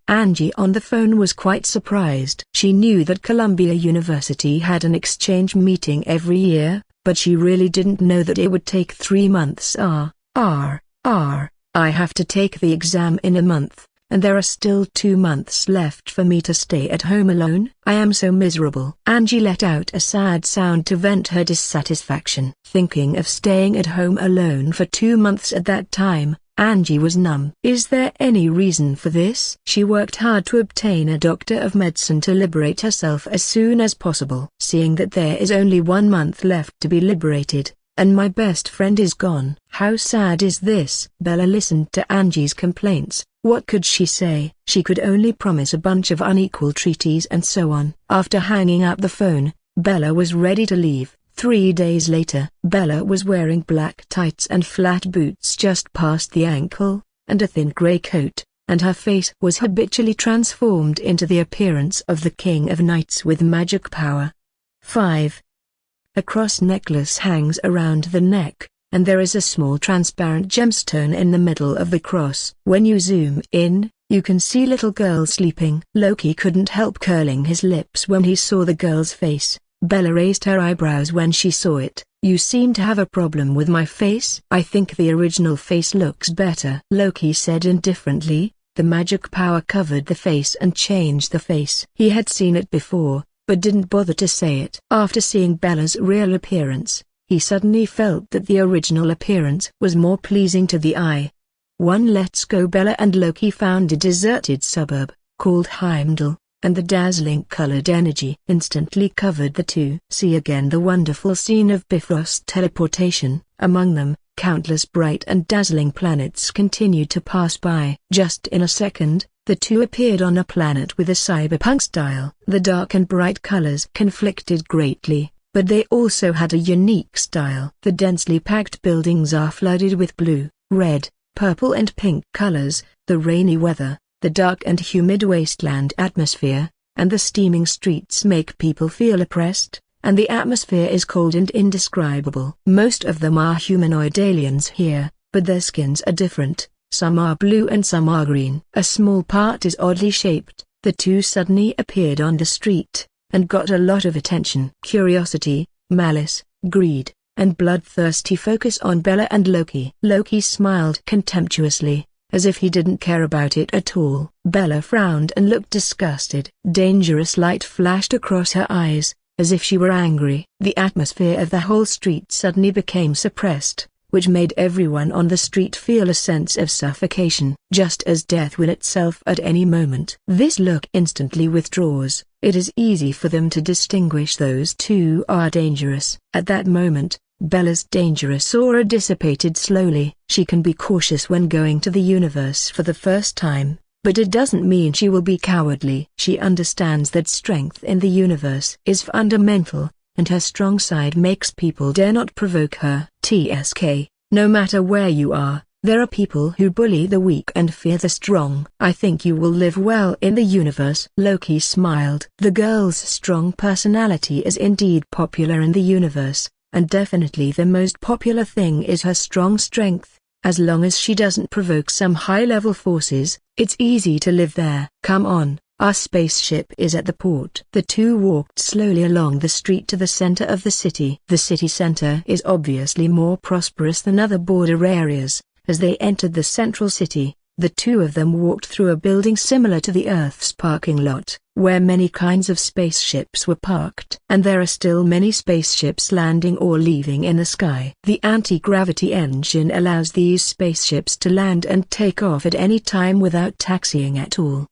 Angie on the phone was quite surprised. She knew that Columbia University had an exchange meeting every year, but she really didn't know that it would take 3 months. I have to take the exam in a month, and there are still 2 months left for me to stay at home alone. I am so miserable. Angie let out a sad sound to vent her dissatisfaction. Thinking of staying at home alone for 2 months at that time, Angie was numb. Is there any reason for this? She worked hard to obtain a doctor of medicine to liberate herself as soon as possible. Seeing that there is only 1 month left to be liberated, and my best friend is gone. How sad is this? Bella listened to Angie's complaints. What could she say? She could only promise a bunch of unequal treaties and so on. After hanging up the phone, Bella was ready to leave. 3 days later, Bella was wearing black tights and flat boots just past the ankle, and a thin grey coat, and her face was habitually transformed into the appearance of the King of Knights with magic power. 5. A cross necklace hangs around the neck, and there is a small transparent gemstone in the middle of the cross. When you zoom in, you can see little girl sleeping. Loki couldn't help curling his lips when he saw the girl's face. Bella raised her eyebrows when she saw it. You seem to have a problem with my face? I think the original face looks better, Loki said indifferently. The magic power covered the face and changed the face. He had seen it before, but didn't bother to say it. After seeing Bella's real appearance, he suddenly felt that the original appearance was more pleasing to the eye. Let's go. Bella and Loki found a deserted suburb, called Heimdall, and the dazzling colored energy instantly covered the two. See again the wonderful scene of Bifrost teleportation. Among them, Countless bright and dazzling planets continued to pass by. Just in a second, the two appeared on a planet with a cyberpunk style. The dark and bright colors conflicted greatly, but they also had a unique style. The densely packed buildings are flooded with blue, red, purple and pink colors, the rainy weather, the dark and humid wasteland atmosphere, and the steaming streets make people feel oppressed, and the atmosphere is cold and indescribable. Most of them are humanoid aliens here, but their skins are different. Some are blue and some are green. A small part is oddly shaped. The two suddenly appeared on the street, and got a lot of attention. Curiosity, malice, greed, and bloodthirsty focus on Bella and Loki. Loki smiled contemptuously, as if he didn't care about it at all. Bella frowned and looked disgusted. Dangerous light flashed across her eyes, as if she were angry. The atmosphere of the whole street suddenly became suppressed, which made everyone on the street feel a sense of suffocation, just as death will itself at any moment. This look instantly withdraws. It is easy for them to distinguish those two are dangerous. At that moment, Bella's dangerous aura dissipated slowly. She can be cautious when going to the universe for the first time, but it doesn't mean she will be cowardly. She understands that strength in the universe is fundamental, and her strong side makes people dare not provoke her. TSK, no matter where you are, there are people who bully the weak and fear the strong. I think you will live well in the universe. Loki smiled. The girl's strong personality is indeed popular in the universe, and definitely the most popular thing is her strong strength. As long as she doesn't provoke some high-level forces, it's easy to live there. Come on. Our spaceship is at the port. The two walked slowly along the street to the center of the city. The city center is obviously more prosperous than other border areas. As they entered the central city, the two of them walked through a building similar to the Earth's parking lot, where many kinds of spaceships were parked. And there are still many spaceships landing or leaving in the sky. The anti-gravity engine allows these spaceships to land and take off at any time without taxiing at all.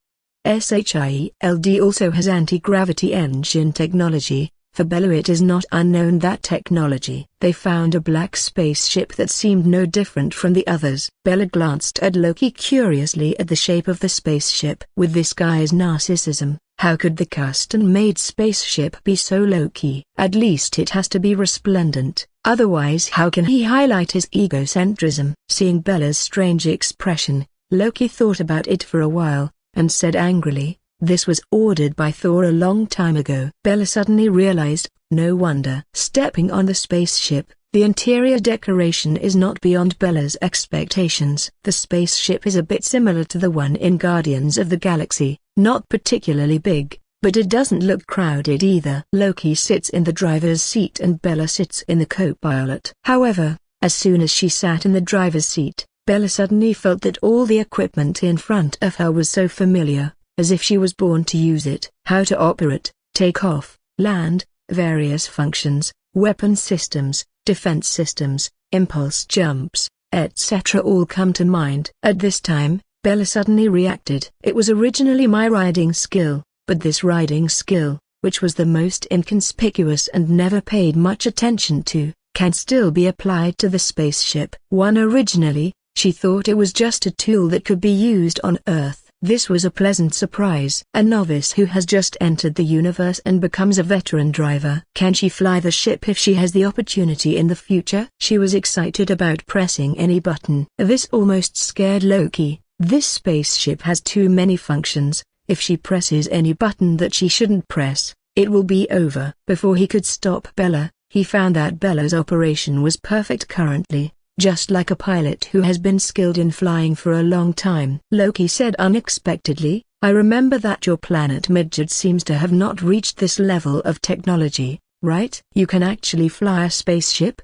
SHIELD also has anti-gravity engine technology. For Bella it is not unknown that technology. They found a black spaceship that seemed no different from the others. Bella glanced at Loki curiously at the shape of the spaceship. With this guy's narcissism, how could the custom-made spaceship be so low-key? At least it has to be resplendent, otherwise how can he highlight his egocentrism? Seeing Bella's strange expression, Loki thought about it for a while, and said angrily, "This was ordered by Thor a long time ago." Bella suddenly realized, no wonder. Stepping on the spaceship, the interior decoration is not beyond Bella's expectations. The spaceship is a bit similar to the one in Guardians of the Galaxy, not particularly big, but it doesn't look crowded either. Loki sits in the driver's seat and Bella sits in the co-pilot. However, as soon as she sat in the driver's seat, Bella suddenly felt that all the equipment in front of her was so familiar, as if she was born to use it. How to operate, take off, land, various functions, weapon systems, defense systems, impulse jumps, etc. all come to mind. At this time, Bella suddenly reacted. It was originally my riding skill, but this riding skill, which was the most inconspicuous and never paid much attention to, can still be applied to the spaceship. Originally, she thought it was just a tool that could be used on Earth. This was a pleasant surprise. A novice who has just entered the universe and becomes a veteran driver. Can she fly the ship if she has the opportunity in the future? She was excited about pressing any button. This almost scared Loki. This spaceship has too many functions. If she presses any button that she shouldn't press, it will be over. Before he could stop Bella, he found that Bella's operation was perfect currently, just like a pilot who has been skilled in flying for a long time. Loki said unexpectedly, "I remember that your planet Midgard seems to have not reached this level of technology, right? You can actually fly a spaceship?"